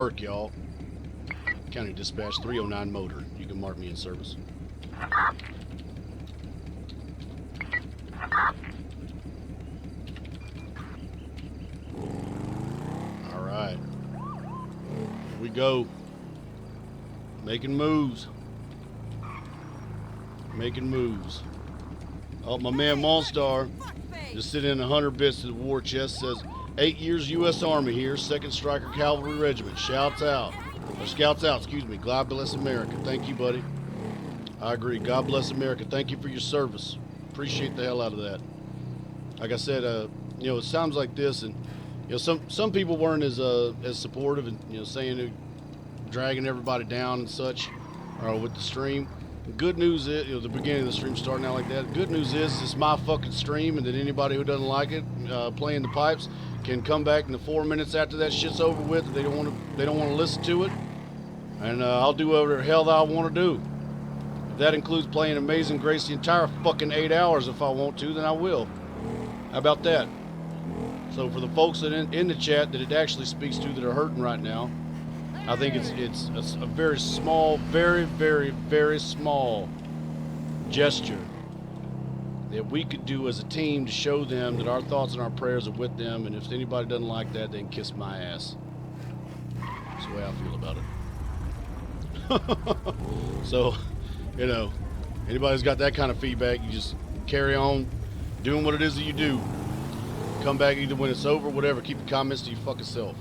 Work, y'all. County Dispatch 309 Motor. You can mark me in service. All right. Here we go. Making moves. Making moves. Oh, my man Monstar just sitting in 100 bits to the war chest. Says, 8 years U.S. Army here, 2nd Stryker Cavalry Regiment. Shouts out. Or scouts out, excuse me. God bless America. Thank you, buddy. I agree. God bless America. Thank you for your service. Appreciate the hell out of that. Like I said, it sounds like this, and some people weren't as supportive, and saying dragging everybody down and such, with the stream. The good news is, the beginning of the stream starting out like that. The good news is it's my fucking stream, and that anybody who doesn't like it, playing the pipes, can come back in the 4 minutes after that shit's over with. If they don't want to listen to it, and I'll do whatever the hell that I want to do. If that includes playing Amazing Grace the entire fucking 8 hours, if I want to, then I will. How about that? So for the folks that in the chat that it actually speaks to that are hurting right now, I think it's a very small, very, very, very small gesture that we could do as a team to show them that our thoughts and our prayers are with them, and if anybody doesn't like that, they can kiss my ass. That's the way I feel about it. So, anybody's got that kind of feedback, you just carry on doing what it is that you do. Come back either when it's over, whatever. Keep your comments to your fucking self.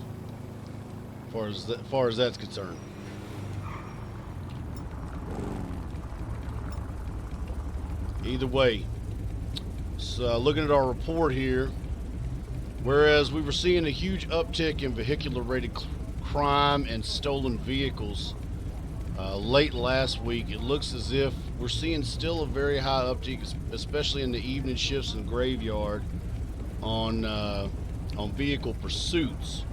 As far as that's concerned. Either way. So looking at our report here, whereas we were seeing a huge uptick in vehicular-related crime and stolen vehicles late last week, it looks as if we're seeing still a very high uptick, especially in the evening shifts and graveyard, on vehicle pursuits,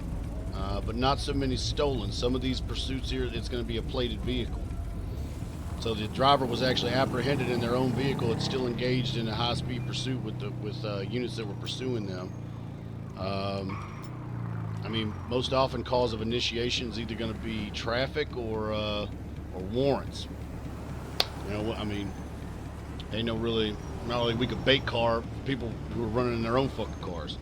but not so many stolen. Some of these pursuits here, it's going to be a plated vehicle. So the driver was actually apprehended in their own vehicle. It's still engaged in a high-speed pursuit with units that were pursuing them. Most often cause of initiation is either going to be traffic or warrants. Ain't no really, not like we could bait car people who are running in their own fucking cars.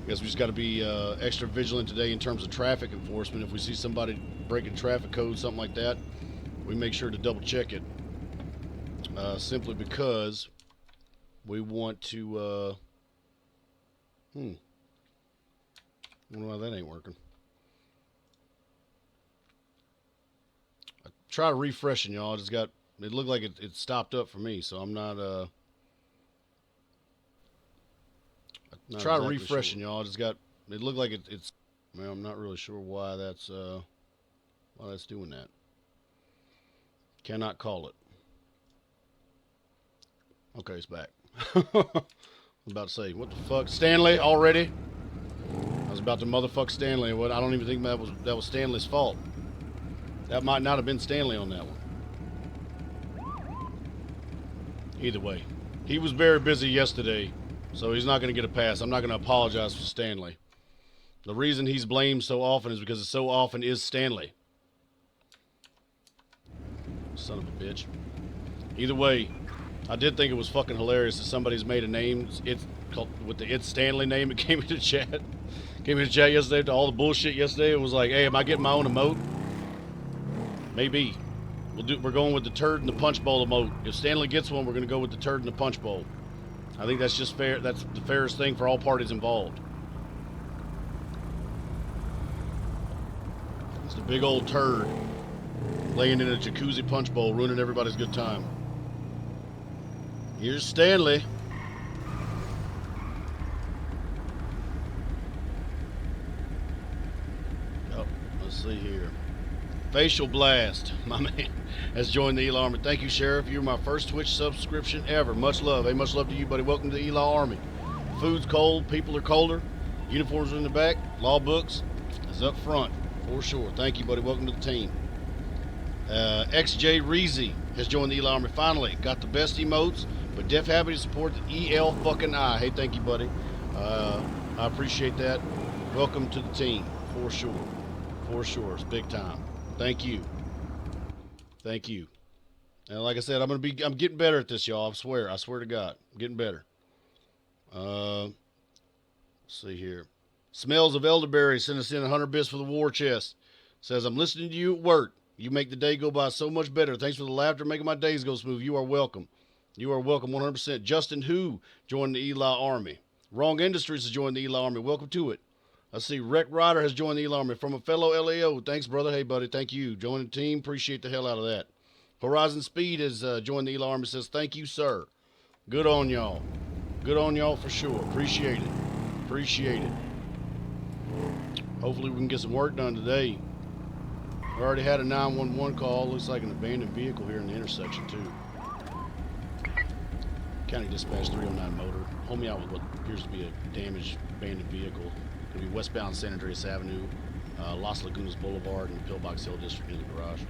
I guess we just got to be extra vigilant today in terms of traffic enforcement. If we see somebody breaking traffic code, something like that, we make sure to double check it. Simply because we want to, I don't know why that ain't working. I tried refreshing, y'all. It looked like it stopped up for me, so I'm not, try exactly refreshing, sure. Y'all. It looked like it's, well, I'm not really sure why that's doing that. Cannot call it. Okay, it's back. I was about to say, what the fuck? Stanley already? I was about to motherfuck Stanley. What? I don't even think that was Stanley's fault. That might not have been Stanley on that one. Either way, he was very busy yesterday, so he's not going to get a pass. I'm not going to apologize for Stanley. The reason he's blamed so often is because it so often is Stanley. Son of a bitch. Either way, I did think it was fucking hilarious that somebody's made a name. It's called with the It's Stanley name. It came into chat. Came into chat yesterday to all the bullshit yesterday. It was like, hey, am I getting my own emote? Maybe. We're going with the turd and the punch bowl emote. If Stanley gets one, we're going to go with the turd and the punch bowl. I think that's just fair. That's the fairest thing for all parties involved. It's the big old turd laying in a jacuzzi punch bowl, ruining everybody's good time. Here's Stanley. Oh, let's see here. Facial Blast, my man, has joined the Eli Army. Thank you, Sheriff. You're my first Twitch subscription ever. Much love. Hey, much love to you, buddy. Welcome to the Eli Army. Food's cold. People are colder. Uniforms are in the back. Law books is up front, for sure. Thank you, buddy. Welcome to the team. XJ Reezy has joined the Eli Army. Finally, got the best emotes, but def happy to support the EL fucking I. Hey, thank you, buddy. I appreciate that. Welcome to the team, for sure. for sure. It's big time. Thank you. Thank you. And like I said, I'm getting better at this, y'all. I swear to God, I'm getting better. Let's see here. Smells of Elderberry sent us in 100 bits for the war chest. Says, I'm listening to you at work. You make the day go by so much better. Thanks for the laughter, making my days go smooth. You are welcome. You are welcome 100%. Justin Who joined the Eli Army. Wrong Industries has joined the Eli Army. Welcome to it. I see Rec Ryder has joined the Eli Army from a fellow LAO. Thanks, brother. Hey, buddy. Thank you. Joining the team. Appreciate the hell out of that. Horizon Speed has joined the Eli Army. Says, thank you, sir. Good on y'all. Good on y'all for sure. Appreciate it. Appreciate it. Hopefully we can get some work done today. We already had a 911 call. Looks like an abandoned vehicle here in the intersection, too. County Dispatch 309 motor. Hold me out with what appears to be a damaged abandoned vehicle. Going to be westbound San Andreas Avenue, Las Lagunas Boulevard, and the Pillbox Hill District near the garage.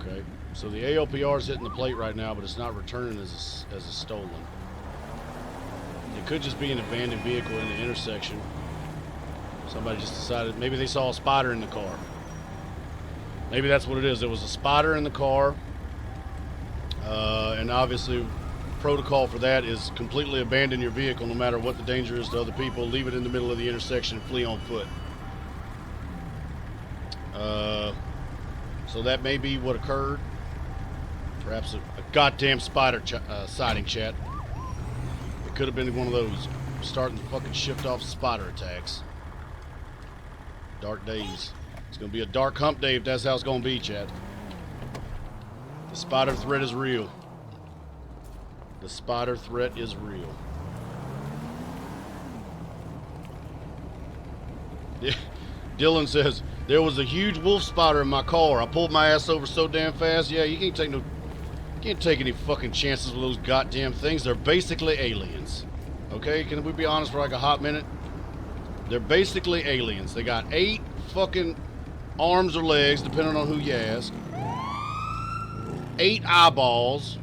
Okay, so the ALPR is hitting the plate right now, but it's not returning as a stolen. It could just be an abandoned vehicle in the intersection. Somebody just decided, maybe they saw a spotter in the car. Maybe that's what it is. There was a spotter in the car, and obviously protocol for that is completely abandon your vehicle no matter what the danger is to other people. Leave it in the middle of the intersection and flee on foot. So that may be what occurred. Perhaps a goddamn spider sighting, chat. It could have been one of those starting to fucking shift off spotter attacks. Dark days. It's going to be a dark hump day if that's how it's going to be, chat. The spider threat is real. The spider threat is real. Dylan says, there was a huge wolf spider in my car. I pulled my ass over so damn fast. Yeah, you can't take any fucking chances with those goddamn things. They're basically aliens. Okay, can we be honest for like a hot minute? They're basically aliens. They got 8 fucking arms or legs, depending on who you ask. 8 eyeballs,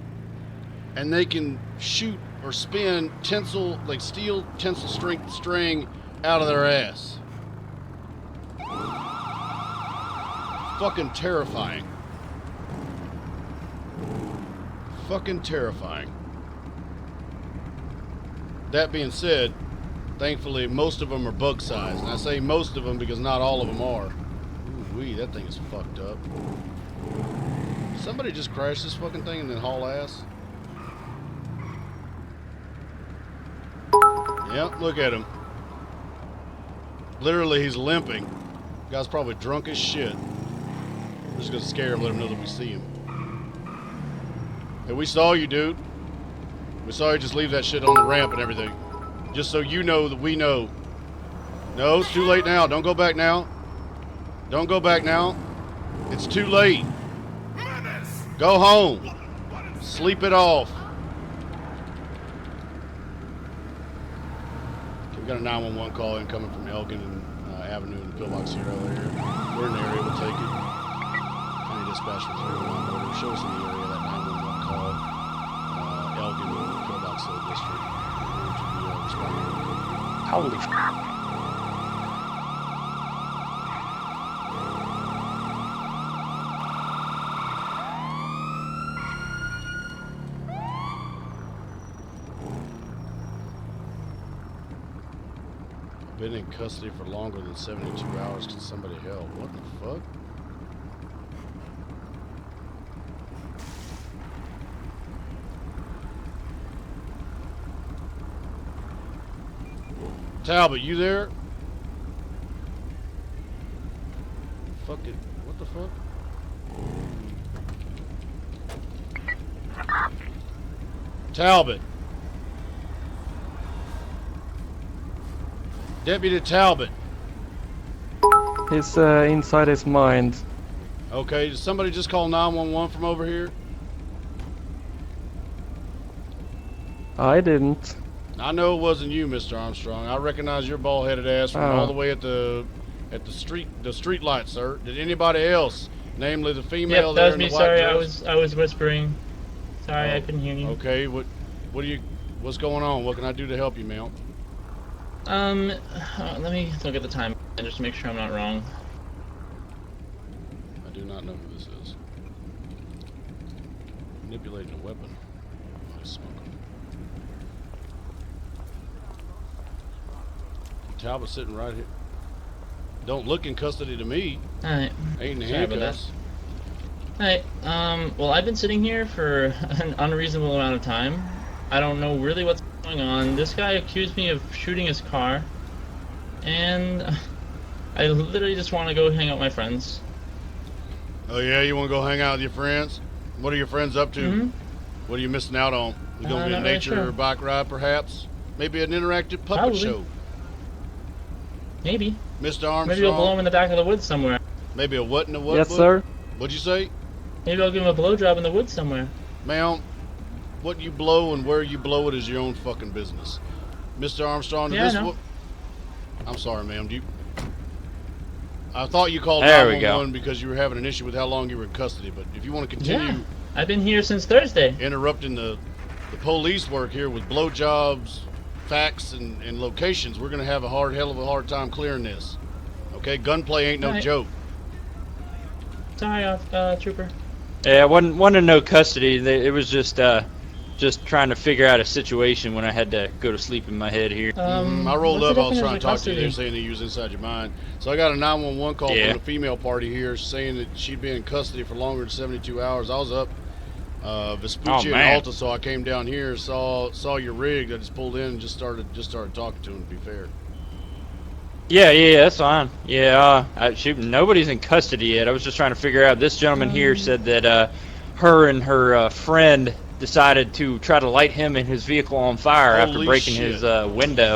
and they can shoot or spin tensile, like steel tensile string out of their ass. Fucking terrifying. Fucking terrifying. That being said, thankfully most of them are bug sized, and I say most of them because not all of them are. Ooh-wee, that thing is fucked up. Somebody just crashed this fucking thing and then haul ass. Yep, look at him. Literally, he's limping. Guy's probably drunk as shit. We're just gonna scare him, let him know that we see him. Hey, we saw you, dude. We saw you just leave that shit on the ramp and everything. Just so you know that we know. No, it's too late now. Don't go back now. Don't go back now. It's too late. Go home. Sleep it off. Okay, we got a 911 call incoming from Elgin and Avenue and Pillbox here earlier. We're in the area. We'll take it. County Dispatch for 311 motor. Show us in the area that 911 call. Elgin and Pillbox Hill District. Holy f***. Been in custody for longer than 72 hours. Can somebody help? What the fuck? Talbot, you there? Fuck it. What the fuck? Talbot. Deputy Talbot. He's inside his mind. Okay, did somebody just call 911 from over here? I didn't. I know it wasn't you, Mr. Armstrong. I recognize your bald-headed ass from all the way at the street light, sir. Did anybody else, namely the female there in the white dress? Yep, that was me. Sorry, I was whispering. Sorry, I couldn't hear you. Okay, what's going on? What can I do to help you, ma'am? Let me look at the time just to make sure I'm not wrong. I do not know who this is. Manipulating a weapon. I smoke. Talbot sitting right here. Don't look in custody to me. Alright. Ain't in Sorry about that. handcuffs. Alright, well, I've been sitting here for an unreasonable amount of time. I don't know really what's going on. This guy accused me of shooting his car, and I literally just want to go hang out with my friends. Oh yeah, you want to go hang out with your friends? What are your friends up to? Mm-hmm. What are you missing out on? You going to be a Not really nature sure. or bike ride, perhaps? Maybe an interactive puppet Probably. show. Maybe. Mr. Armstrong. Maybe I'll blow him in the back of the woods somewhere. Maybe a what in the what? Yes, book? sir. What'd you say? Maybe I'll give him a blowjob in the woods somewhere. Ma'am, what you blow and where you blow it is your own fucking business. Mr. Armstrong, Yeah, I know. I'm sorry, ma'am. I thought you called There we go. 911 because you were having an issue with how long you were in custody, but if you want to continue Yeah. I've been here since Thursday. interrupting the police work here with blowjobs, facts, and locations, we're going to have a hell of a hard time clearing this. Okay? Gunplay ain't no Alright. joke. Sorry, Trooper. Yeah, wasn't no custody. It was just trying to figure out a situation when I had to go to sleep in my head here. I rolled what's up, the I was trying to definition talk of to you, they were custody? saying that you was inside your mind. So I got a 911 call Yeah. from a female party here saying that she'd been in custody for longer than 72 hours. I was up Vespucci and man. Alta, so I came down here, saw your rig. I just pulled in and just started talking to him, to be fair. Yeah, that's fine. Yeah, shoot, nobody's in custody yet. I was just trying to figure out. This gentleman here said that her and her friend decided to try to light him and his vehicle on fire after Holy breaking shit. his window.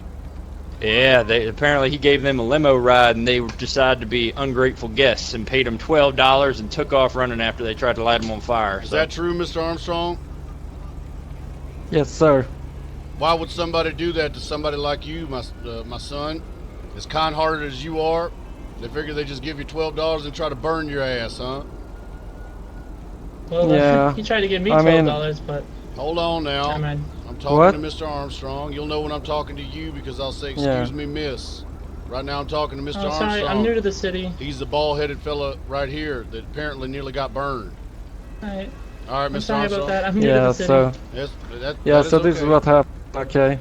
Yeah, apparently he gave them a limo ride, and they decided to be ungrateful guests and paid him $12 and took off running after they tried to light him on fire. Is So- that true, Mr. Armstrong? Yes, sir. Why would somebody do that to somebody like you, my son? As kind-hearted as you are, they figure they just give you $12 and try to burn your ass, huh? Well, Yeah. he tried to give me I mean- $12, but Hold on now. never mind. I'm talking What? to Mr. Armstrong. You'll know when I'm talking to you because I'll say, Yeah. excuse me, miss. Right now I'm talking to Mr. Oh, Armstrong. sorry, I'm new to the city. He's the bald-headed fella right here that apparently nearly got burned. Alright, All right, I'm Mr. sorry Armstrong. about that. I'm new to Yeah, the city. so Yes, that yeah, is so this is okay. what happened. Okay,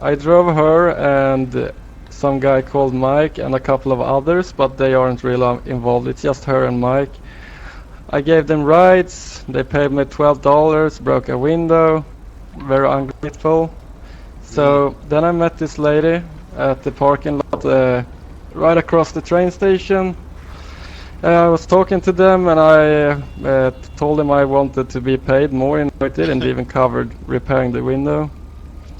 I drove her and some guy called Mike and a couple of others, but they aren't really involved. It's just her and Mike. I gave them rides. They paid me $12. Broke a window. Very ungrateful. So then I met this lady at the parking lot, right across the train station. I was talking to them and I told them I wanted to be paid more, and I didn't even covered repairing the window.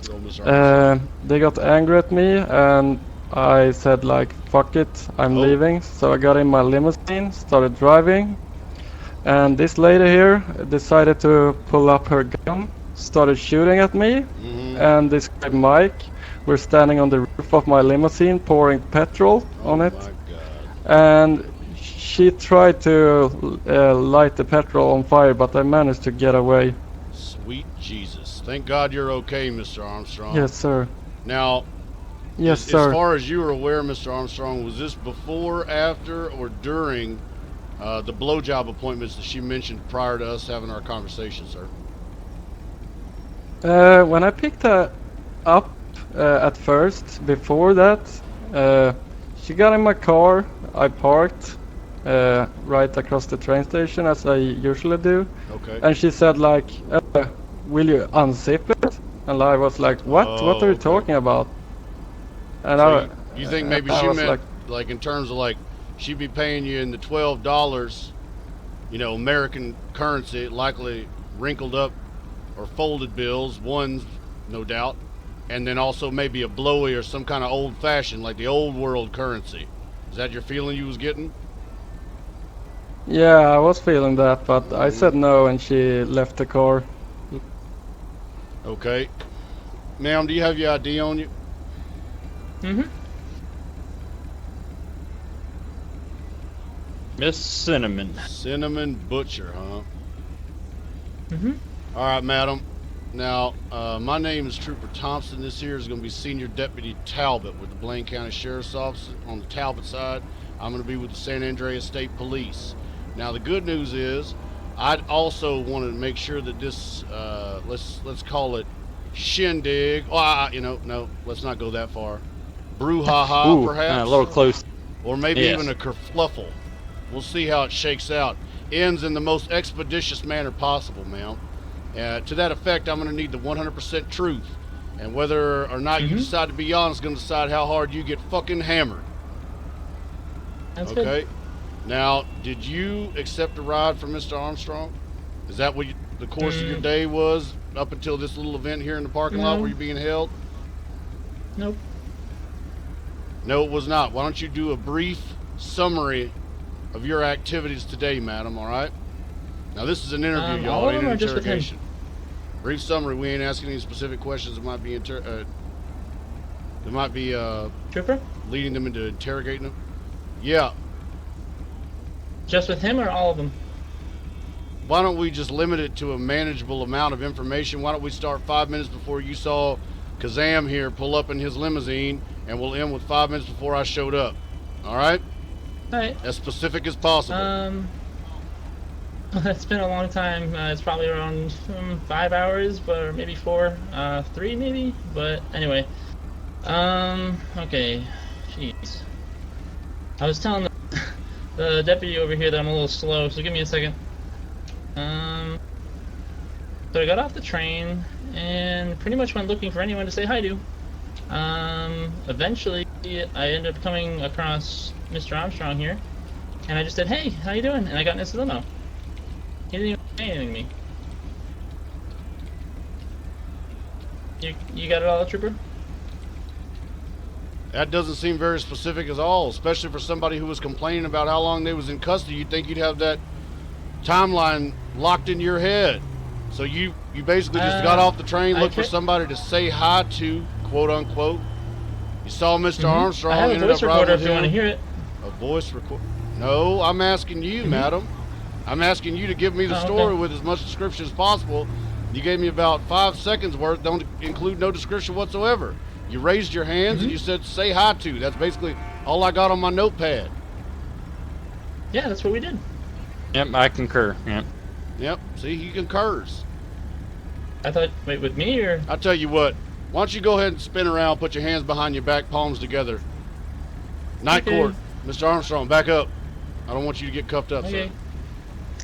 Go, Mr. Armstrong. They got angry at me and I said like, fuck it, I'm Oh. leaving. So I got in my limousine, started driving, and this lady here decided to pull up her gun, started shooting at me, Mhm. and this guy Mike were standing on the roof of my limousine pouring petrol on Oh it, my God. and she tried to light the petrol on fire, but I managed to get away. Sweet Jesus. Thank God you're okay, Mr. Armstrong. Yes, sir. Now, Yes, as sir. far as you are aware, Mr. Armstrong, was this before, after, or during the blowjob appointments that she mentioned prior to us having our conversation, sir? When I picked her up at first, before that, she got in my car. I parked right across the train station as I usually do, Okay. and she said like, "Will you unzip it?" And I was like, "What? What are you okay. talking about?" And So you think maybe I she was meant like in terms of like she'd be paying you in the $12, American currency, likely wrinkled up or folded bills, ones no doubt, and then also maybe a blowy or some kind of old fashioned, like the old world currency. Is that your feeling you was getting? yeah, I was feeling that, but I said no, and she left the car. Okay. Ma'am, do you have your ID on you? Mm-hmm. Miss Cinnamon. Cinnamon Butcher, huh? Mm-hmm. All right, madam. Now, my name is Trooper Thompson. This here is going to be Senior Deputy Talbot with the Blaine County Sheriff's Office. On the Talbot side, I'm going to be with the San Andreas State Police. Now, the good news is, I'd also want to make sure that this, let's call it shindig. No, let's not go that far. Brouhaha, Ooh, perhaps, a little close. or maybe Yes. even a kerfluffle. We'll see how it shakes out. Ends in the most expeditious manner possible, ma'am. To that effect, I'm going to need the 100% truth. And whether or not you decide to be honest is going to decide how hard you get fucking hammered. That's Okay? good. Now, did you accept a ride from Mr. Armstrong? Is that what the course of your day was up until this little event here in the parking lot where you're being held? Nope. No, it was not. Why don't you do a brief summary of your activities today, madam, all right? Now, this is an interview, all y'all, of ain't them an are just with him. interrogation. Brief summary. We ain't asking any specific questions that might be Trooper? leading them into interrogating them. Yeah. Just with him or all of them? Why don't we just limit it to a manageable amount of information? Why don't we start 5 minutes before you saw Kazam here pull up in his limousine, and we'll end with 5 minutes before I showed up. All right? Alright. As specific as possible. It's been a long time. It's probably around 5 hours, or maybe 4, 3 maybe. But anyway, okay, jeez. I was telling the deputy over here that I'm a little slow, so give me a second. So I got off the train and pretty much went looking for anyone to say hi to. Eventually, I ended up coming across Mr. Armstrong here, and I just said, "Hey, how you doing?" And I got in his limo. He didn't even say anything to me. You got it all, Trooper? That doesn't seem very specific at all, especially for somebody who was complaining about how long they was in custody. You'd think you'd have that timeline locked in your head. So you basically just got off the train, looked for somebody to say hi to, quote unquote. You saw Mr. Armstrong. I have a ended voice up riding recorder with if you want to him. hear it. A voice record? No, I'm asking you, madam. I'm asking you to give me the Oh, story okay. with as much description as possible. You gave me about 5 seconds worth. Don't include no description whatsoever. You raised your hands and you said, "Say hi to." That's basically all I got on my notepad. Yeah, that's what we did. Yep, I concur. Yep. Yep. See, he concurs. I thought, wait, with me or? I tell you what. Why don't you go ahead and spin around, put your hands behind your back, palms together. Night Okay. court. Mr. Armstrong, back up. I don't want you to get cuffed up, Okay. sir.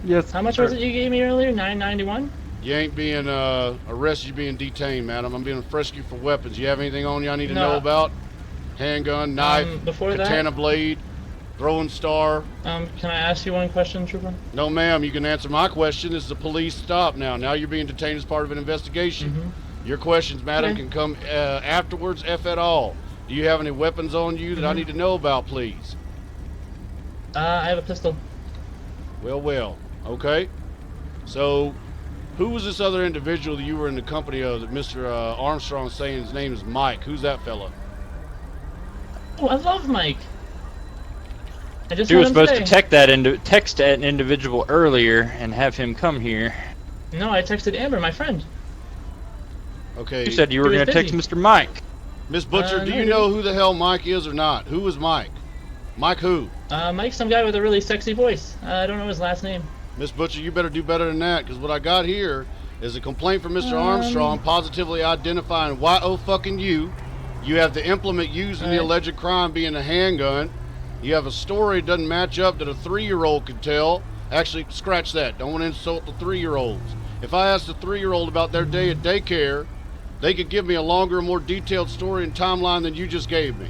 Yes. How much was it you gave me earlier? $9.91? You ain't being arrested, you're being detained, madam. I'm being frisked you for weapons. You have anything on you I need to No. know about? Handgun, knife, before that- katana blade, throwing star. Can I ask you one question, Trooper? No, ma'am, you can answer my question. This is a police stop now. Now you're being detained as part of an investigation. Your questions, madam, Okay. can come afterwards, if at all. Do you have any weapons on you that I need to know about, please? I have a pistol. Well. Okay. So, who was this other individual that you were in the company of that Mr. Armstrong saying his name is Mike? Who's that fella? Oh, I love Mike. I just You were heard him supposed say. to text that individual earlier and have him come here. No, I texted Amber, my friend. Okay. You said you were He was going to text busy. Mr. Mike. Miss Butcher, do no, you he- know who the hell Mike is or not? Who is Mike? Mike who? Mike's some guy with a really sexy voice. I don't know his last name. Miss Butcher, you better do better than that, because what I got here is a complaint from Mr. Armstrong positively identifying fucking you. You have the implement used in the Right. alleged crime being a handgun. You have a story that doesn't match up that a 3-year-old could tell. Actually, scratch that. Don't want to insult the 3-year-olds. If I asked a 3-year-old about their day at daycare, they could give me a longer, more detailed story and timeline than you just gave me.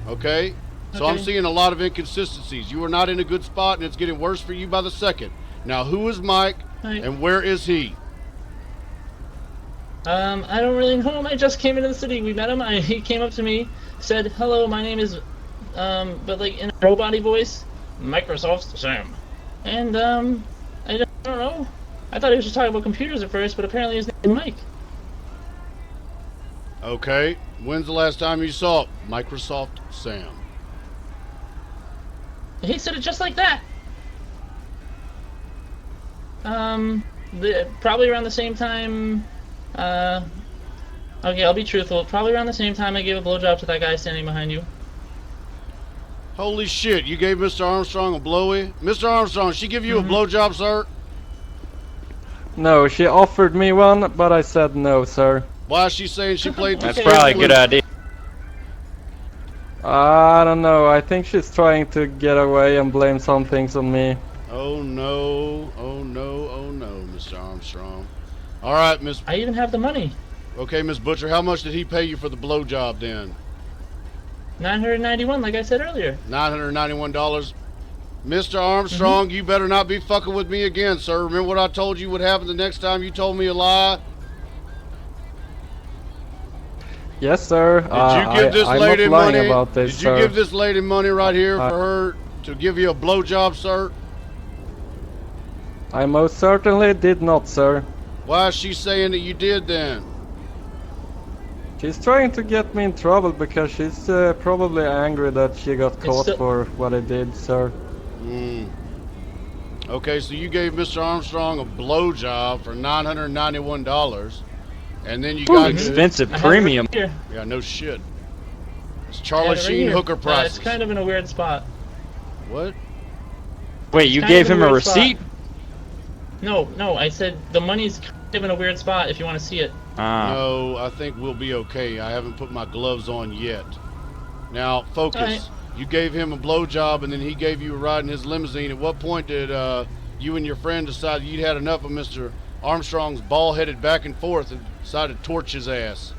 Okay? So I'm Okay. seeing a lot of inconsistencies. You are not in a good spot, and it's getting worse for you by the second. Now, who is Mike, Right. and where is he? I don't really know him. I just came into the city. We met him. He came up to me, said, "Hello, my name is," but like in a robot-y voice, Microsoft Sam. And I don't know. I thought he was just talking about computers at first, but apparently his name is Mike. Okay. When's the last time you saw Microsoft Sam? He said it just like that. Probably around the same time Okay, I'll be truthful. Probably around the same time I gave a blowjob to that guy standing behind you. Holy shit, you gave Mr. Armstrong a blowy? Mr. Armstrong, she give you a blowjob, sir? No, she offered me one, but I said no, sir. Why is she saying she played too That's Okay. probably a good idea. I don't know, I think she's trying to get away and blame some things on me. Oh no, oh no, oh no, Mr. Armstrong. All right, Miss. I even have the money. Okay, Miss Butcher, how much did he pay you for the blowjob then? 991, like I said earlier. $991. Mr. Armstrong, you better not be fucking with me again, sir. Remember what I told you would happen the next time you told me a lie? Yes, sir. Did you give this I'm lady not lying money? about this, Did you sir. give this lady money right here for her to give you a blowjob, sir? I most certainly did not, sir. Why is she saying that you did then? She's trying to get me in trouble because she's probably angry that she got caught still- for what I did, sir. Hmm. Okay, so you gave Mr. Armstrong a blowjob for $991, and then you got Expensive I have it premium. right here. yeah, no shit. It's I Charlie have it right Sheen here. hooker prices. It's kind of in a weird spot. What? Wait, you Kind gave of him a weird spot. receipt? No, I said the money's kind of in a weird spot if you want to see it. Ah. No, I think we'll be okay. I haven't put my gloves on yet. Now, focus. Alright. You gave him a blowjob, and then he gave you a ride in his limousine. At what point did you and your friend decide you'd had enough of Mr. Armstrong's ball-headed back and forth and decided to torch his ass?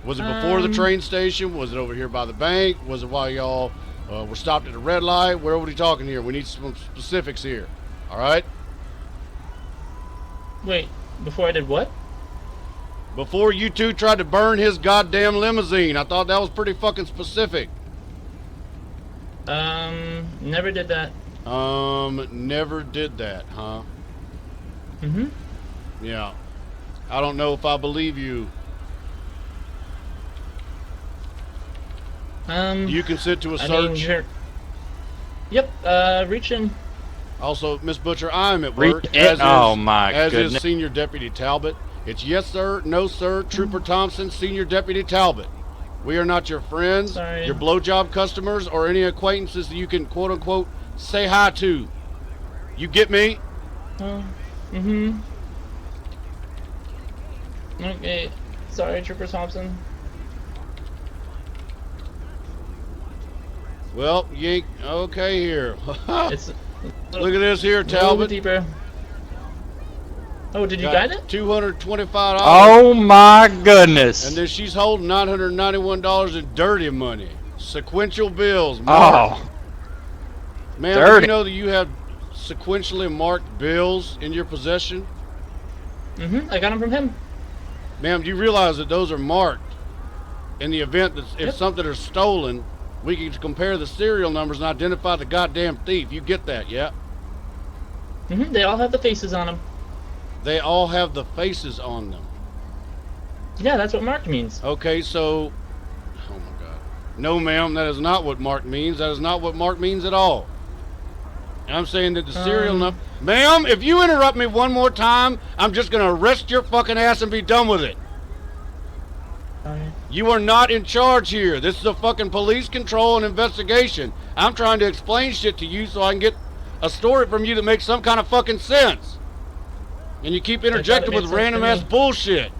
Was it before the train station? Was it over here by the bank? Was it while y'all were stopped at a red light? Where are we talking here? We need some specifics here. All right? Wait, before I did what? Before you two tried to burn his goddamn limousine. I thought that was pretty fucking specific. Never did that. Never did that, huh? Mm-hmm. Yeah. I don't know if I believe you. You consent to a I mean, search? Yep, reach in. Also, Miss Butcher, I'm at work. Oh my as is goodness. Senior Deputy Talbot. It's yes sir, no sir, Trooper Thompson, Senior Deputy Talbot. We are not your friends, Sorry. your blowjob customers, or any acquaintances that you can quote unquote say hi to. You get me? Mm-hmm. Okay, sorry, Trooper Thompson. Well, you ain't okay here. It's Look at this here, a little bit Talbot. deeper. Oh, did you guide it? $225. Oh my goodness. And then she's holding $991 in dirty money. Sequential bills. Oh, Man, do dirty. you know that you have sequentially marked bills in your possession? Mm-hmm, I got them from him. Ma'am, do you realize that those are marked in the event that if Yep. something is stolen, we can compare the serial numbers and identify the goddamn thief. You get that, yeah? Mm-hmm, they all have the faces on them. They all have the faces on them. Yeah, that's what marked means. Okay, so... Oh my God. No, ma'am, that is not what marked means. That is not what marked means at all. I'm saying that the serial number... Ma'am, if you interrupt me one more time, I'm just going to arrest your fucking ass and be done with it. Sorry. You are not in charge here. This is a fucking police control and investigation. I'm trying to explain shit to you so I can get a story from you that makes some kind of fucking sense. And you keep interjecting made with sense random to ass me. bullshit.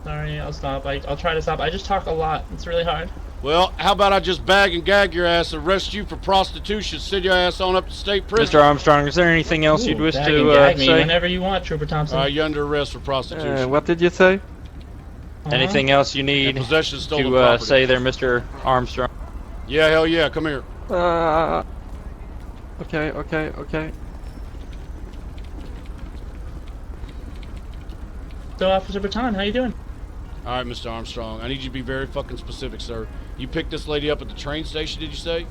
Sorry, I'll stop. I'll try to stop. I just talk a lot. It's really hard. Well, how about I just bag and gag your ass, arrest you for prostitution, send your ass on up to state prison? Mr. Armstrong, is there anything else you'd wish Bag and to gag me say? whenever you want, Trooper Thompson. You're under arrest for prostitution. What did you say? Uh-huh. Anything else you And need possession of stolen to property. say there, Mr. Armstrong? Yeah, hell yeah, come here. Okay. So, Officer Baton, how you doing? All right, Mr. Armstrong, I need you to be very fucking specific, sir. You picked this lady up at the train station, did you say?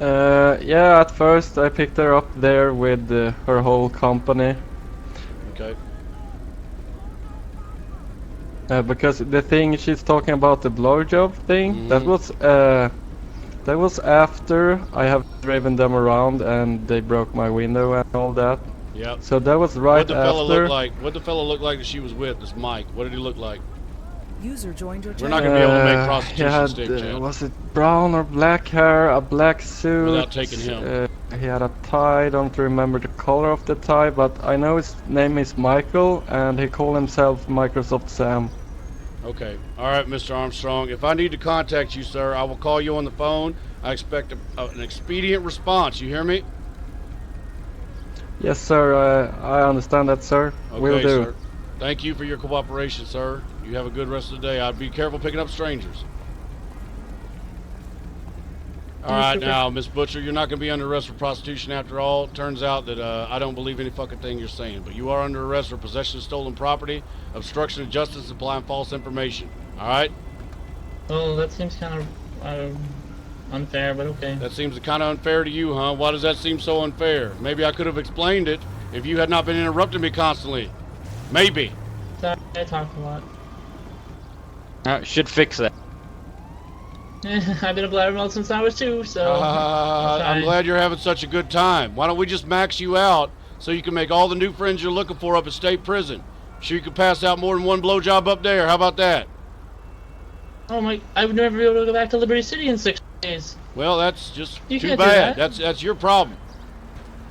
Yeah, at first I picked her up there with her whole company. Okay. Because the thing she's talking about, the blowjob thing, that was after I have driven them around and they broke my window and all that. Yep. So that was right What'd the fella after. look like? What'd the fella look like that she was with? This Mike. What did he look like? User joined your We're not gonna be able to make prostitution He had, stick, Chad. was it brown or black hair, a black suit? Without taking him. He had a tie, don't remember the color of the tie, but I know his name is Michael, and he called himself Microsoft Sam. Okay. All right, Mr. Armstrong. If I need to contact you, sir, I will call you on the phone. I expect an expedient response. You hear me? Yes, sir, I understand that, sir. Okay, Will do. sir. Thank you for your cooperation, sir. You have a good rest of the day. I'd be careful picking up strangers. All right, now, Miss Butcher, you're not going to be under arrest for prostitution after all. Turns out that I don't believe any fucking thing you're saying, but you are under arrest for possession of stolen property, obstruction of justice, supplying false information. All right? Well, that seems kind of unfair, but okay. That seems kind of unfair to you, huh? Why does that seem so unfair? Maybe I could have explained it if you had not been interrupting me constantly. Maybe. Sorry, I talk a lot. Should fix that. I've been a blabbermouth since I was 2, so... I'm glad you're having such a good time. Why don't we just max you out so you can make all the new friends you're looking for up at state prison? Sure you can pass out more than one blowjob up there. How about that? Oh my, I would never be able to go back to Liberty City in 6 days. Well, that's just You too can't do bad. that. That's your problem.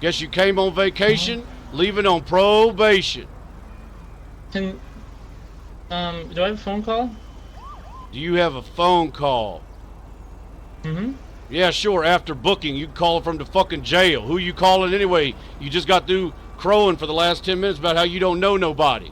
Guess you came on vacation, leaving on probation. Can, do I have a phone call? Do you have a phone call? Mm-hmm. Yeah, sure. After booking, you can call from the fucking jail. Who you calling anyway? You just got through crowing for the last 10 minutes about how you don't know nobody.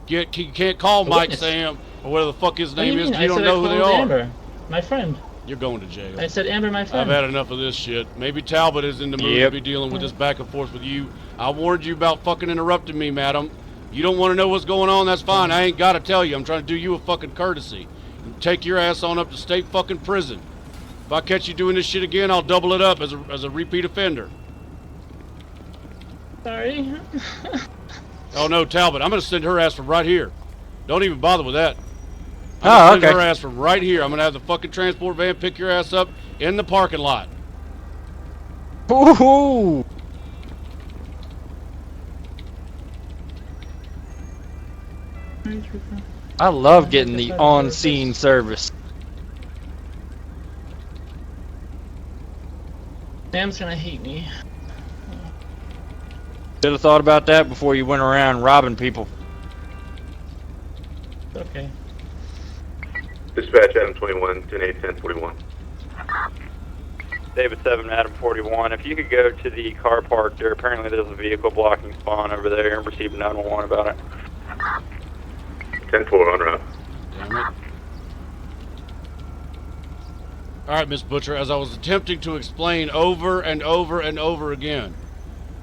You can't call Mike, witness. Sam, or whatever the fuck his What do name you is. mean? You don't I said know who I they called are. Amber, my friend. You're going to jail. I said Amber, my friend. I've had enough of this shit. Maybe Talbot is in the mood to be dealing with this back and forth with you. I warned you about fucking interrupting me, madam. You don't want to know what's going on, that's fine. I ain't got to tell you. I'm trying to do you a fucking courtesy. Take your ass on up to state fucking prison. If I catch you doing this shit again, I'll double it up as a repeat offender. Sorry. Oh no, Talbot, I'm gonna send her ass from right here. Don't even bother with that. I'm Oh, gonna send okay. her ass from right here. I'm gonna have the fucking transport van pick your ass up in the parking lot. Ooh. I love getting the on-scene service. Sam's gonna hate me. Should have thought about that before you went around robbing people. Okay. Dispatch Adam 21, 10-8, 1041. David 7, Adam 41. If you could go to the car park there, apparently there's a vehicle blocking spawn over there and receive 911 about it. 10-4 on route. Damn it. Alright, Miss Butcher, as I was attempting to explain over and over and over again,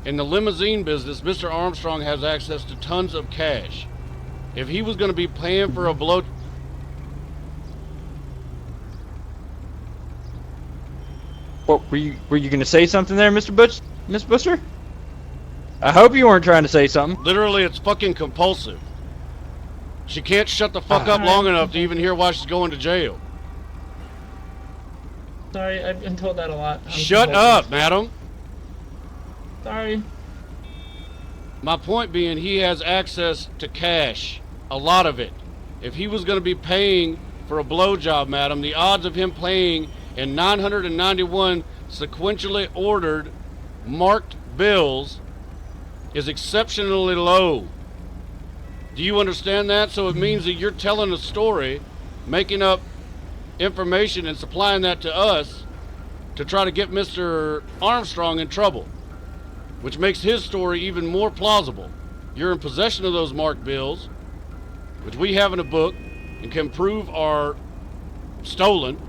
in the limousine business, Mr. Armstrong has access to tons of cash. If he was going to be paying for a blow... What were you gonna say something there, Mr. Butch? Miss Butcher? I hope you weren't trying to say something. Literally, it's fucking compulsive. She can't shut the fuck up long enough to even hear why she's going to jail. Sorry, I've been told that a lot. Shut up, madam. Sorry. My point being, he has access to cash. A lot of it. If he was going to be paying for a blowjob, madam, the odds of him paying in 991 sequentially ordered marked bills is exceptionally low. Do you understand that? So it means that you're telling a story, making up information and supplying that to us to try to get Mr. Armstrong in trouble, which makes his story even more plausible. You're in possession of those marked bills, which we have in a book and can prove are stolen.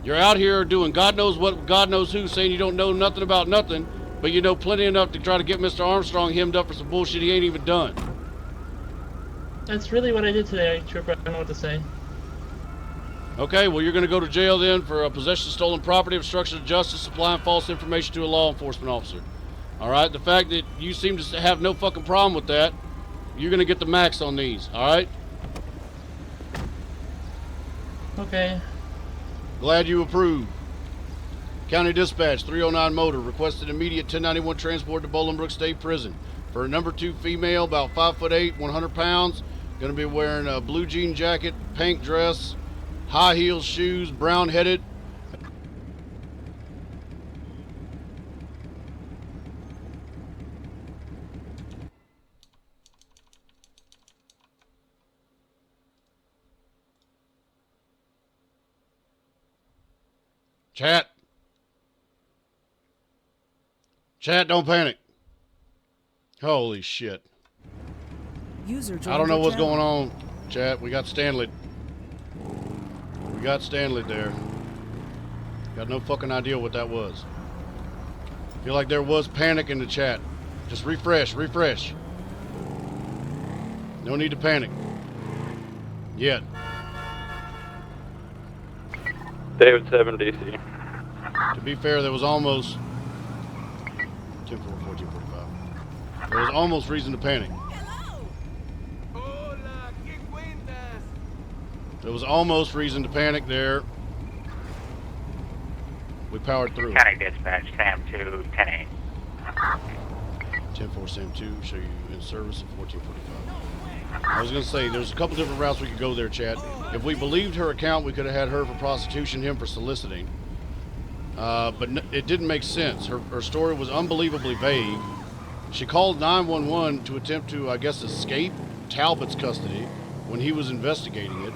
You're out here doing God knows what, God knows who, saying you don't know nothing about nothing, but you know plenty enough to try to get Mr. Armstrong hemmed up for some bullshit he ain't even done. That's really what I did today, Trooper. I don't know what to say. Okay, well, you're going to go to jail then for possession of stolen property, obstruction of justice, supplying false information to a law enforcement officer. All right, the fact that you seem to have no fucking problem with that, you're going to get the max on these, all right? Okay. Glad you approve. County Dispatch, 309 Motor, requested immediate 1091 transport to Bolingbrook State Prison for a number 2 female, about 5'8", 100 pounds. Going to be wearing a blue jean jacket, pink dress, high heel shoes, brown headed. Chat. Chat, don't panic. Holy shit. User I don't know joined your what's channel. going on, chat. We got Stanley. We got Stanley there. Got no fucking idea what that was. Feel like there was panic in the chat. Just refresh, refresh. No need to panic. Yet. David 7 DC. To be fair, there was almost 10-4, 14-45. There was almost reason to panic. There was almost reason to panic there. We powered through. County Dispatch, Sam 2, 10-8. 10-4, Sam 2, show you in service at 14:45. I was going to say, there's a couple different routes we could go there, chat. If we believed her account, we could have had her for prostitution, him for soliciting. But it didn't make sense. Her story was unbelievably vague. She called 911 to attempt to, I guess, escape Talbot's custody when he was investigating it.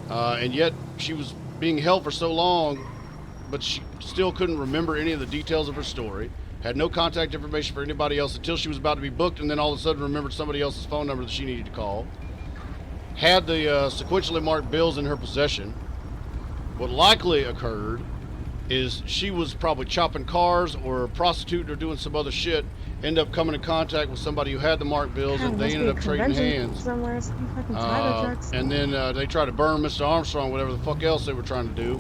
And yet she was being held for so long, but she still couldn't remember any of the details of her story. Had no contact information for anybody else until she was about to be booked, and then all of a sudden remembered somebody else's phone number that she needed to call. Had the sequentially marked bills in her possession. What likely occurred is she was probably chopping cars or prostituting or doing some other shit, end up coming in contact with somebody who had the marked bills, and they ended up trading hands. Somewhere, some fucking title trucks. And then they tried to burn Mr. Armstrong, whatever the fuck else they were trying to do.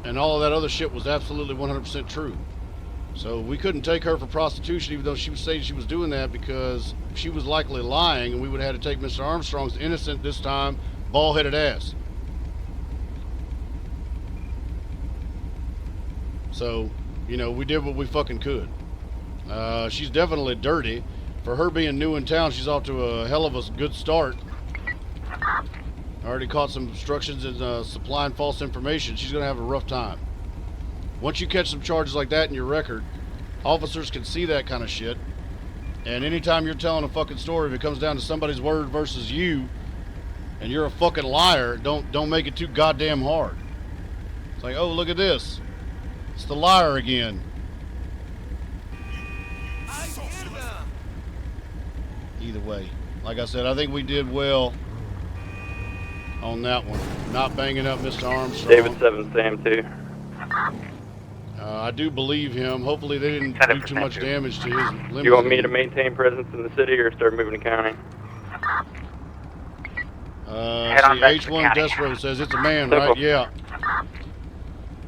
And all of that other shit was absolutely 100% true. So we couldn't take her for prostitution, even though she was saying she was doing that, because she was likely lying, and we would have had to take Mr. Armstrong's innocent, this time, bald-headed ass. So, you know, we did what we fucking could. She's definitely dirty. For her being new in town, she's off to a hell of a good start. I already caught some obstructions and supplying false information. She's going to have a rough time. Once you catch some charges like that in your record, officers can see that kind of shit. And anytime you're telling a fucking story, if it comes down to somebody's word versus you, and you're a fucking liar, don't make it too goddamn hard. It's like, oh, look at this. It's the liar again. Either way, like I said, I think we did well on that one. Not banging up Mr. Armstrong. David 7 Sam 2. I do believe him. Hopefully they didn't do too much damage to his limousine. You want me to maintain presence in the city or start moving to county? See, H1 Destro says it's a man, right? Yeah.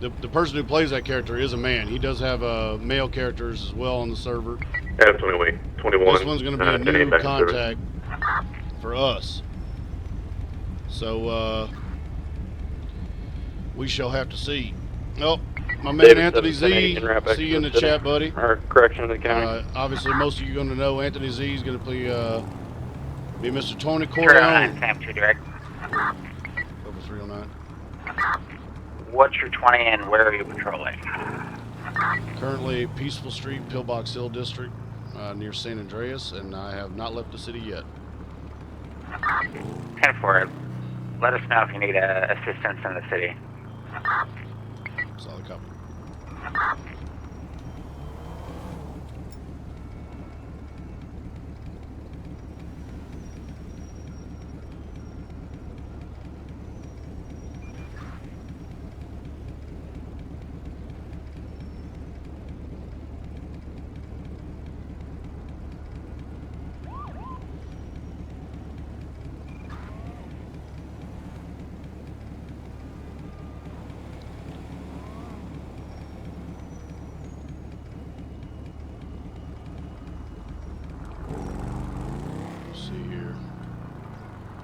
The person who plays that character is a man. He does have male characters as well on the server. Adam 21. This one's going to be a new contact for us. So, we shall have to see. Oh, my man David Anthony 7, Z. See you in the chat, buddy. Or correction of the county. Obviously, most of you are going to know Anthony Z is going to be Mr. Tony 309 Corleone. Sam 2 direct. Over 309. What's your 20 and where are you patrolling? Currently, Peaceful Street, Pillbox Hill District, near San Andreas, and I have not left the city yet. 10-4. Let us know if you need assistance in the city. Solid copy.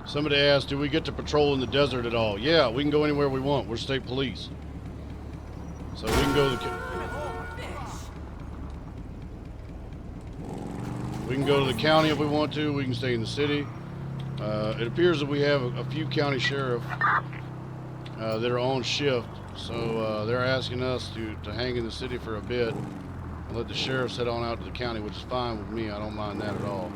Somebody asked, do we get to patrol in the desert at all? Yeah, we can go anywhere we want. We're state police. So we can go to the county if we want to. We can stay in the city. It appears that we have a few county sheriff that are on shift, so they're asking us to hang in the city for a bit and let the sheriffs head on out to the county, which is fine with me. I don't mind that at all.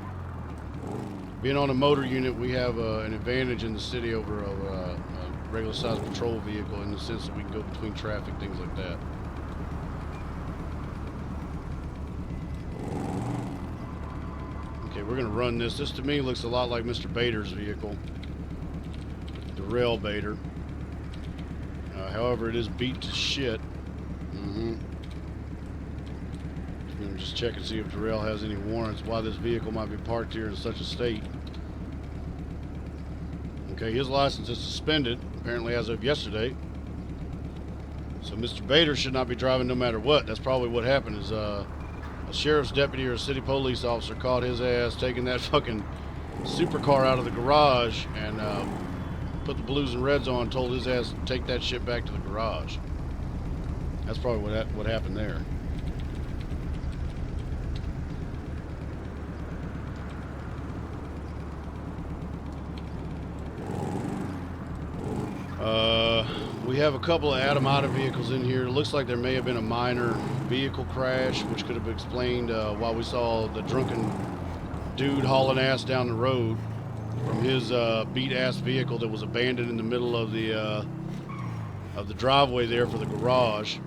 Being on a motor unit, we have an advantage in the city over a regular sized patrol vehicle in the sense that we can go between traffic, things like that. Okay, we're gonna run this. This to me looks a lot like Mr. Bader's vehicle, Darrell Bader. However, it is beat to shit. I'm gonna just check and see if Darrell has any warrants why this vehicle might be parked here in such a state. Okay, his license is suspended, apparently as of yesterday. So Mr. Bader should not be driving no matter what. That's probably what happened is a sheriff's deputy or a city police officer caught his ass taking that fucking supercar out of the garage and put the blues and reds on, told his ass to take that shit back to the garage. That's probably what happened there. We have a couple of Atomata vehicles in here. It looks like there may have been a minor vehicle crash, which could have explained why we saw the drunken dude hauling ass down the road from his beat-ass vehicle that was abandoned in the middle of the driveway there for the garage.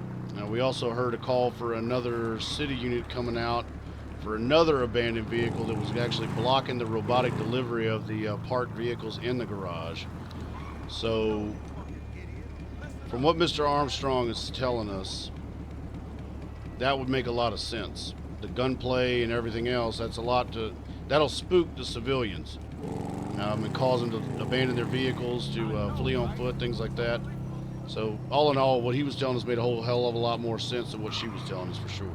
We also heard a call for another city unit coming out for another abandoned vehicle that was actually blocking the robotic delivery of the parked vehicles in the garage. So, from what Mr. Armstrong is telling us, that would make a lot of sense. The gunplay and everything else, that'll spook the civilians. And cause them to abandon their vehicles, to flee on foot, things like that. So, all in all, what he was telling us made a whole hell of a lot more sense than what she was telling us for sure.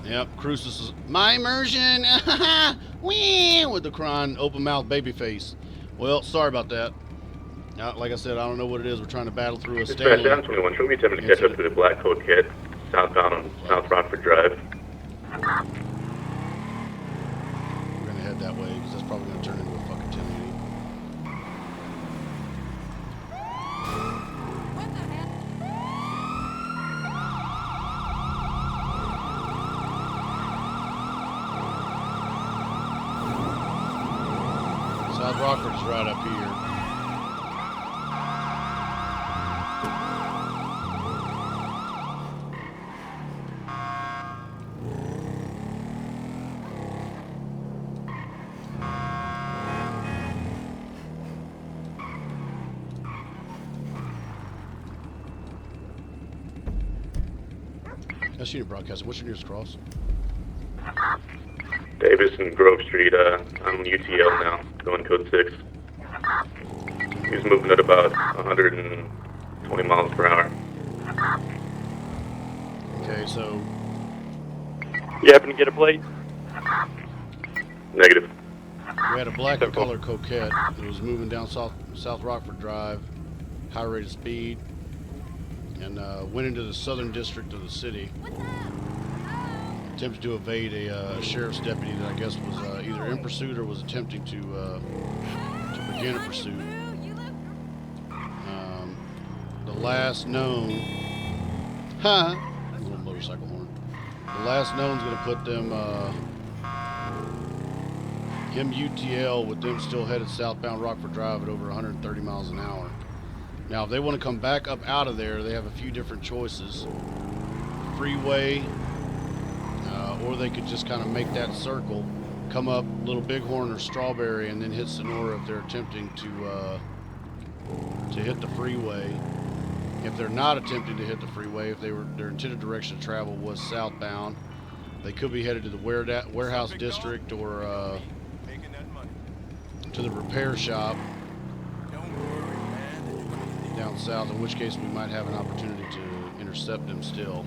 Yep, Crucis is my immersion, with the crying open mouth baby face. Well, sorry about that. Like I said, I don't know what it is. We're trying to battle through a Dispatch Stanley. down 21. Show me attempting to catch up to the Black Coat Kid, southbound on South Rockford Drive. We're gonna head that way because that's probably gonna turn into a fucking 1080. South Rockford is right up here. That's Unit Broadcasting. What's your nearest cross? Davis and Grove Street, I'm UTL now, going code 6. He's moving at about 120 miles per hour. Okay, so You happen to get a plate? Negative. we had a black and color Coquette that was moving down South Rockford Drive, high rate of speed, and went into the southern district of the city. Attempted to evade a sheriff's deputy that I guess was either in pursuit or was attempting to begin a pursuit. The last known, little motorcycle horn. The last known's gonna put them, him UTL with them still headed southbound Rockford Drive at over 130 miles an hour. Now, if they want to come back up out of there, they have a few different choices. Freeway, or they could just kind of make that circle, come up Little Bighorn or Strawberry, and then hit Sonora if they're attempting to hit the freeway. If they're not attempting to hit the freeway, if their intended direction of travel was southbound, they could be headed to the warehouse district or to the repair shop down down south, in which case we might have an opportunity to intercept them still.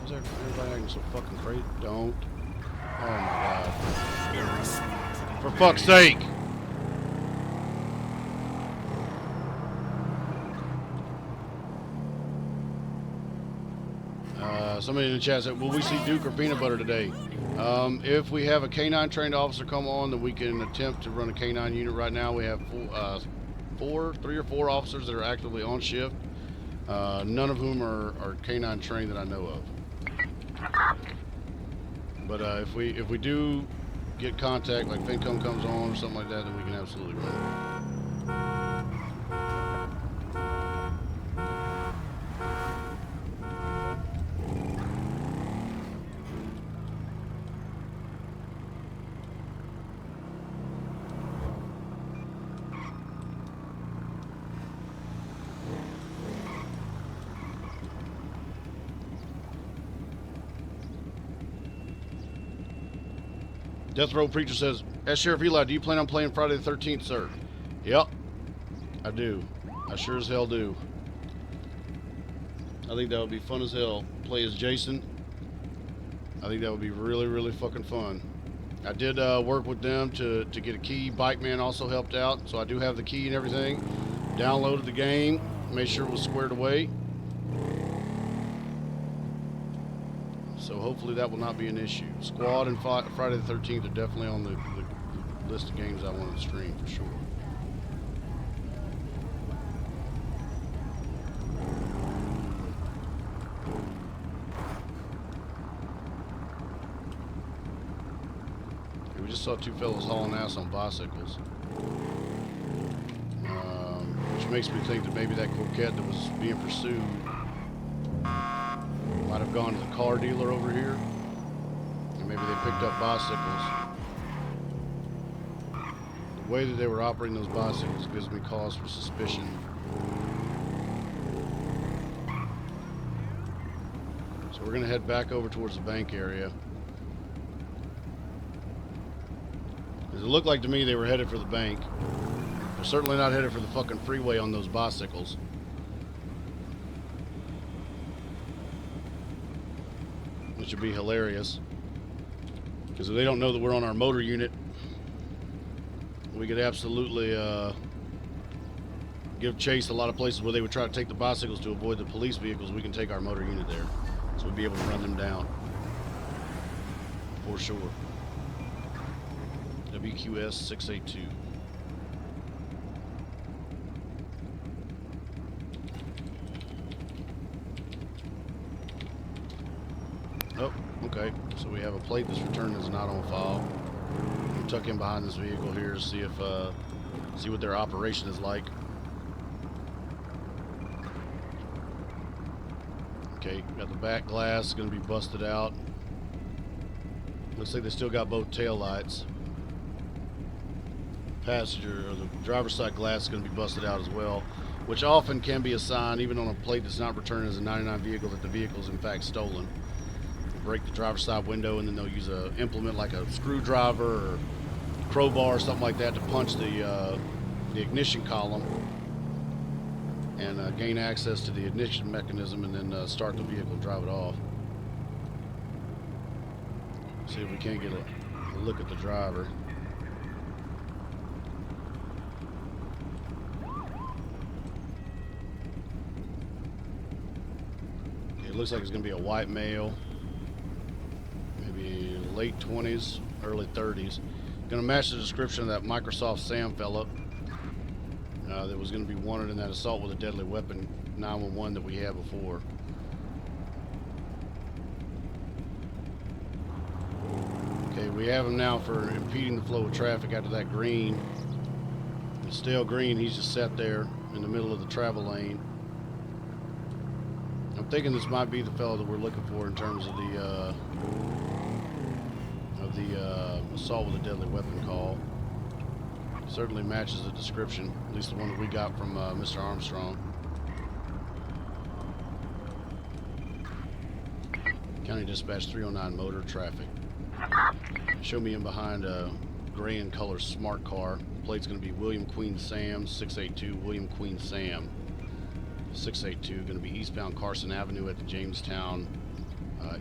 Why's everybody acting so fucking crazy? Don't. Oh my god. For fuck's sake! Somebody in the chat said, will we see Duke or Peanut Butter today? If we have a K9 trained officer come on, then we can attempt to run a K9 unit. Right now we have 3 or 4 officers that are actively on shift. None of whom are K9 trained that I know of. But if we do get contact, like FinCom comes on or something like that, then we can absolutely run it. Death Row Preacher says, as Sheriff Eli, do you plan on playing Friday the 13th, sir? Yep, I do. I sure as hell do. I think that would be fun as hell. Play as Jason. I think that would be really, really fucking fun. I did work with them to get a key. Bike Man also helped out, so I do have the key and everything. Downloaded the game, made sure it was squared away. So hopefully that will not be an issue. Squad and Friday the 13th are definitely on the list of games I want to stream for sure. We just saw 2 fellas hauling ass on bicycles. Which makes me think that maybe that Coquette that was being pursued might have gone to the car dealer over here, and maybe they picked up bicycles. The way that they were operating those bicycles gives me cause for suspicion. So we're going to head back over towards the bank area. Because it looked like to me they were headed for the bank. They're certainly not headed for the fucking freeway on those bicycles. Which would be hilarious, because if they don't know that we're on our motor unit, we could absolutely give chase a lot of places where they would try to take the bicycles to avoid the police vehicles. We can take our motor unit there, so we'd be able to run them down for sure. WQS 682. Oh, okay. So we have a plate that's returned as not on file. We'll tuck in behind this vehicle here to see if see what their operation is like. Okay, got the back glass going to be busted out. Looks like they still got both tail lights. Passenger or the driver's side glass is going to be busted out as well, which often can be a sign, even on a plate that's not returned as a 99 vehicle, that the vehicle is in fact stolen. Break the driver's side window, and then they'll use a implement like a screwdriver or crowbar or something like that to punch the ignition column and gain access to the ignition mechanism, and then start the vehicle and drive it off. See if we can't get a look at the driver. It looks like it's going to be a white male. Late 20s, early 30s. Going to match the description of that Microsoft Sam fella that was going to be wanted in that assault with a deadly weapon 911 that we had before. Okay, we have him now for impeding the flow of traffic after that green. It's still green, he's just sat there in the middle of the travel lane. I'm thinking this might be the fellow that we're looking for in terms of the assault with a deadly weapon call. Certainly matches the description, at least the one that we got from Mr. Armstrong. County Dispatch 309 motor traffic. Show me in behind a gray and color smart car. Plate's going to be William Queen Sam 682. William Queen Sam 682. Going to be eastbound Carson Avenue at the Jamestown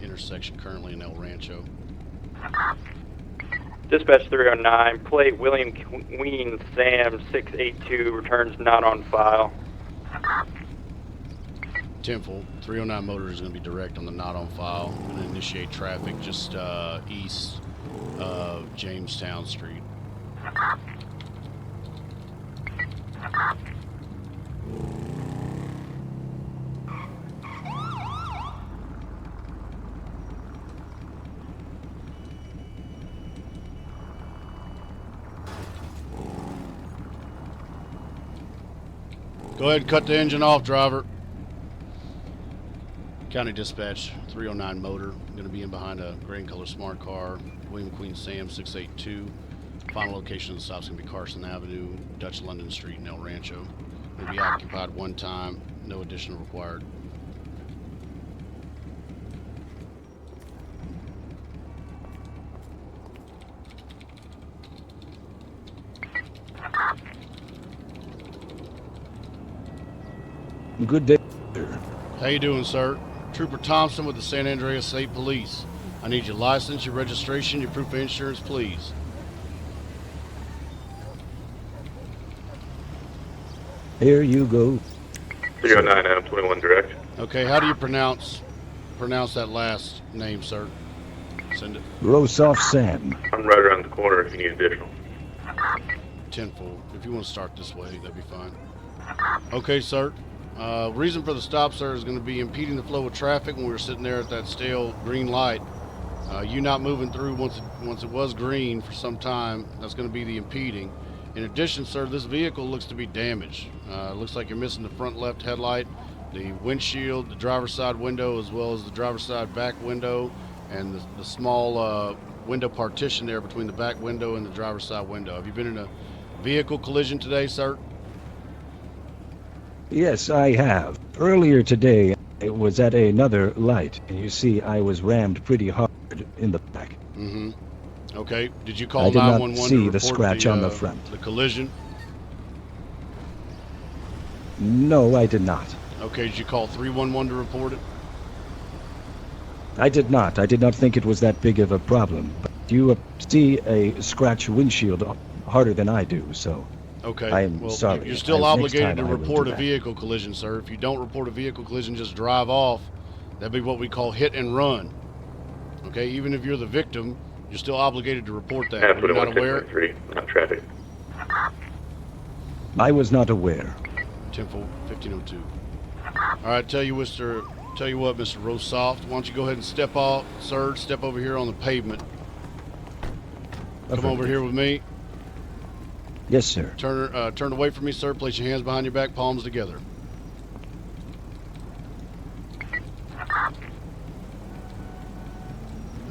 intersection, currently in El Rancho. Dispatch 309, plate William Queen Sam 682, returns not on file. Tenfold 309 motor is going to be direct on the not on file. I'm going to initiate traffic just east of Jamestown Street. Go ahead and cut the engine off, driver. County Dispatch 309 motor, going to be in behind a gray and color smart car, William Queen Sam 682. Final location of the stop is going to be Carson Avenue, Dutch London Street, and El Rancho. Going to be occupied one time, no additional required. Good day. How you doing, sir? Trooper Thompson with the San Andreas State Police. I need your license, your registration, your proof of insurance, please. Here you go. 309 21 direct. Okay, how do you pronounce that last name, sir? Send it. Rosoff Sam. I'm right around the corner if you need additional. Tenfold. If you want to start this way, that'd be fine. Okay, sir. Reason for the stop, sir, is going to be impeding the flow of traffic when we were sitting there at that stale green light. You not moving through once it was green for some time, that's going to be the impeding. In addition, sir, this vehicle looks to be damaged. Looks like you're missing the front left headlight, the windshield, the driver's side window, as well as the driver's side back window, and the small window partition there between the back window and the driver's side window. Have you been in a vehicle collision today, sir? Yes, I have. Earlier today, it was at another light, and you see I was rammed pretty hard in the back. Mm-hmm. Okay. Did you call I did 911 not to see report the scratch on the front. The collision? No, I did not. Okay. Did you call 311 to report it? I did not. I did not think it was that big of a problem. But you see a scratch windshield harder than I do, so... Okay. I'm well, sorry. You're still Next obligated to time I will report do a that. vehicle collision, sir. If you don't report a vehicle collision, just drive off. That'd be what we call hit and run. Okay. Even if you're the victim, you're still obligated to report that. Are you not aware? 3, not traffic. I was not aware. 1502. All right. Tell you what, Mr. Rosoft. Why don't you go ahead and step off, sir? Step over here on the pavement. Come over here with me. Yes, sir. Turn away from me, sir. Place your hands behind your back, palms together.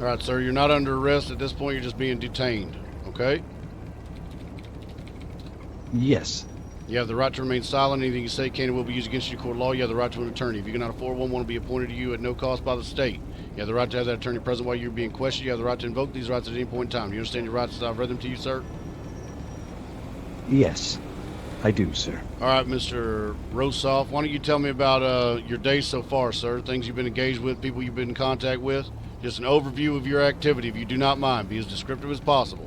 All right, sir. You're not under arrest at this point. You're just being detained. Okay? Yes. You have the right to remain silent. Anything you say can and will be used against you in court of law. You have the right to an attorney. If you cannot afford one, one will be appointed to you at no cost by the state. You have the right to have that attorney present while you're being questioned. You have the right to invoke these rights at any point in time. Do you understand your rights as I've read them to you, sir? Yes, I do, sir. All right, Mr. Rosoff, why don't you tell me about your day so far, sir? Things you've been engaged with, people you've been in contact with. Just an overview of your activity, if you do not mind. Be as descriptive as possible.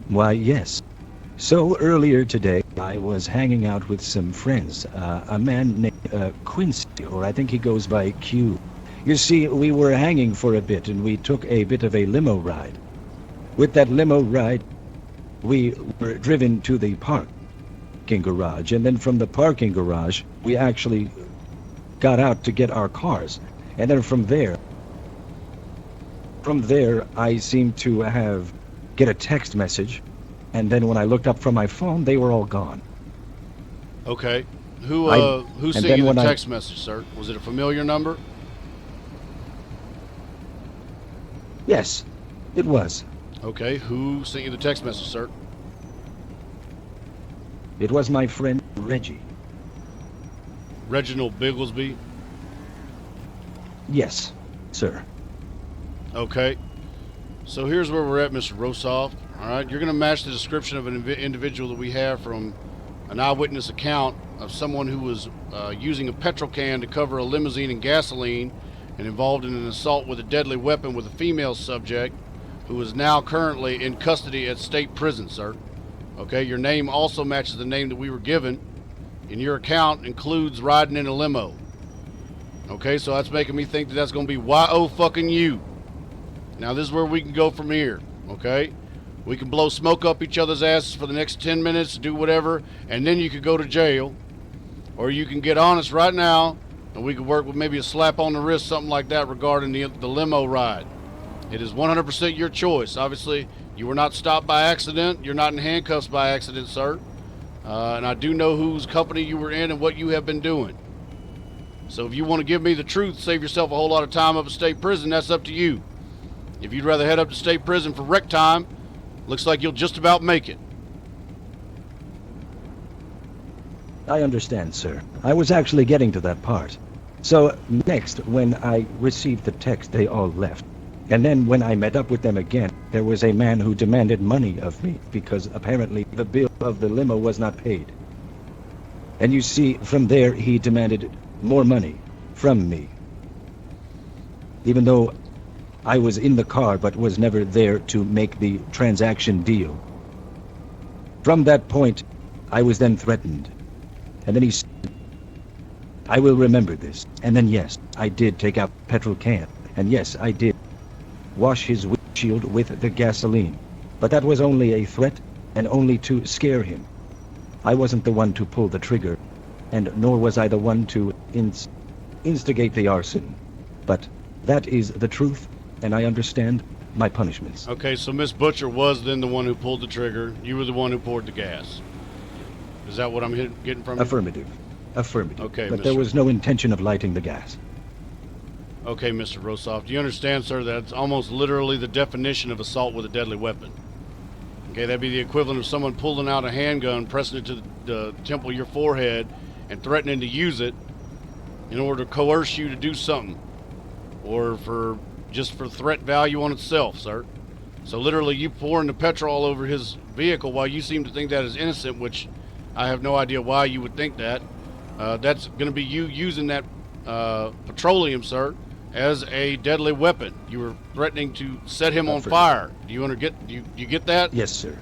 Why, yes. So earlier today, I was hanging out with some friends. A man named Quincy, or I think he goes by Q. You see, we were hanging for a bit, and we took a bit of a limo ride. With that limo ride, we were driven to the parking garage, and then from the parking garage, we actually got out to get our cars. And then from there, I seemed to get a text message, and then when I looked up from my phone, they were all gone. Okay. Who sent you the text message, sir? Was it a familiar number? Yes, it was. Okay. Who sent you the text message, sir? It was my friend Reggie. Reginald Bigglesby. Yes, sir. Okay. So here's where we're at, Mr. Rosoff. All right, you're going to match the description of an individual that we have from an eyewitness account of someone who was using a petrol can to cover a limousine in gasoline and involved in an assault with a deadly weapon with a female subject who is now currently in custody at state prison, sir. Okay, your name also matches the name that we were given, and your account includes riding in a limo. Okay, so that's making me think that that's going to be Y-O fucking you. Now this is where we can go from here, okay? We can blow smoke up each other's asses for the next 10 minutes, do whatever, and then you could go to jail. Or you can get honest right now, and we could work with maybe a slap on the wrist, something like that regarding the limo ride. It is 100% your choice. Obviously, you were not stopped by accident. You're not in handcuffs by accident, sir. And I do know whose company you were in and what you have been doing. So if you want to give me the truth, save yourself a whole lot of time up at state prison, that's up to you. If you'd rather head up to state prison for wreck time, looks like you'll just about make it. I understand, sir. I was actually getting to that part. So, next, when I received the text, they all left. And then when I met up with them again, there was a man who demanded money of me because apparently the bill of the limo was not paid. And you see, from there he demanded more money from me. Even though I was in the car but was never there to make the transaction deal. From that point, I was then threatened. And then he said, I will remember this. And then yes, I did take out the petrol can. And yes, I did wash his windshield with the gasoline. But that was only a threat and only to scare him. I wasn't the one to pull the trigger, and nor was I the one to instigate the arson. But that is the truth, and I understand my punishments. Okay, so Miss Butcher was then the one who pulled the trigger. You were the one who poured the gas. Is that what I'm getting from you? Affirmative. Affirmative. Okay, but there was no intention of lighting the gas. Okay, Mr. Rosoff. Do you understand, sir, that it's almost literally the definition of assault with a deadly weapon? Okay, that'd be the equivalent of someone pulling out a handgun, pressing it to the temple of your forehead, and threatening to use it in order to coerce you to do something. Or for threat value on itself, sir. So literally you pouring the petrol all over his vehicle while you seem to think that is innocent, which I have no idea why you would think that. That's going to be you using that petroleum, sir, as a deadly weapon. You were threatening to set him on fire. Do you get that? Yes, sir.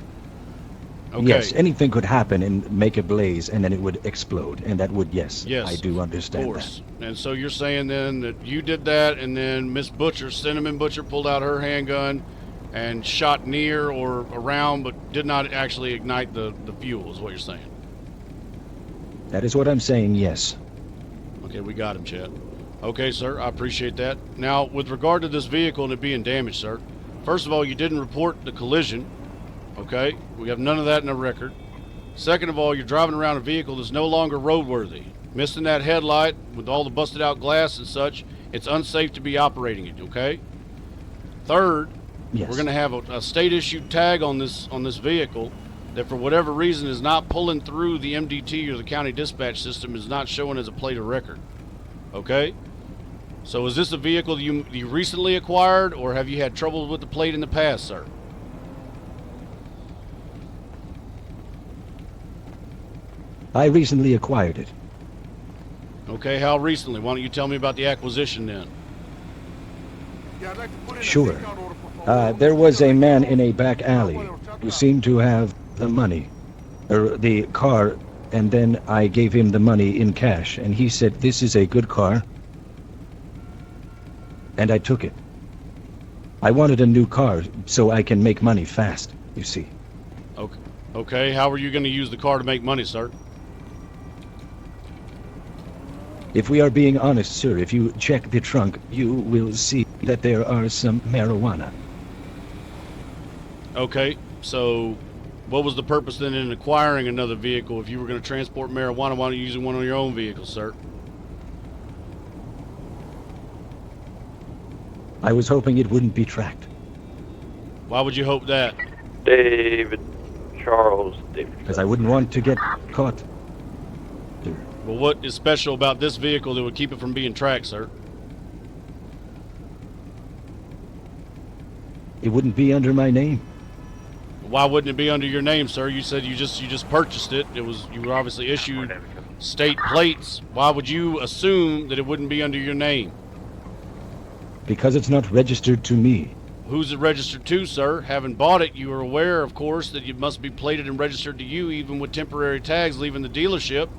Okay. Yes, anything could happen and make a blaze, and then it would explode, and that would, yes, I do understand of course. that. And so you're saying then that you did that, and then Miss Butcher, Cinnamon Butcher, pulled out her handgun and shot near or around, but did not actually ignite the fuel, is what you're saying. That is what I'm saying, yes. Okay, we got him, Chad. Okay, sir, I appreciate that. Now, with regard to this vehicle and it being damaged, sir, first of all, you didn't report the collision. Okay, we have none of that in the record. Second of all, you're driving around a vehicle that's no longer roadworthy. Missing that headlight with all the busted out glass and such, it's unsafe to be operating it, okay? Third, yes, we're going to have a state-issued tag on this vehicle that for whatever reason is not pulling through the MDT or the county dispatch system, is not showing as a plate of record. Okay? So is this a vehicle that you recently acquired, or have you had trouble with the plate in the past, sir? I recently acquired it. Okay, how recently? Why don't you tell me about the acquisition then? Sure. There was a man in a back alley who seemed to have the money, or the car, and then I gave him the money in cash, and he said, "This is a good car," and I took it. I wanted a new car so I can make money fast, you see. Okay, how are you going to use the car to make money, sir? If we are being honest, sir, if you check the trunk, you will see that there are some marijuana. Okay, so what was the purpose then in acquiring another vehicle? If you were going to transport marijuana, why don't you use one on your own vehicle, sir? I was hoping it wouldn't be tracked. Why would you hope that? David Charles. Because I wouldn't want to get caught. Well, what is special about this vehicle that would keep it from being tracked, sir? It wouldn't be under my name. Why wouldn't it be under your name, sir? You said you just purchased it. You were obviously issued state plates. Why would you assume that it wouldn't be under your name? Because it's not registered to me. Who's it registered to, sir? Having bought it, you are aware, of course, that it must be plated and registered to you, even with temporary tags leaving the dealership.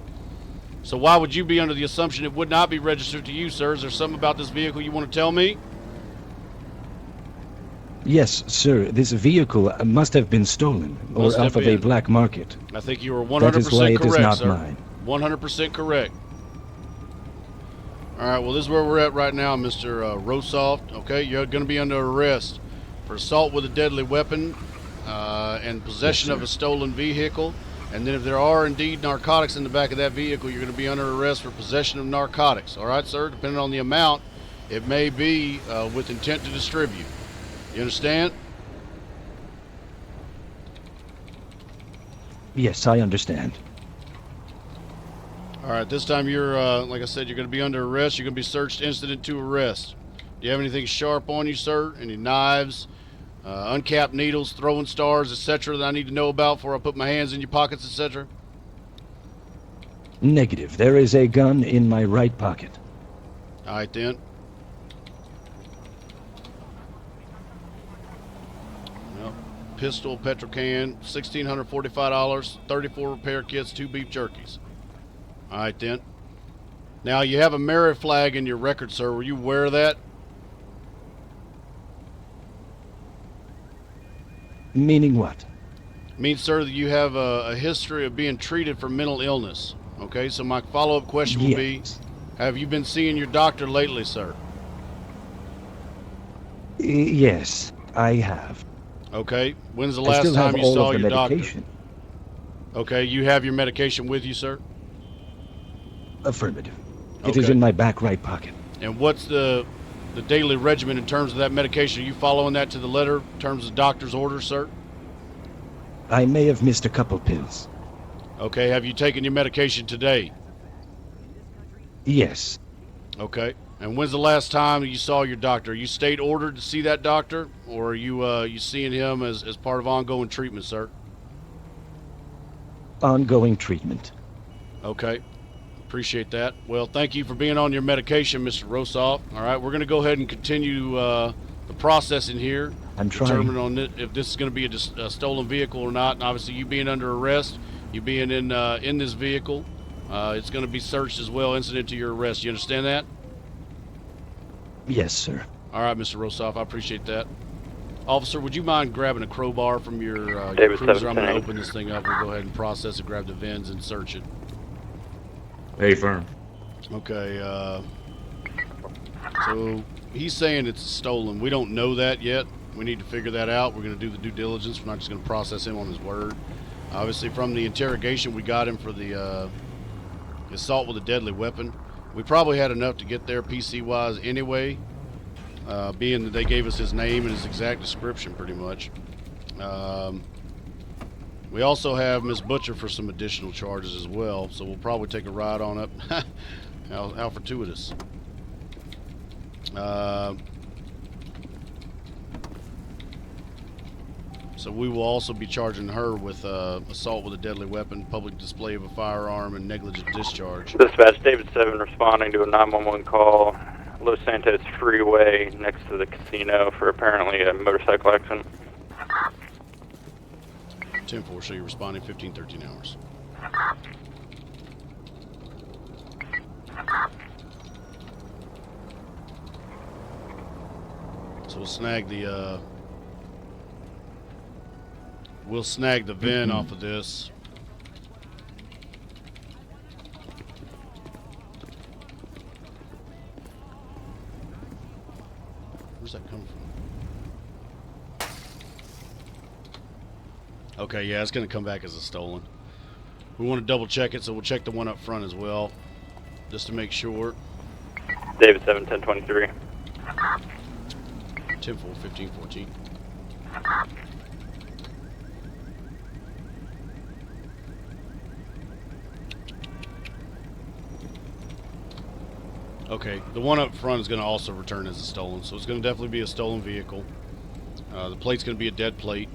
So why would you be under the assumption it would not be registered to you, sir? Is there something about this vehicle you want to tell me? Yes, sir. This vehicle must have been stolen or Must have off of a been. black market. I think you are 100% That is why it is correct, not sir. mine. 100% correct. All right, well, this is where we're at right now, Mr. Rosoft. Okay, you're going to be under arrest for assault with a deadly weapon and possession Yes, of sir. a stolen vehicle. And then if there are indeed narcotics in the back of that vehicle, you're going to be under arrest for possession of narcotics. All right, sir? Depending on the amount, it may be with intent to distribute. You understand? Yes, I understand. All right, this time you're, like I said, you're going to be under arrest. You're going to be searched incident to arrest. Do you have anything sharp on you, sir? Any knives, uncapped needles, throwing stars, etc. that I need to know about before I put my hands in your pockets, etc.? Negative. There is a gun in my right pocket. All right, then. Well, pistol, petrol can, $1,645, 34 repair kits, 2 beef jerkies. All right, then. Now, you have a merit flag in your record, sir. Were you aware of that? Meaning what? Means, sir, that you have a history of being treated for mental illness. Okay, so my follow-up question would be, Yes. have you been seeing your doctor lately, sir? Yes, I have. Okay, when's the I last still have time you all saw of the your doctor? medication. Okay, you have your medication with you, sir? Affirmative. It is Okay. in my back right pocket. And what's the daily regimen in terms of that medication? Are you following that to the letter in terms of doctor's orders, sir? I may have missed a couple pills. Okay, have you taken your medication today? Yes. Okay. And when's the last time you saw your doctor? Are you state ordered to see that doctor, or are you seeing him as part of ongoing treatment, sir? Ongoing treatment. Okay. Appreciate that. Well, thank you for being on your medication, Mr. Rosoff. All right, we're going to go ahead and continue the processing here. I'm trying. Determine on it if this is going to be a stolen vehicle or not. And obviously, you being under arrest, you being in this vehicle, it's going to be searched as well, incident to your arrest. You understand that? Yes, sir. All right, Mr. Rosoff, I appreciate that. Officer, would you mind grabbing a crowbar from your David cruiser? I'm going to 710. open this thing up. We'll go ahead and process it, grab the VINs, and search it. Hey, firm. Okay, so he's saying it's stolen. We don't know that yet. We need to figure that out. We're going to do the due diligence. We're not just going to process him on his word. Obviously, from the interrogation, we got him for the assault with a deadly weapon. We probably had enough to get there PC-wise anyway, being that they gave us his name and his exact description pretty much. We also have Miss Butcher for some additional charges as well, so we'll probably take a ride on up. How fortuitous. So we will also be charging her with assault with a deadly weapon, public display of a firearm, and negligent discharge. Dispatch, David 7 responding to a 911 call, Los Santos Freeway next to the casino for apparently a motorcycle accident. 10-4, so you're responding 15-13 hours. So we'll snag the VIN off of this. Where's that come from? Okay, yeah, it's going to come back as a stolen. We want to double check it, so we'll check the one up front as well, just to make sure. David 7, 1023. 10-4, 15-14. Okay, the one up front is going to also return as a stolen, so it's going to definitely be a stolen vehicle. The plate's going to be a dead plate.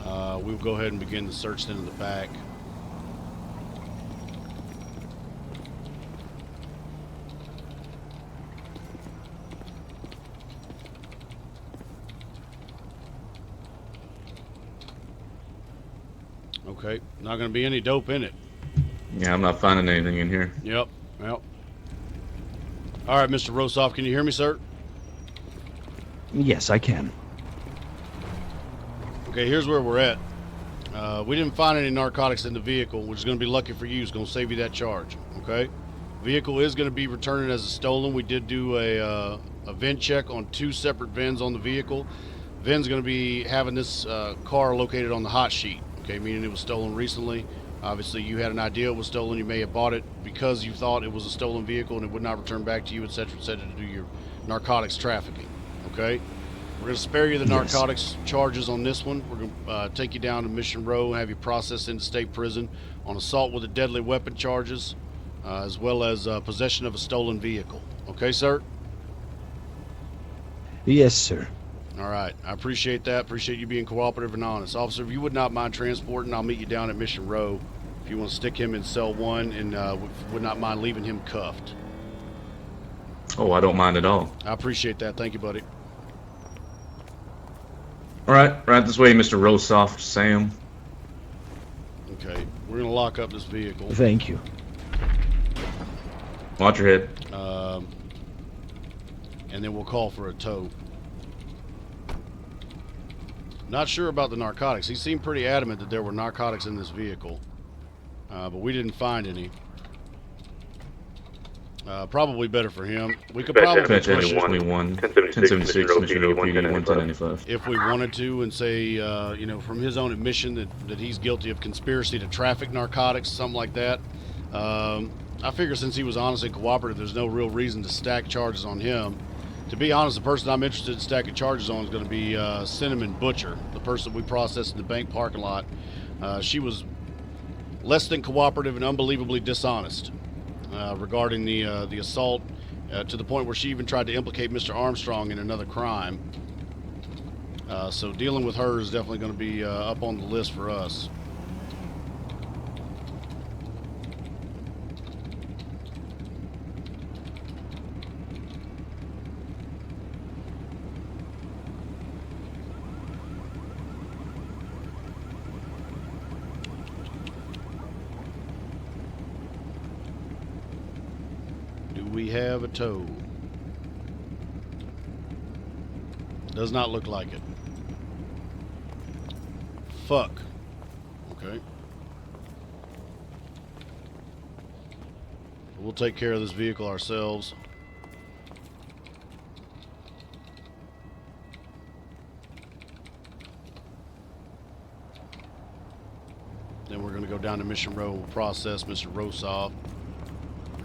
We'll go ahead and begin the search then in the back. Okay, not going to be any dope in it. Yeah, I'm not finding anything in here. Yep, well. All right, Mr. Rosoff, can you hear me, sir? Yes, I can. Okay, here's where we're at. We didn't find any narcotics in the vehicle, which is going to be lucky for you. It's going to save you that charge, okay? Vehicle is going to be returned as a stolen. We did do a VIN check on 2 separate VINs on the vehicle. VIN's going to be having this car located on the hot sheet, okay, meaning it was stolen recently. Obviously, you had an idea it was stolen. You may have bought it because you thought it was a stolen vehicle and it would not return back to you, etc., to do your narcotics trafficking, okay? We're going to spare you the narcotics charges on this one. We're going to take you down to Mission Row and have you processed into state prison on assault with a deadly weapon charges, as well as possession of a stolen vehicle. Okay, sir? Yes, sir. All right. I appreciate that. Appreciate you being cooperative and honest. Officer, if you would not mind transporting, I'll meet you down at Mission Row. If you want to stick him in cell 1 and would not mind leaving him cuffed. Oh, I don't mind at all. I appreciate that. Thank you, buddy. All right, right this way, Mr. Rosoff, Sam. Okay, we're going to lock up this vehicle. Thank you. Watch your head. And then we'll call for a tow. Not sure about the narcotics. He seemed pretty adamant that there were narcotics in this vehicle, but we didn't find any. Probably better for him. We could probably push it 1076, Mission Row PD, 1095. if we wanted to, and say, you know, from his own admission that he's guilty of conspiracy to traffic narcotics, something like that. I figure since he was honest and cooperative, there's no real reason to stack charges on him. To be honest, the person I'm interested in stacking charges on is going to be Cinnamon Butcher, the person we processed in the bank parking lot. She was less than cooperative and unbelievably dishonest regarding the assault, to the point where she even tried to implicate Mr. Armstrong in another crime. So dealing with her is definitely going to be up on the list for us. We have a tow. Does not look like it. Fuck. Okay. We'll take care of this vehicle ourselves. Then we're going to go down to Mission Row. We'll process Mr. Rosoff.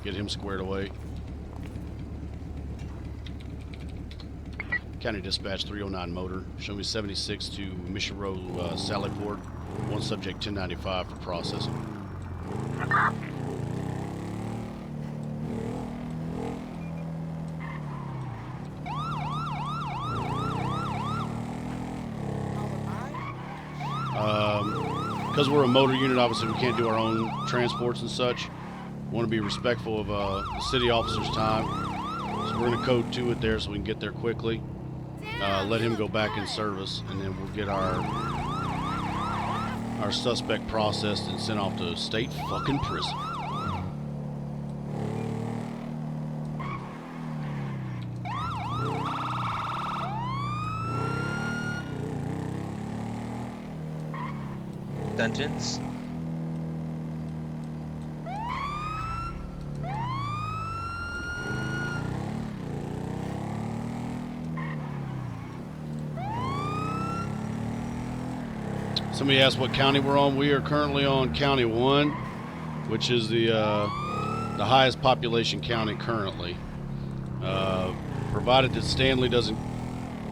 Get him squared away. County Dispatch 309 Motor. Show me 76 to Mission Row, Sallyport. One subject 1095 for processing. Because we're a motor unit, obviously we can't do our own transports and such. Want to be respectful of the city officer's time. So we're going to code 2 it there so we can get there quickly. Let him go back in service, and then we'll get our suspect processed and sent off to state fucking prison. Dungeons. Somebody asked what county we're on. We are currently on County 1, which is the highest population county currently. Provided that Stanley doesn't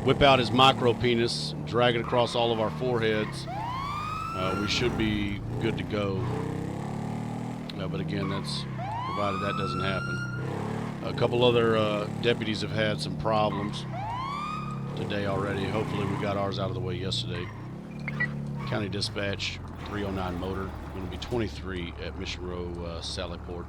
whip out his micro penis and drag it across all of our foreheads, we should be good to go. But again, that's provided that doesn't happen. A couple other deputies have had some problems. today already. Hopefully we got ours out of the way yesterday. County Dispatch 309 Motor. Going to be 23 at Mission Row, Sallyport.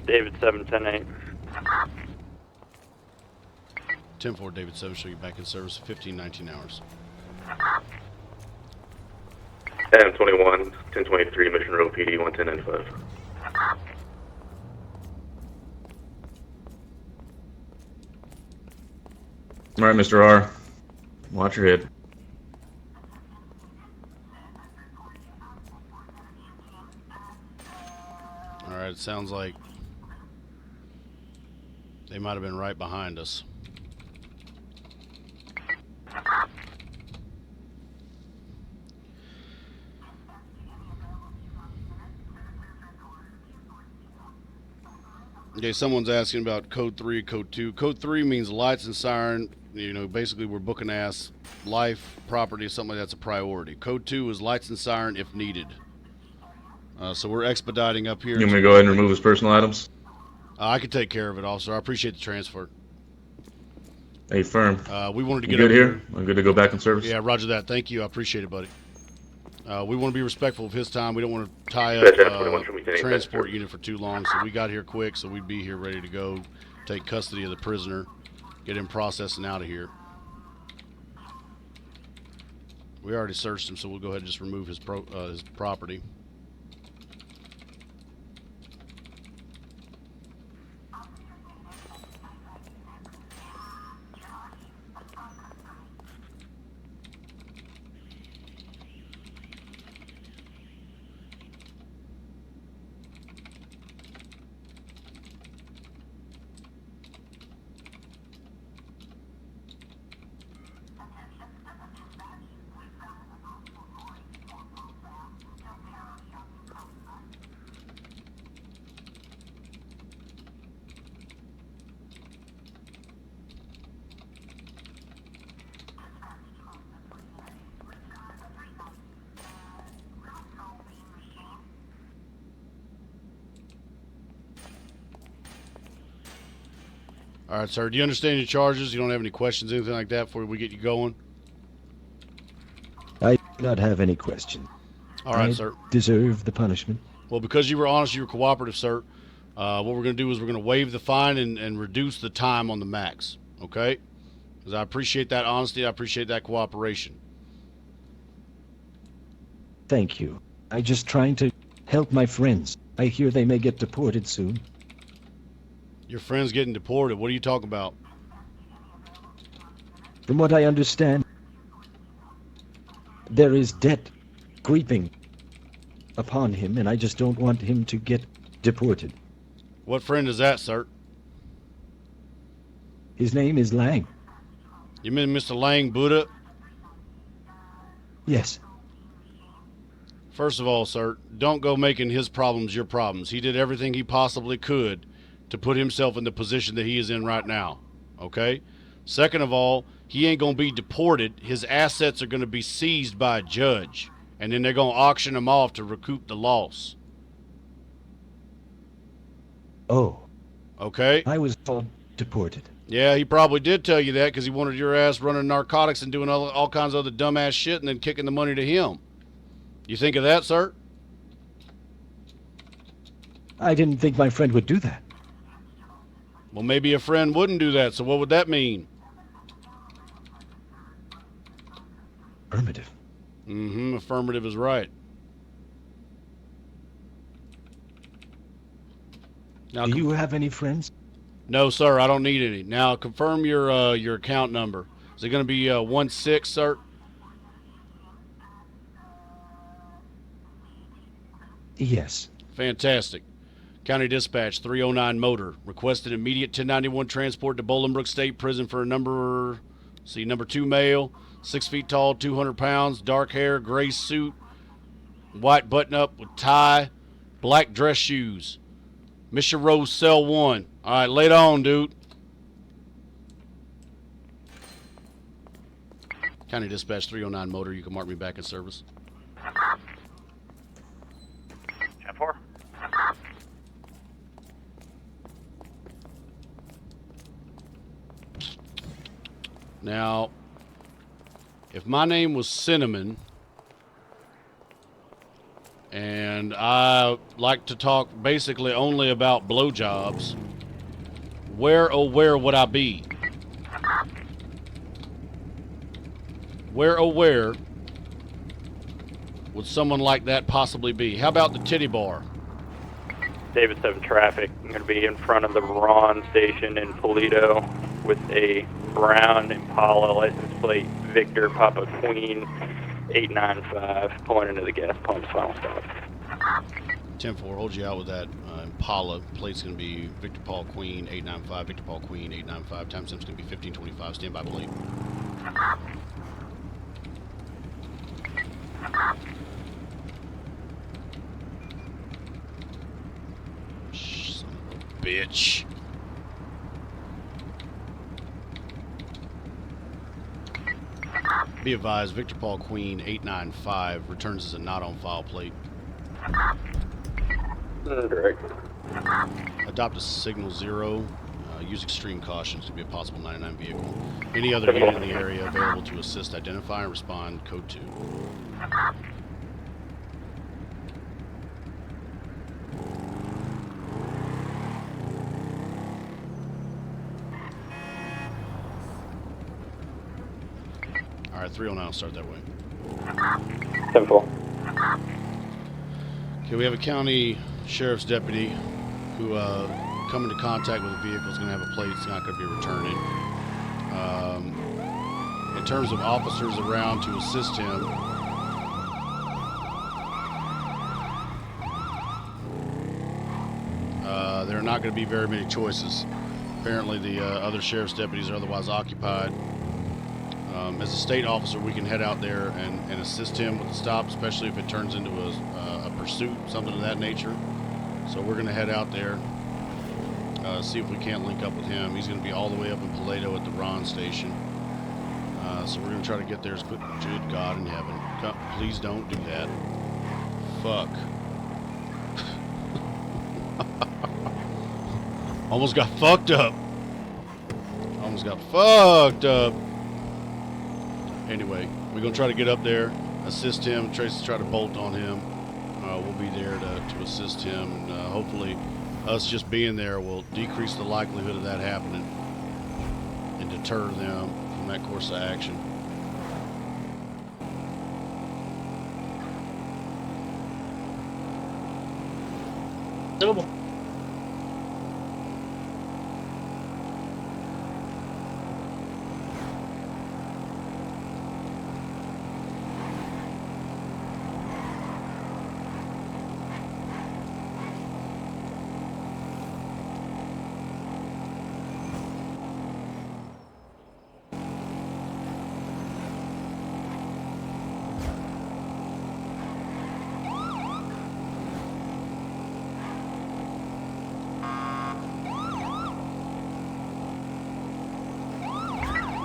David 710-8. 10-4 David 7 show you back in service at 15-19 hours. AM 21, 1023, Mission Row PD 11095. All right, Mr. R. Watch your head. All right, it sounds like they might have been right behind us. Okay, someone's asking about code 3, code 2. Code 3 means lights and siren. You know, basically we're booking ass, life, property, something like that's a priority. Code 2 is lights and siren if needed. So we're expediting up here. You want me to go ahead and remove his personal items? I can take care of it, officer. I appreciate the transfer. Hey, firm. We wanted to You get good over here? I'm good to go back in service? Yeah, roger that. Thank you. I appreciate it, buddy. We want to be respectful of his time. We don't want to tie up transport unit for too long, so we got here quick, so we'd be here ready to go, take custody of the prisoner, get him processed and out of here. We already searched him, so we'll go ahead and just remove his property. All right, sir. Do you understand your charges? You don't have any questions, anything like that before we get you going? I do not have any questions. All right, I sir. Deserve the punishment. Well, because you were honest, you were cooperative, sir. What we're going to do is we're going to waive the fine and reduce the time on the max, okay? Because I appreciate that honesty. I appreciate that cooperation. Thank you. I'm just trying to help my friends. I hear they may get deported soon. Your friend's getting deported. What are you talking about? From what I understand, there is debt creeping upon him, and I just don't want him to get deported. What friend is that, sir? His name is Lang. You mean Mr. Lang Buddha? Yes. First of all, sir, don't go making his problems your problems. He did everything he possibly could to put himself in the position that he is in right now, okay? Second of all, he ain't going to be deported. His assets are going to be seized by a judge, and then they're going to auction him off to recoup the loss. Oh. Okay? I was told deported. Yeah, he probably did tell you that because he wanted your ass running narcotics and doing all kinds of other dumbass shit and then kicking the money to him. You think of that, sir? I didn't think my friend would do that. Well, maybe a friend wouldn't do that, so what would that mean? Affirmative. Mm-hmm, affirmative is right. Now, do you have any friends? No, sir, I don't need any. Now, confirm your account number. Is it going to be 16, sir? Yes. Fantastic. County Dispatch 309 Motor requested immediate 1091 transport to Bolingbrook State Prison for a number 2 male, 6 feet tall, 200 pounds, dark hair, gray suit, white button up with tie, black dress shoes. Mission Row, cell 1. All right, lay it on, dude. County Dispatch 309 Motor, you can mark me back in service. Now, if my name was Cinnamon, and I like to talk basically only about blowjobs, where oh where would I be? Where oh where would someone like that possibly be? How about the titty bar? David 7 traffic. I'm going to be in front of the Ron station in Toledo with a brown Impala license plate Victor Papa Queen 895 pulling into the gas pump. Final stop. 10-4, hold you out with that Impala. Plate's going to be Victor Paul Queen 895, Victor Paul Queen 895. Time stamp's going to be 1525. Stand by plate. Son of a bitch. Be advised, Victor Paul Queen 895 returns as a not on file plate. Direct. Adopt a signal 0. Use extreme caution to be a possible 99 vehicle. Any other unit in the area available to assist, identify, and respond. Code 2. All right, 309, start that way. 10-4. Okay, we have a county sheriff's deputy who come into contact with a vehicle is going to have a plate. It's not going to be returning. In terms of officers around to assist him, there are not going to be very many choices. Apparently the other sheriff's deputies are otherwise occupied. As a state officer, we can head out there and assist him with the stop, especially if it turns into a pursuit, something of that nature. So we're going to head out there, see if we can't link up with him. He's going to be all the way up in Paleto at the Ron station. So we're going to try to get there as quick. Good God in heaven. Please don't do that. Fuck. Almost got fucked up. Almost got fucked up. Anyway, we're going to try to get up there, assist him. Tracy's try to bolt on him. We'll be there to assist him. And hopefully us just being there will decrease the likelihood of that happening and deter them from that course of action. Double.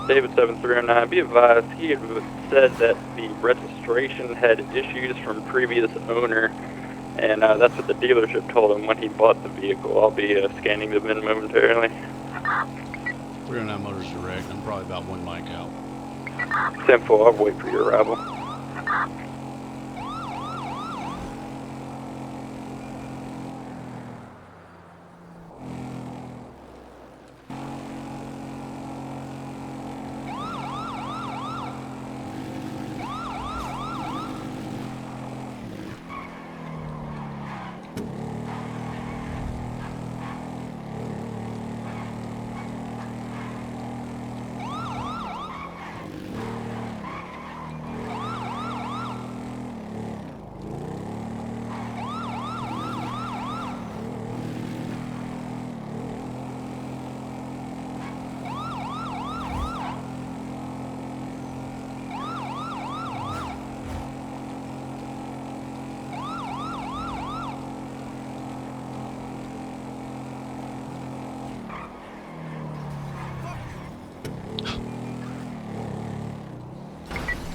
David 7309, be advised, he had said that the registration had issues from previous owner, and that's what the dealership told him when he bought the vehicle. I'll be scanning the VIN momentarily. 309 Motors Direct. I'm probably about 1 mic out. 10-4, I'll wait for your arrival.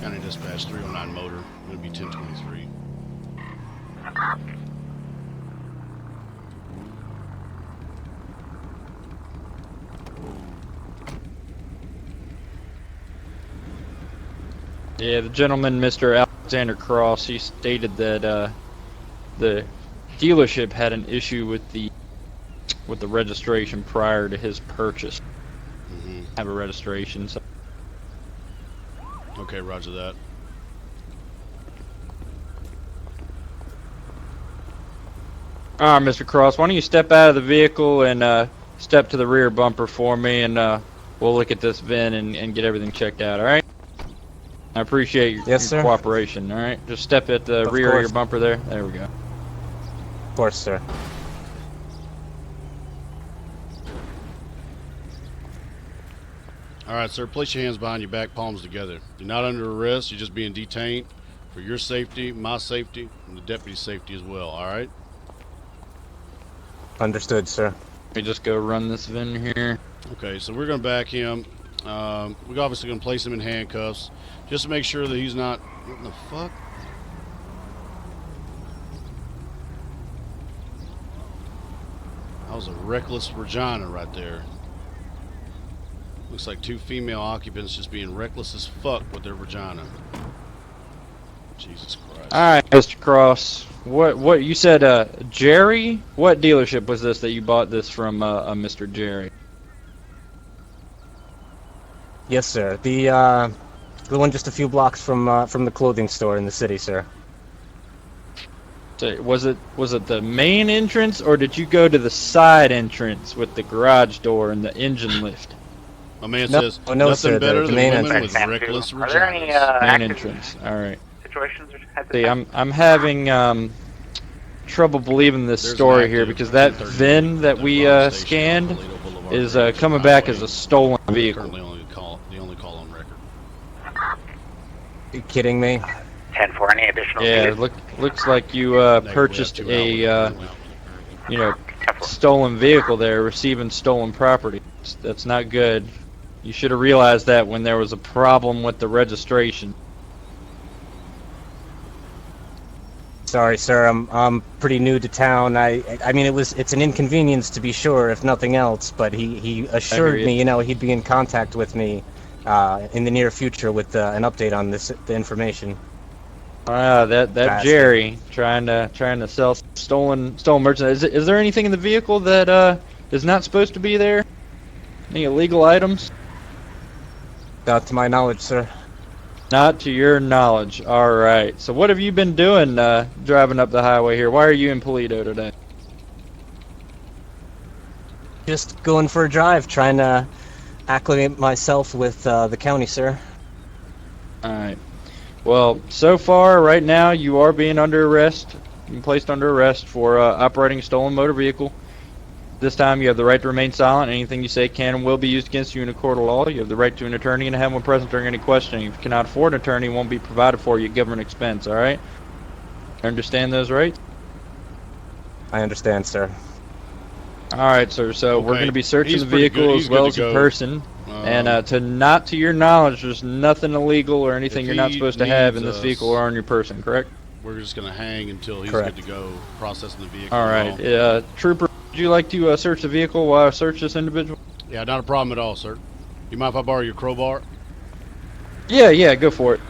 County Dispatch 309 Motor. Going to be 1023. Yeah, the gentleman, Mr. Alexander Cross, he stated that the dealership had an issue with the registration prior to his purchase. Mm-hmm. Have a registration. So. Okay, roger that. All right, Mr. Cross, why don't you step out of the vehicle and step to the rear bumper for me, and we'll look at this VIN and get everything checked out, all right? I appreciate your sir. cooperation, all right? Just step at the rear of your bumper there. There we go. Of course, sir. All right, sir, place your hands behind your back, palms together. You're not under arrest. You're just being detained for your safety, my safety, and the deputy's safety as well, all right? Understood, sir. Let me just go run this VIN here. Okay, so we're going to back him. We're obviously going to place him in handcuffs just to make sure that he's not... What the fuck? That was a reckless vagina right there. Looks like two female occupants just being reckless as fuck with their vagina. Jesus Christ. All right, Mr. Cross. What you said? Jerry? What dealership was this that you bought this from? Mr. Jerry. Yes, sir. The one just a few blocks from the clothing store in the city, sir. So was it the main entrance, or did you go to the side entrance with the garage door and the engine lift? My man No, says no, nothing sir, better the than main women entrance. with reckless Are there any vaginas. Main active entrance. All right. situations at this See, time? I'm having trouble believing this There's story an here active because that 1030 VIN that we Broad Station scanned on Toledo Boulevard, is Range coming back as Highway. a stolen vehicle. Currently the only call on record. Are you kidding me? 10-4, any additional Yeah, needed? looks like you Negative, purchased we have 2 a hours. stolen vehicle there, receiving stolen property. That's not good. You should have realized that when there was a problem with the registration. Sorry, sir. I'm pretty new to town. I mean, it's an inconvenience to be sure, if nothing else. But he assured you. me, he'd be in contact with me in the near future with an update on the information. That Bastard. Jerry trying to sell stolen merchandise. Is there anything in the vehicle that is not supposed to be there? Any illegal items? Not to my knowledge, sir. Not to your knowledge. All right. So what have you been doing driving up the highway here? Why are you in Toledo today? Just going for a drive, trying to acclimate myself with the county, sir. All right. Well, so far, right now, you are being under arrest. Being placed under arrest for operating a stolen motor vehicle. This time, you have the right to remain silent. Anything you say can and will be used against you in a court of law. You have the right to an attorney and to have one present during any questioning. If you cannot afford an attorney, it won't be provided for you at government expense, all right? Understand those rights? I understand, sir. All right, sir. So we're Okay. going to be searching He's the pretty vehicle good. He's as well good as to the go. person. And to your knowledge, there's nothing illegal or anything If you're not he supposed to have in needs this vehicle or on your person, correct? We're just going to hang until he's Correct. good to go processing the vehicle. All right. Trooper, would you like to search the vehicle while I search this individual? Yeah, not a problem at all, sir. You mind if I borrow your crowbar? Yeah, go for it.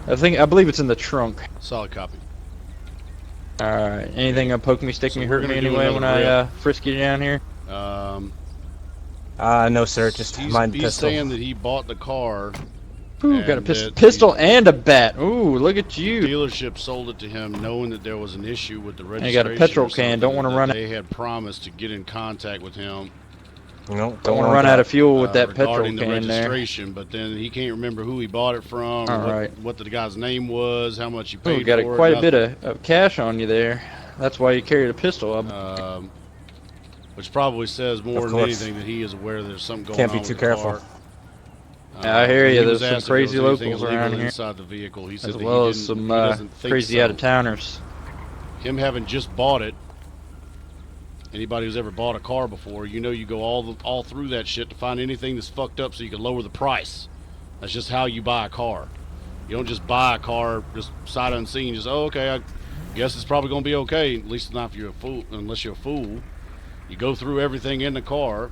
I believe it's in the trunk. Solid copy. All right. Anything poke me, stick So me, we're hurt me gonna do anyway when another I frisk you down here? No, sir. Just mind he's pistol. saying that he bought the car. Ooh, got a and that pistol and a bat. Ooh, look at The you. dealership sold it to him knowing that there was an issue with the you registration. got a petrol or can, don't something, wanna that run- They had promised to get in contact with him. No, Don't want to run out of fuel with that petrol regarding the can there. registration, but then he can't remember who he bought it from, All right. what the guy's name was, how much he Ooh, paid got for it. quite a bit of cash on you there. That's why you carried a pistol. Which probably says more Of than course. anything that he is aware there's something going Can't on be with too the careful. car. Yeah, I hear when you. he was There's some asked if there was crazy anything locals around illegal here. inside the vehicle. He said as that well he as didn't- some he doesn't think crazy so. out-of-towners. Him having just bought it, anybody who's ever bought a car before, you go all through that shit to find anything that's fucked up so you can lower the price. That's just how you buy a car. You don't just buy a car just sight unseen. Just okay, I guess it's probably gonna be okay. At least not if you're a fool. Unless you're a fool, you go through everything in the car.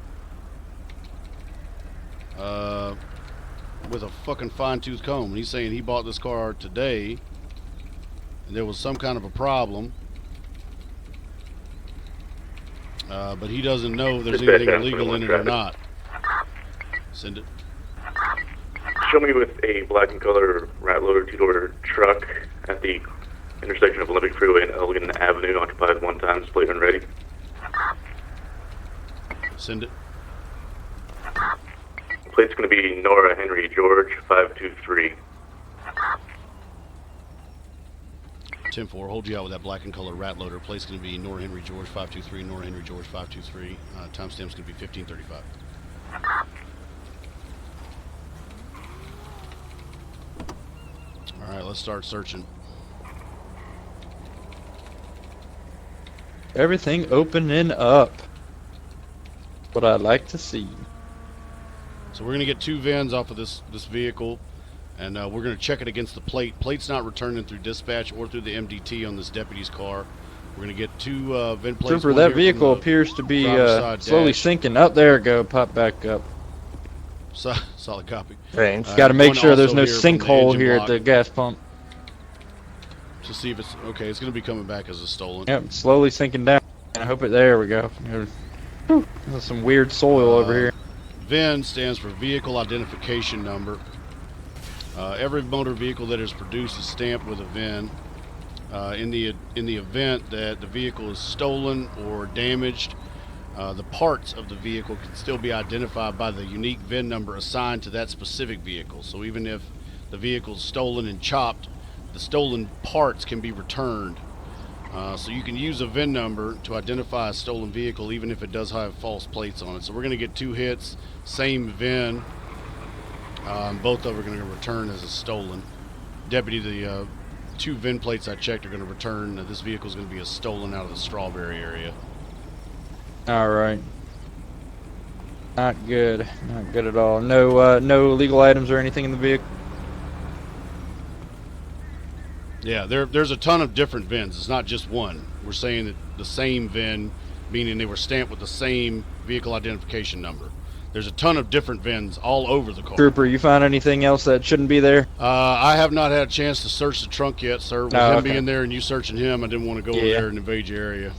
with a fucking fine-tooth comb. And he's saying he bought this car today, and there was some kind of a problem. But he doesn't know if there's anything illegal in it or not. Send it. Show me with a black and color rat loader 2-door truck at the intersection of Olympic Freeway and Elgin Avenue, occupied 1 times, plate when ready. Send it. Plate's going to be Nora Henry George 523. 10-4, hold you out with that black and color rat loader. Plate's going to be Nora Henry George 523, Nora Henry George 523. Timestamp's going to be 1535. All right, let's start searching. Everything opening up. What I'd like to see. So we're going to get 2 VINs off of this vehicle, and we're going to check it against the plate. Plate's not returning through dispatch or through the MDT on this deputy's car. We're going to get 2 VIN plates. Trooper, that vehicle appears to be slowly sinking. Up there, go pop back up. Solid copy. Range. Got to make sure there's no sinkhole here at the gas pump. To see if it's okay. It's going to be coming back as a stolen. Yep, slowly sinking down. I hope it. There we go. There's some weird soil over here. VIN stands for Vehicle Identification Number. Every motor vehicle that is produced is stamped with a VIN. In the event that the vehicle is stolen or damaged, the parts of the vehicle can still be identified by the unique VIN number assigned to that specific vehicle. So even if the vehicle is stolen and chopped, the stolen parts can be returned. So you can use a VIN number to identify a stolen vehicle even if it does have false plates on it. So we're going to get 2 hits, same VIN. Both of them are going to return as a stolen. Deputy, the 2 VIN plates I checked are going to return. This vehicle is going to be a stolen out of the Strawberry area. All right. Not good. Not good at all. No, no illegal items or anything in the vehicle. Yeah, there's a ton of different VINs. It's not just one. We're saying that the same VIN, meaning they were stamped with the same vehicle identification number. There's a ton of different VINs all over the car. Trooper, you found anything else that shouldn't be there? I have not had a chance to search the trunk yet, sir. With him being there and you searching him, I didn't want to go over there and invade your area.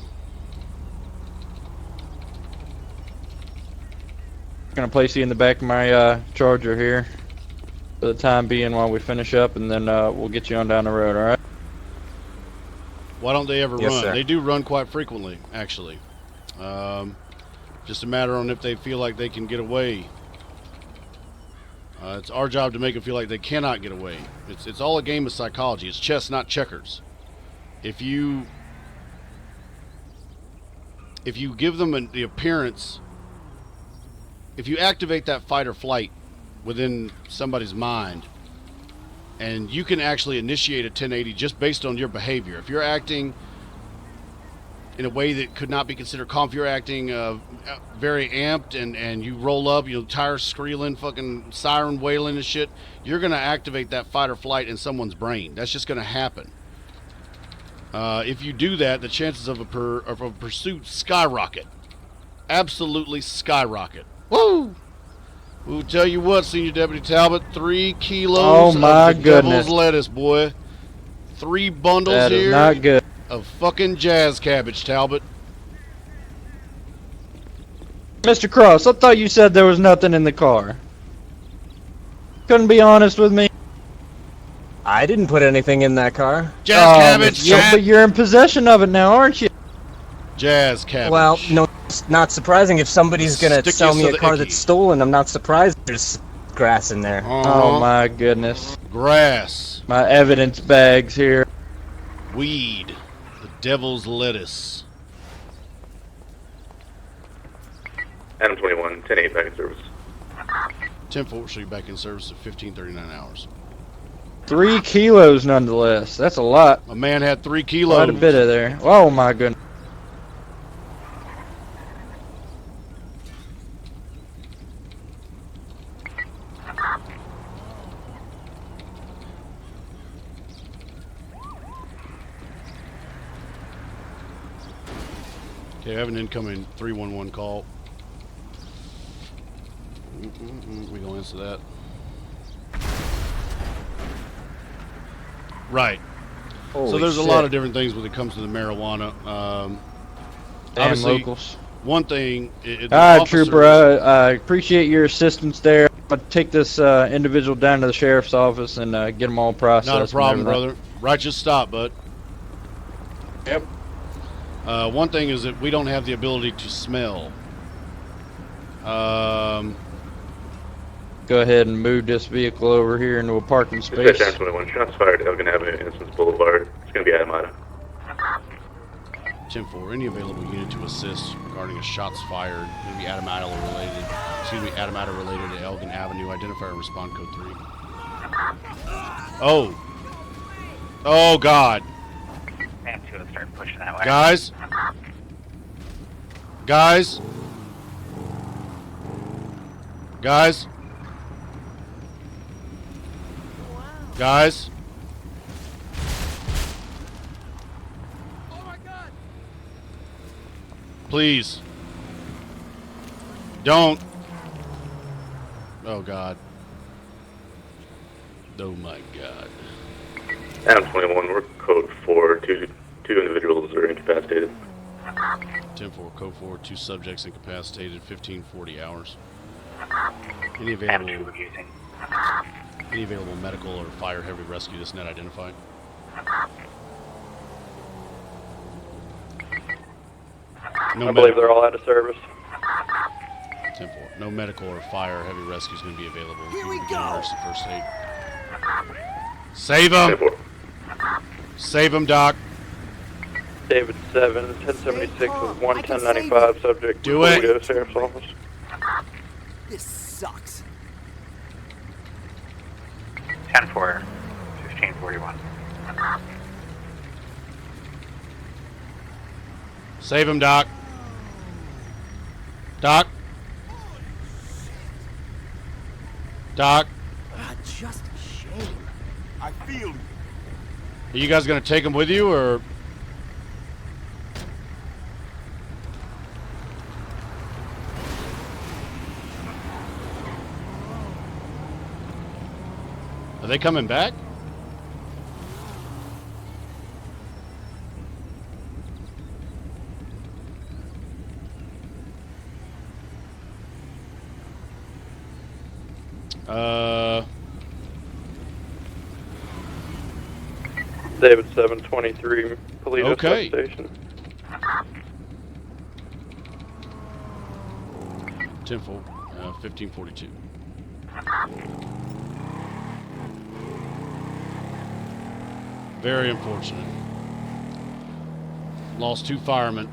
Gonna place you in the back of my Charger here for the time being while we finish up, and then we'll get you on down the road. All right? Why don't they ever run? Sir. They do run quite frequently, actually. Just a matter on if they feel like they can get away. It's our job to make them feel like they cannot get away. It's all a game of psychology. It's chess, not checkers. If you give them the appearance, if you activate that fight or flight within somebody's mind, and you can actually initiate a 1080 just based on your behavior. If you're acting in a way that could not be considered calm, if you're acting very amped and you roll up, tires squealing, fucking siren wailing and shit, you're going to activate that fight or flight in someone's brain. That's just going to happen. If you do that, the chances of a pursuit skyrocket. Absolutely skyrocket. Woo! We'll tell you what, Senior Deputy Talbot, 3 kilos of the devil's lettuce, boy. 3 bundles that here is not good. of fucking jazz cabbage, Talbot. Mr. Cross, I thought you said there was nothing in the car. Couldn't be honest with me. I didn't put anything in that car. Jazz cabbage, yeah, but you're in possession of it now, aren't you? Jazz cabbage. Well, no, it's not surprising if somebody's gonna Stick sell us me to a the car icky. that's stolen. I'm not surprised there's grass in there. Oh my goodness. Grass. My evidence bags here. Weed. The devil's lettuce. Adam 21, 10-8 back in service. 10-4 should be back in service at 15:39 hours. 3 kilos nonetheless. That's a lot. My man had 3 kilos. Quite a bit of there. Oh my goodness. Okay, I have an incoming 311 call. We go into that. Right. Holy so there's a shit. lot of different things when it comes to the marijuana. Damn Obviously, locals. one thing. All right, Trooper. I appreciate your assistance there. I'm gonna take this individual down to the sheriff's office and get them all processed. Not a problem, and everything. brother. Righteous stop, bud. Yep. One thing is that we don't have the ability to smell. Go ahead and move this vehicle over here into a parking space. Dispatch 21, shots fired at Elgin Avenue, Innocence Boulevard. It's going to be Adamada. 10-4, any available unit to assist regarding a shots fired, maybe Adamada related to Elgin Avenue. Identify and respond code 3. Oh God. Sam 2 will start pushing that way. Guys. Please. Don't. Oh God. Oh my God. Adam 21, we're code 4. Two individuals are incapacitated. 10-4, code 4, 2 subjects incapacitated, 1540 hours. Any Sam 2 available using. Any available medical or fire heavy rescue that's not identified? No I believe they're all out of service. 10-4. No medical or fire heavy rescue is going to be available. Here we Begin go. emergency first aid. Save him! 10-4. Save him, Doc. David 7, 1076 with 11095, subject Do to it. Toledo Sheriff's Office. This sucks. 10-4, 1541. Save him, Doc. Doc. Just a shame. I feel you. Are you guys going to take him with you, or? Are they coming back? David 723, Toledo Okay. Station. 10-4, 1542. Very unfortunate. Lost 2 firemen.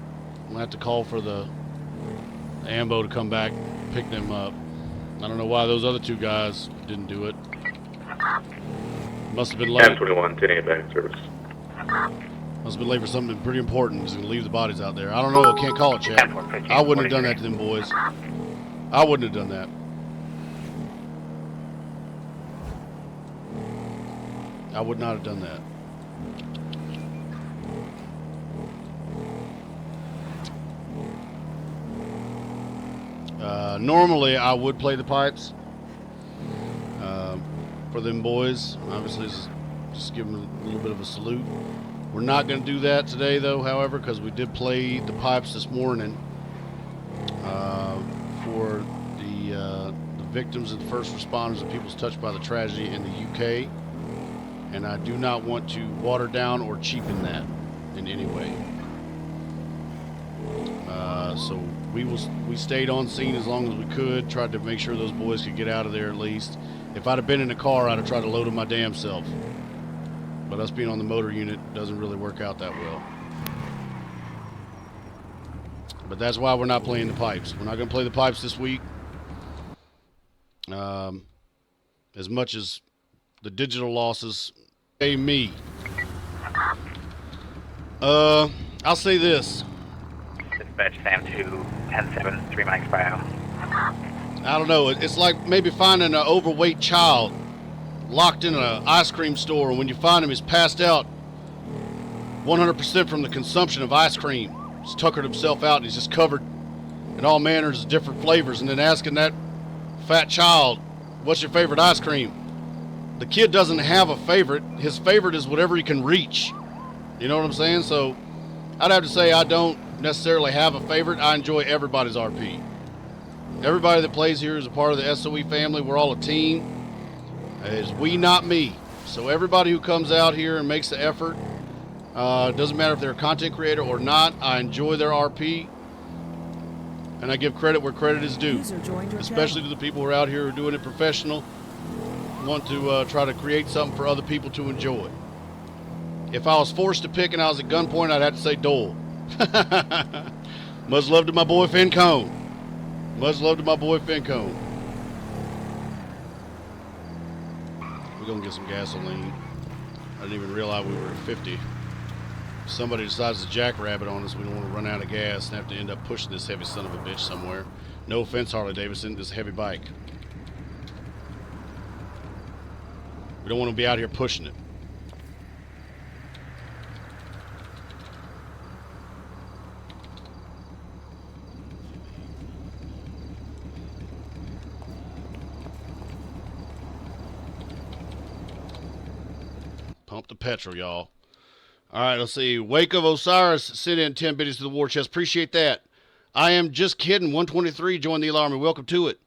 We'll have to call for the AMBO to come back, pick them up. I don't know why those other 2 guys didn't do it. Must have been late. Adam 21, 10-8 back in service. Must have been late for something pretty important. He's going to leave the bodies out there. I don't know. I can't call it, Chad. I wouldn't have done that to them boys. I wouldn't have done that. I would not have done that. Normally, I would play the pipes for them boys. Obviously, just give them a little bit of a salute. We're not going to do that today, though, however, because we did play the pipes this morning for the victims and the first responders and people touched by the tragedy in the UK. And I do not want to water down or cheapen that in any way. So we stayed on scene as long as we could, tried to make sure those boys could get out of there at least. If I'd have been in a car, I'd have tried to load them my damn self. But us being on the motor unit doesn't really work out that well. But that's why we're not playing the pipes. We're not going to play the pipes this week. As much as the digital losses pay me. I'll say this. Dispatch Sam 2, 10-7, 3 mics by out. I don't know. It's like maybe finding an overweight child locked in an ice cream store, and when you find him, he's passed out 100% from the consumption of ice cream. He's tuckered himself out, and he's just covered in all manners of different flavors, and then asking that fat child, what's your favorite ice cream? the kid doesn't have a favorite. His favorite is whatever he can reach. You know what I'm saying? So I'd have to say I don't necessarily have a favorite. I enjoy everybody's RP. Everybody that plays here is a part of the SOE family. We're all a team. It's we, not me. So everybody who comes out here and makes the effort, doesn't matter if they're a content creator or not, I enjoy their RP. And I give credit where credit is due, especially to the people who are out here who are doing it professional, want to try to create something for other people to enjoy. If I was forced to pick and I was at gunpoint, I'd have to say Dole. Much love to my boy Fincone. Much love to my boy Fincone. We're going to get some gasoline. I didn't even realize we were at 50. If somebody decides to jackrabbit on us, we don't want to run out of gas and have to end up pushing this heavy son of a bitch somewhere. No offense, Harley Davidson, this is a heavy bike. We don't want to be out here pushing it. Pump the petrol, y'all. All right, let's see. Wake of Osiris sent in 10 biddies to the war chest. Appreciate that. I am just kidding. 123 joined the Eli Army. Welcome to it.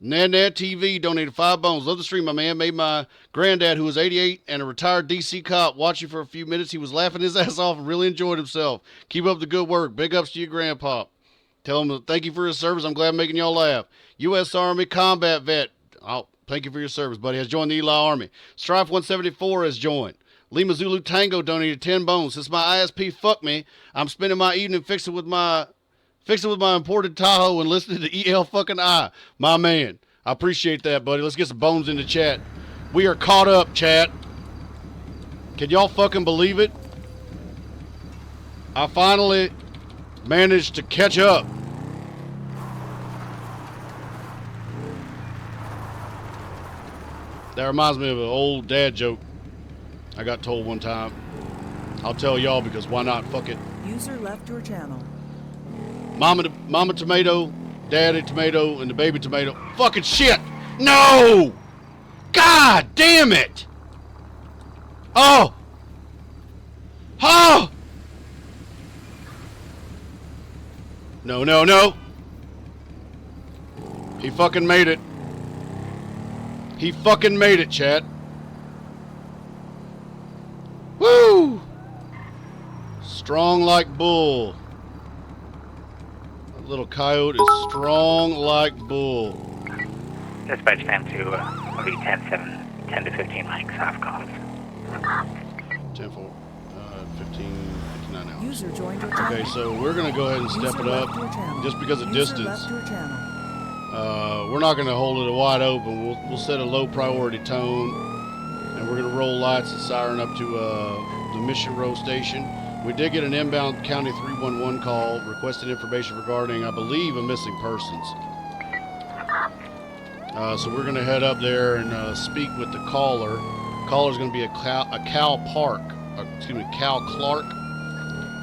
Nad TV donated 5 bones. Love the stream, my man. Made my granddad, who was 88 and a retired DC cop, watch you for a few minutes. He was laughing his ass off and really enjoyed himself. Keep up the good work. Big ups to your grandpa. Tell him thank you for his service. I'm glad I'm making y'all laugh. U.S. Army combat vet. Oh, thank you for your service, buddy. Has joined the Eli Army. Strife 174 has joined. Lima Zulu Tango donated 10 bones. Since my ISP fucked me, I'm spending my evening fixing with my imported Tahoe and listening to EL fucking I. My man. I appreciate that, buddy. Let's get some bones in the chat. We are caught up, chat. Can y'all fucking believe it? I finally managed to catch up. That reminds me of an old dad joke I got told one time. I'll tell y'all because why not? Fuck it. User left your channel. Mama tomato, daddy tomato, and the baby tomato. Fucking shit! No! God damn it! Oh! Oh! No, no, no! He fucking made it. He fucking made it, chat. Woo! Strong like bull. That little coyote is strong like bull. Dispatch down to V10-7, 10 to 15 mics, half calls. 10-4, 59 hours. User joined your channel. Okay, so we're gonna go ahead and step it up just because of distance. We're not gonna hold it wide open. We'll set a low priority tone. And we're going to roll lights and siren up to the Mission Row station. We did get an inbound County 311 call requesting information regarding, I believe, a missing persons. So we're going to head up there and speak with the caller. Caller's going to be a Cal Clark,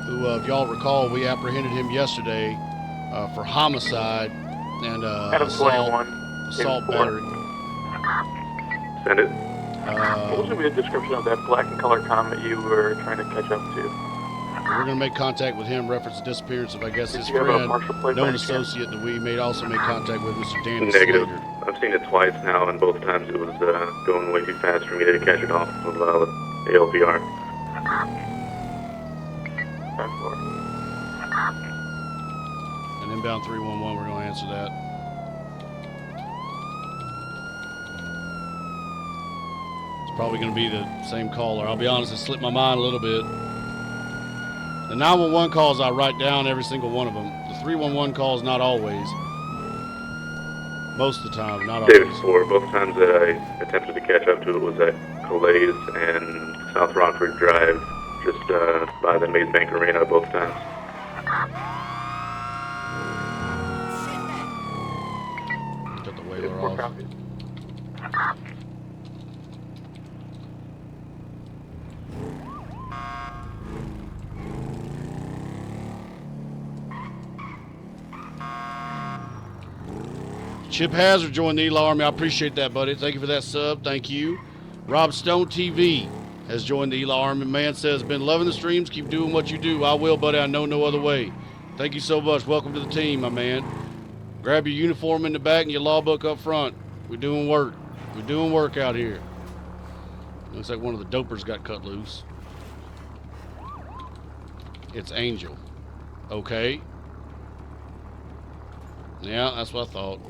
who, if y'all recall, we apprehended him yesterday for homicide and assault battery. Send it. What was going to be the description of that black and color comment you were trying to catch up to? We're going to make contact with him, reference the disappearance of, I guess, his friend, known associate that we made also make contact with, Mr. Danny Negative. Slater. I've seen it twice now, and both times it was going way too fast for me to catch it off of ALPR. And inbound 311, we're going to answer that. Probably going to be the same caller. I'll be honest, it slipped my mind a little bit. The 911 calls, I write down every single one of them. The 311 calls, not always. Most of the time, not always. David 4, both times that I attempted to catch up to it was at Calais and South Rockford Drive, just by the Maze Bank Arena both times. Got the wailer off. Chip Hazard joined the Eli Army. I appreciate that, buddy. Thank you for that sub. Thank you. Rob Stone TV has joined the Eli Army. Man says, been loving the streams. Keep doing what you do. I will, buddy. I know no other way. Thank you so much. Welcome to the team, my man. Grab your uniform in the back and your law book up front. We're doing work. We're doing work out here. Looks like one of the dopers got cut loose. It's Angel. Okay. Yeah, that's what I thought.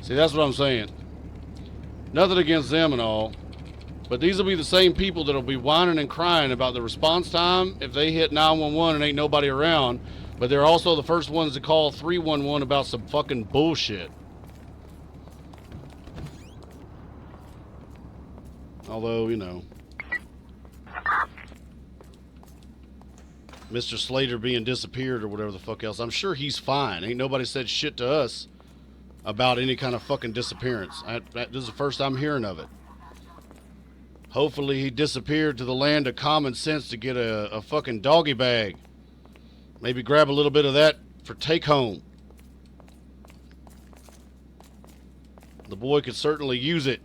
See, that's what I'm saying. Nothing against them and all, but these will be the same people that'll be whining and crying about the response time if they hit 911 and ain't nobody around, but they're also the first ones to call 311 about some fucking bullshit. Although, you know, Mr. Slater being disappeared or whatever the fuck else, I'm sure he's fine. Ain't nobody said shit to us about any kind of fucking disappearance. This is the first I'm hearing of it. Hopefully he disappeared to the land of common sense to get a fucking doggy bag. Maybe grab a little bit of that for take home. The boy could certainly use it.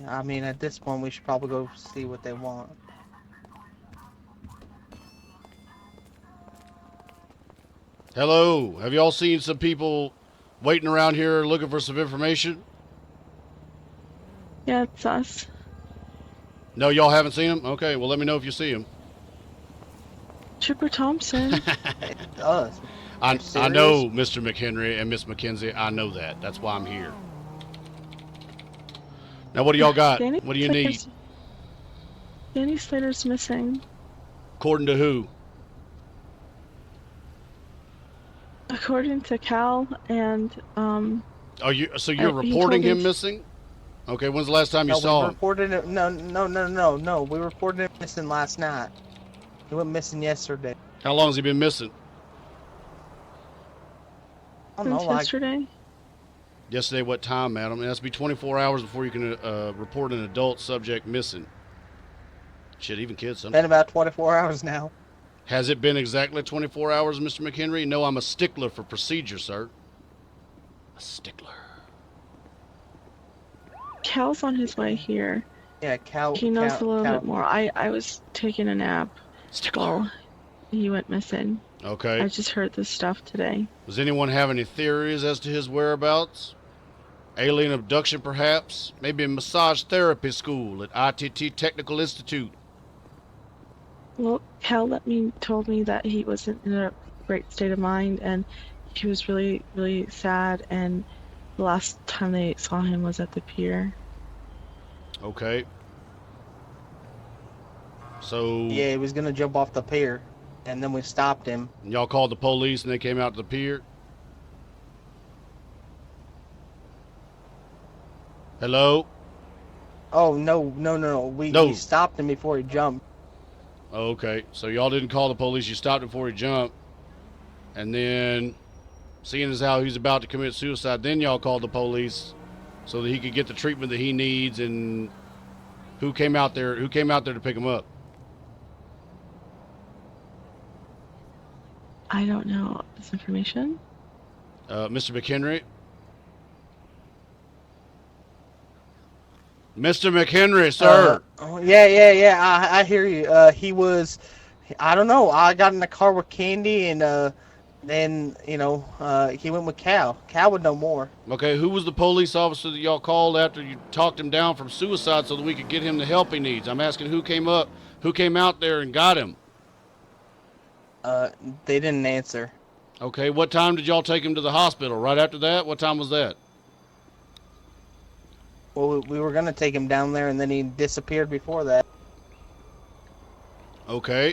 I mean, at this point, we should probably go see what they want. Hello, have y'all seen some people waiting around here looking for some information? Yeah, it's us. No, y'all haven't seen them? Okay, well, let me know if you see them. Trooper Thompson. It's us. I know Mr. McHenry and Miss McKenzie. I know that. That's why I'm here. Now, what do y'all got? Danny What do you need? Danny Slater's missing. According to who? According to Cal and So you're reporting him missing? Okay, when's the last time you saw him? Reported it. No. We reported him missing last night. He went missing yesterday. How long has he been missing? I don't know, since like yesterday. Yesterday, what time, madam? It has to be 24 hours before you can report an adult subject missing. Shit, even kids. been about 24 hours now. Has it been exactly 24 hours, Mr. McHenry? No, I'm a stickler for procedure, sir. A stickler. Cal's on his way here. Yeah, Cal. He knows Cal, a little Cal. bit more. I was taking a nap while he went missing. Okay. I just heard this stuff today. Does anyone have any theories as to his whereabouts? Alien abduction, perhaps? Maybe a massage therapy school at ITT Technical Institute. Well, Cal told me that he wasn't in a great state of mind and he was really, really sad, and the last time they saw him was at the pier. Okay. So... Yeah, he was gonna jump off the pier, and then we stopped him. Y'all called the police and they came out to the pier? Hello? Oh, no. We stopped him before he jumped. Okay, so y'all didn't call the police, you stopped him before he jumped, and then, seeing as how he's about to commit suicide, then y'all called the police so that he could get the treatment that he needs. And who came out there to pick him up? I don't know this information. Mr. McHenry? Mr. McHenry, sir. Yeah. I hear you. He was, I don't know. I got in the car with Candy, and then he went with Cal. Cal would know more. Okay, who was the police officer that y'all called after you talked him down from suicide so that we could get him the help he needs? I'm asking who came out there and got him. They didn't answer. Okay, what time did y'all take him to the hospital? Right after that? What time was that? Well, we were gonna take him down there, and then he disappeared before that. Okay.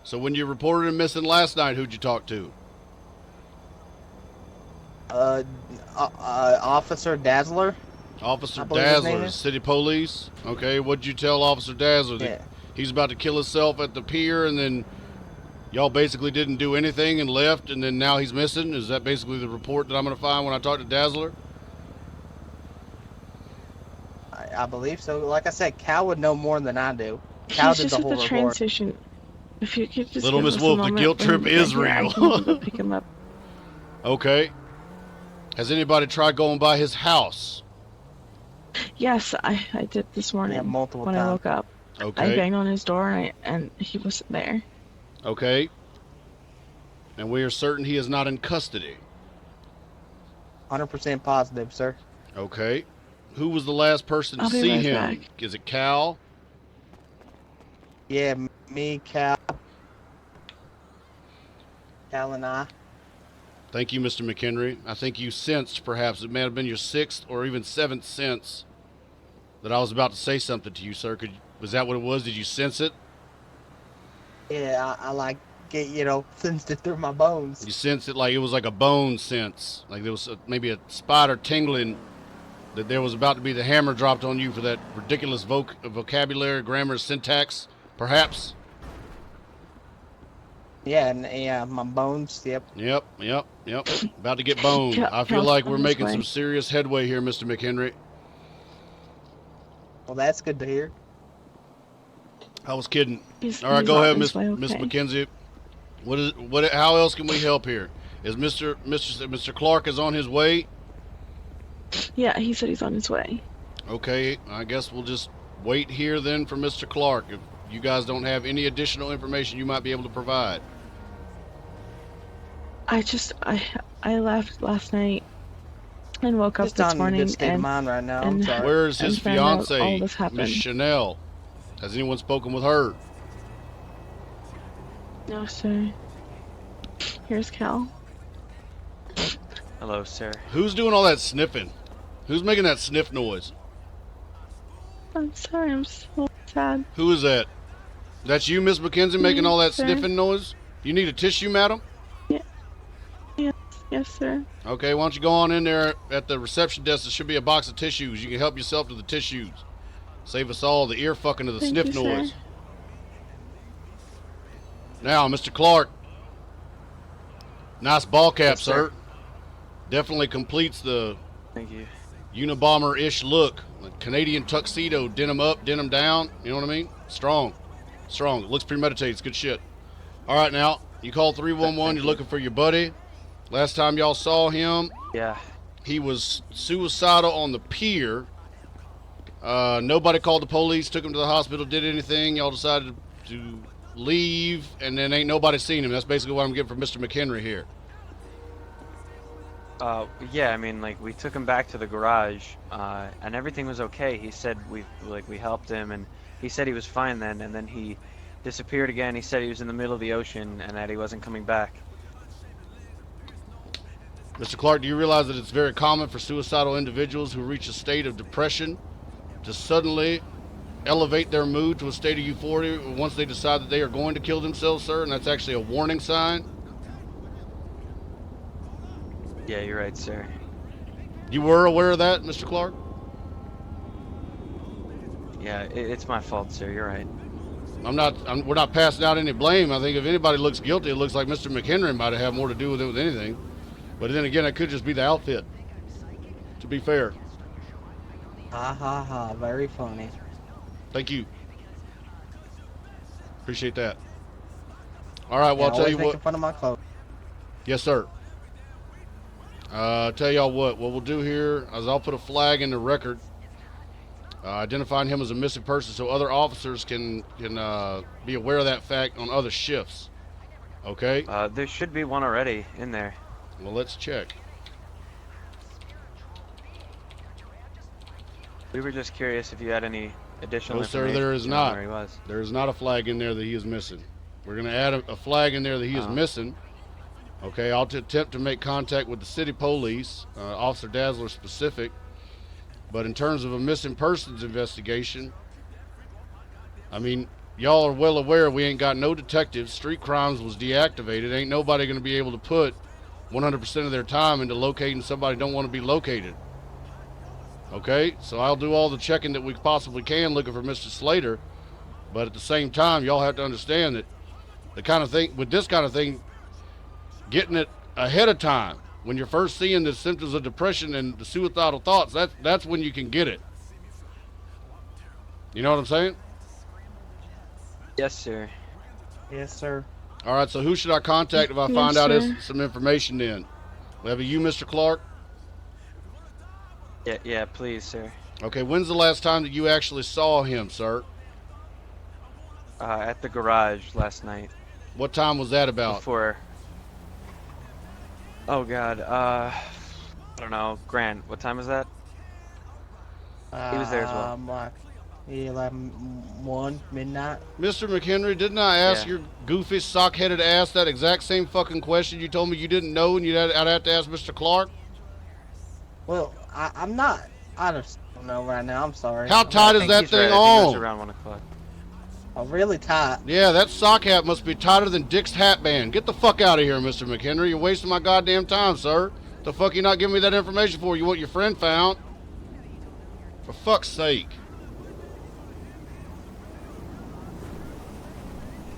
So when you reported him missing last night, who'd you talk to? Officer Dazzler. Officer Dazzler, city police. Okay, what'd you tell Officer Dazzler? That he's about to kill himself at the pier, and then y'all basically didn't do anything and left, and then now he's missing? Is that basically the report that I'm going to find when I talk to Dazzler? I believe so. Like I said, Cal would know more than I do. Cal He's did just the at whole the train report. station. If you could just Little give Miss us Wolf, a the moment guilt trip when is you're here, I real. can go pick him up. Okay. Has anybody tried going by his house? Yes, I did this morning. Yeah, multiple when times. I woke up. Okay. I banged on his door and he wasn't there. Okay. And we are certain he is not in custody. 100% positive, sir. Okay. Who was the last person to I'll be see right him? back. Is it Cal? Yeah, me, Cal, and I. Thank you, Mr. McHenry. I think you sensed, perhaps, it may have been your 6th or even 7th sense that I was about to say something to you, sir. Was that what it was? Did you sense it? Yeah, I like get sensed it through my bones. You sensed it like it was like a bone sense. Like there was maybe a spider tingling that there was about to be the hammer dropped on you for that ridiculous vocabulary, grammar, syntax, perhaps? Yeah, and yeah, my bones. Yep. Yep. About to get boned. I feel like we're making some serious headway here, Mr. McHenry. Well, that's good to hear. I was kidding. He's- All right, he's go on ahead, his Miss way, okay. McKenzie. How else can we help here? Is Mr. Clark is on his way? Yeah, he said he's on his way. Okay, I guess we'll just wait here then for Mr. Clark. If you guys don't have any additional information you might be able to provide. I left last night and woke up Just this not in a morning good state of and mind right now. I'm and- sorry. Where is his and found out all fiance, this happened. Miss Chanel? Has anyone spoken with her? No, sir. Here's Cal. Hello, sir. Who's doing all that sniffing? Who's making that sniff noise? I'm sorry, I'm so sad. Who is that? That's you, Miss McKenzie, making all that sir. sniffing noise? You need a tissue, madam? Yes, sir. Okay, why don't you go on in there at the reception desk? There should be a box of tissues. You can help yourself to the tissues. Save us all the ear fucking of the Thank sniff you, sir. noise. Now, Mr. Clark. Nice ball cap, Yes, sir. sir. Definitely completes the Thank you. Unabomber-ish look. Like Canadian tuxedo, denim up, denim down. You know what I mean? Strong. It looks premeditated. It's good shit. All right, now, you call 311. You're looking for your buddy. Last time y'all saw him, Yeah. he was suicidal on the pier. Nobody called the police, took him to the hospital, did anything. Y'all decided to leave, and then ain't nobody seen him. That's basically what I'm getting from Mr. McHenry here. Yeah, I mean, like, we took him back to the garage, and everything was okay. He said we helped him, and he said he was fine then, and then he disappeared again. He said he was in the middle of the ocean and that he wasn't coming back. Mr. Clark, do you realize that it's very common for suicidal individuals who reach a state of depression to suddenly elevate their mood to a state of euphoria once they decide that they are going to kill themselves, sir? And that's actually a warning sign. Yeah, you're right, sir. You were aware of that, Mr. Clark? Yeah, it's my fault, sir. You're right. We're not passing out any blame. I think if anybody looks guilty, it looks like Mr. McHenry might have had more to do with it than anything. But then again, it could just be the outfit, to be fair. Ha ha ha, very funny. Thank you. Appreciate that. All right, well, Yeah, I'll tell you always what. making fun of my clothes. Yes, sir. Tell y'all what we'll do here is I'll put a flag in the record identifying him as a missing person so other officers can be aware of that fact on other shifts. Okay? There should be one already in there. Well, let's check. We were just curious if you had any additional No, information. sir, there is on not. Where he was. There is not a flag in there that he is missing. We're going to add a flag in there that he is missing. Okay, I'll attempt to make contact with the city police, Officer Dazzler specific. But in terms of a missing persons investigation, I mean, y'all are well aware we ain't got no detectives. Street crimes was deactivated. Ain't nobody going to be able to put 100% of their time into locating somebody don't want to be located. Okay, so I'll do all the checking that we possibly can looking for Mr. Slater. But at the same time, y'all have to understand that the kind of thing, with this kind of thing, getting it ahead of time, when you're first seeing the symptoms of depression and the suicidal thoughts, that's when you can get it. You know what I'm saying? Yes, sir. Yes, sir. All right, so who should I contact if I Yes, find out sir. some information then? Will that be you, Mr. Clark? Yeah, please, sir. Okay, when's the last time that you actually saw him, sir? At the garage last night. What time was that about? Before. Oh God. I don't know. Grant, what time was that? He was there as well. Like 11:01 midnight. Mr. McHenry, didn't I ask Yeah. your goofy, sock-headed ass that exact same fucking question? You told me you didn't know, and I'd have to ask Mr. Clark? Well, I'm not. I just don't know right now. I'm sorry. How tight is that thing on? It was around 1 o'clock. Oh, really tight. Yeah, that sock hat must be tighter than Dick's hat band. Get the fuck out of here, Mr. McHenry. You're wasting my goddamn time, sir. The fuck you not giving me that information for? You want your friend found? For fuck's sake.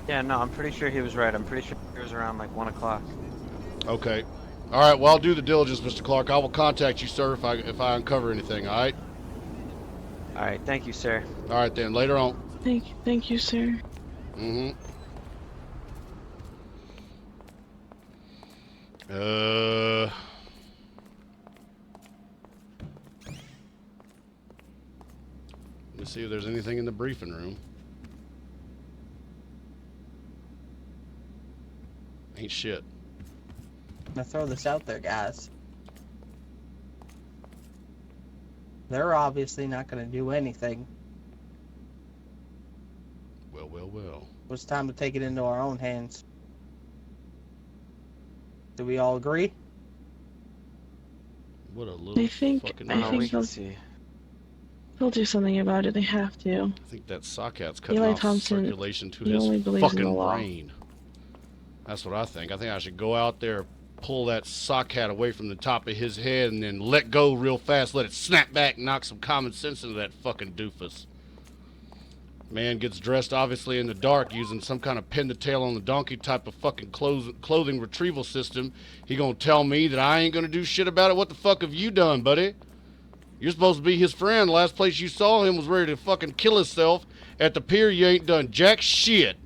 Yeah, no, I'm pretty sure he was right. I'm pretty sure it was around like 1 o'clock. Okay. All right, well, I'll do the diligence, Mr. Clark. I will contact you, sir, if I uncover anything, all right? All right, thank you, sir. All right, then. Later on. Thank you, sir. Mm-hmm. Let me see if there's anything in the briefing room. Ain't shit. I'm gonna throw this out there, guys. They're obviously not gonna do anything. Well. It's time to take it into our own hands. Do we all agree? What a little fucking... I think they'll do something about it. They have to. I think that sock hat's cutting Eli off Thompson, circulation to he only his believes in the fucking law. brain. That's what I think. I think I should go out there, pull that sock hat away from the top of his head, and then let go real fast, let it snap back, and knock some common sense into that fucking doofus. Man gets dressed obviously in the dark using some kind of pin the tail on the donkey type of fucking clothing retrieval system. He gonna tell me that I ain't gonna do shit about it? What the fuck have you done, buddy? You're supposed to be his friend. The last place you saw him was ready to fucking kill himself at the pier. You ain't done jack shit.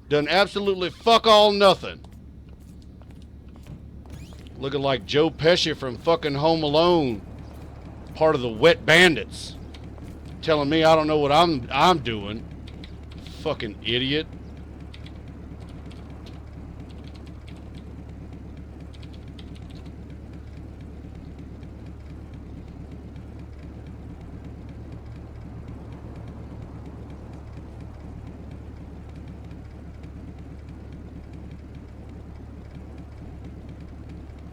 Done absolutely fuck all nothing. Looking like Joe Pesci from fucking Home Alone. Part of the Wet Bandits. Telling me I don't know what I'm doing. Fucking idiot.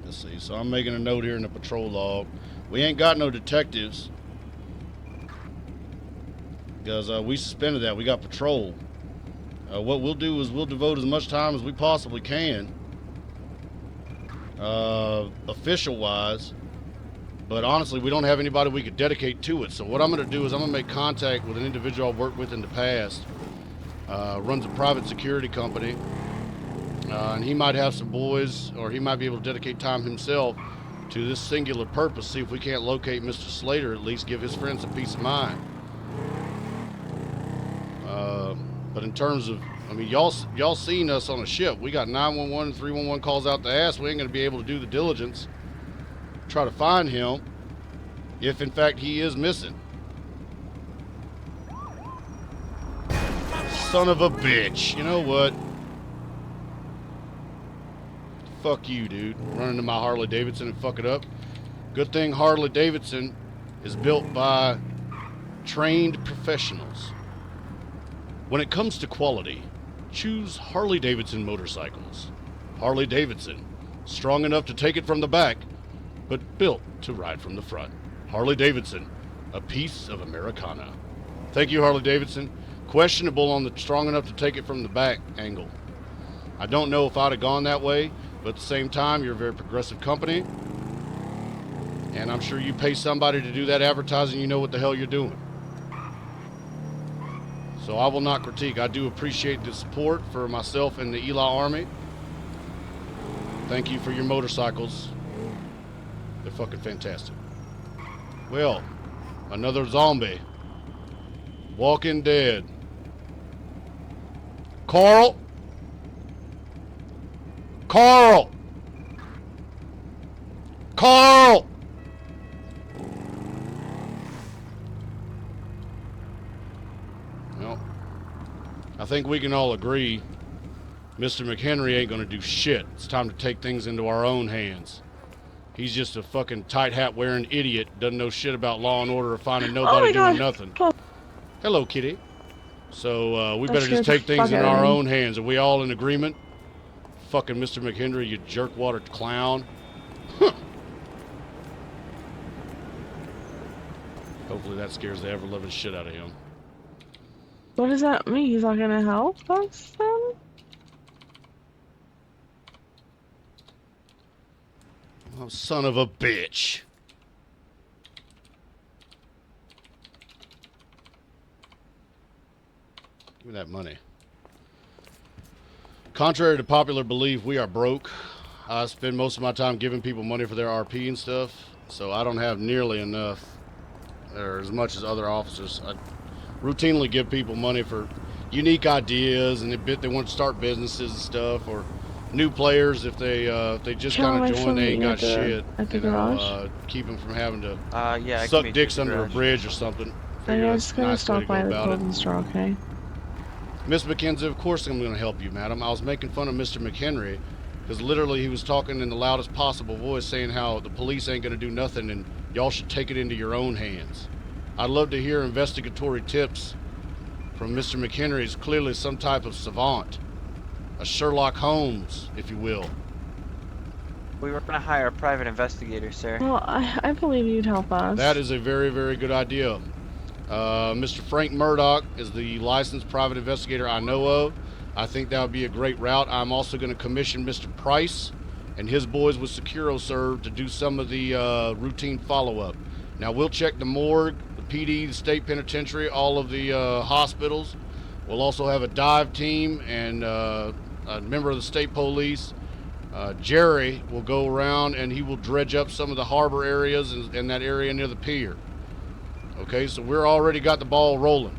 Let's see. So I'm making a note here in the patrol log. We ain't got no detectives. Because we suspended that. We got patrol. What we'll do is we'll devote as much time as we possibly can, official-wise. But honestly, we don't have anybody we could dedicate to it. So what I'm going to do is I'm going to make contact with an individual I've worked with in the past. Runs a private security company. And he might have some boys, or he might be able to dedicate time himself to this singular purpose. See if we can't locate Mr. Slater, at least give his friends some peace of mind. But in terms of, I mean, y'all seen us on a ship. We got 911 and 311 calls out the ass. We ain't going to be able to do the diligence, try to find him, if in fact he is missing. Son of a bitch. You know what? Fuck you, dude. Run into my Harley Davidson and fuck it up. Good thing Harley Davidson is built by trained professionals. When it comes to quality, choose Harley Davidson motorcycles. Harley Davidson, strong enough to take it from the back, but built to ride from the front. Harley Davidson, a piece of Americana. Thank you, Harley Davidson. Questionable on the strong enough to take it from the back angle. I don't know if I'd have gone that way, but at the same time, you're a very progressive company, and I'm sure you pay somebody to do that advertising, you know what the hell you're doing. So I will not critique. I do appreciate the support for myself and the Eli Army. Thank you for your motorcycles. They're fucking fantastic. Well, another zombie. Walking Dead. Carl! Carl! Carl! Well, I think we can all agree Mr. McHenry ain't gonna do shit. It's time to take things into our own hands. He's just a fucking tight hat wearing idiot, doesn't know shit about law and order or finding nobody doing nothing. Hello, kitty. So we better just take things in our own hands. Are we all in agreement? Fucking Mr. McHenry, you jerkwater clown. Huh. Hopefully that scares the ever-living shit out of him. What does that mean? He's not gonna help us then? Oh, son of a bitch. Give me that money. Contrary to popular belief, we are broke. I spend most of my time giving people money for their RP and stuff, so I don't have nearly enough, or as much as other officers. I routinely give people money for unique ideas, and they want to start businesses and stuff, or new players if they just kind of join, they ain't got shit. You know, keep them from having to suck dicks under a bridge or something. I'm just gonna stop by the Golden Store, okay? Miss McKenzie, of course I'm going to help you, madam. I was making fun of Mr. McHenry because literally he was talking in the loudest possible voice saying how the police ain't going to do nothing and y'all should take it into your own hands. I'd love to hear investigatory tips from Mr. McHenry. He's clearly some type of savant, a Sherlock Holmes, if you will. We were going to hire a private investigator, sir. Well, I believe you'd help us. That is a very, very good idea. Mr. Frank Murdoch is the licensed private investigator I know of. I think that would be a great route. I'm also going to commission Mr. Price and his boys with SecuroServe to do some of the routine follow-up. Now, we'll check the morgue, the PD, the state penitentiary, all of the hospitals. We'll also have a dive team and a member of the state police. Jerry will go around and he will dredge up some of the harbor areas and that area near the pier. Okay, so we're already got the ball rolling.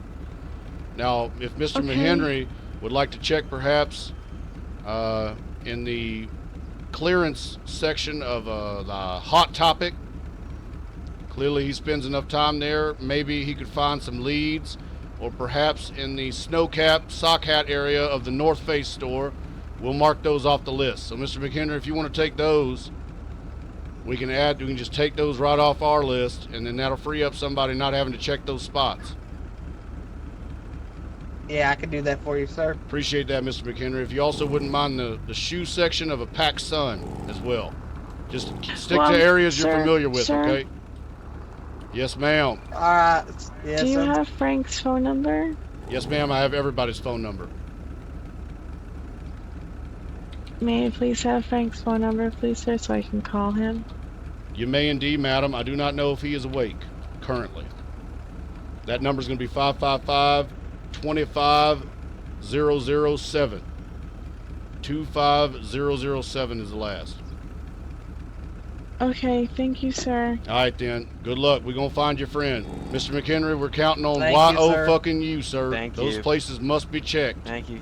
Now, if Mr. McHenry would like to check perhaps in the clearance section of the Hot Topic, clearly he spends enough time there, maybe he could find some leads, or perhaps in the Snowcap sock hat area of the North Face store, we'll mark those off the list. So Mr. McHenry, if you want to take those, we can just take those right off our list, and then that'll free up somebody not having to check those spots. Yeah, I can do that for you, sir. Appreciate that, Mr. McHenry. If you also wouldn't mind the shoe section of a Pac Sun as well. Just stick to areas you're familiar with, okay? Yes, ma'am. Alright. Yes, do you have Frank's phone number? Yes, ma'am. I have everybody's phone number. May I please have Frank's phone number, please, sir, so I can call him? You may indeed, madam. I do not know if he is awake currently. That number is going to be 555-25007. 25007 is the last. Okay, thank you, sir. All right, then. Good luck. We're going to find your friend. Mr. McHenry, we're counting on Thank you, sir. fucking you, sir. Thank Those you. places must be checked. Thank you.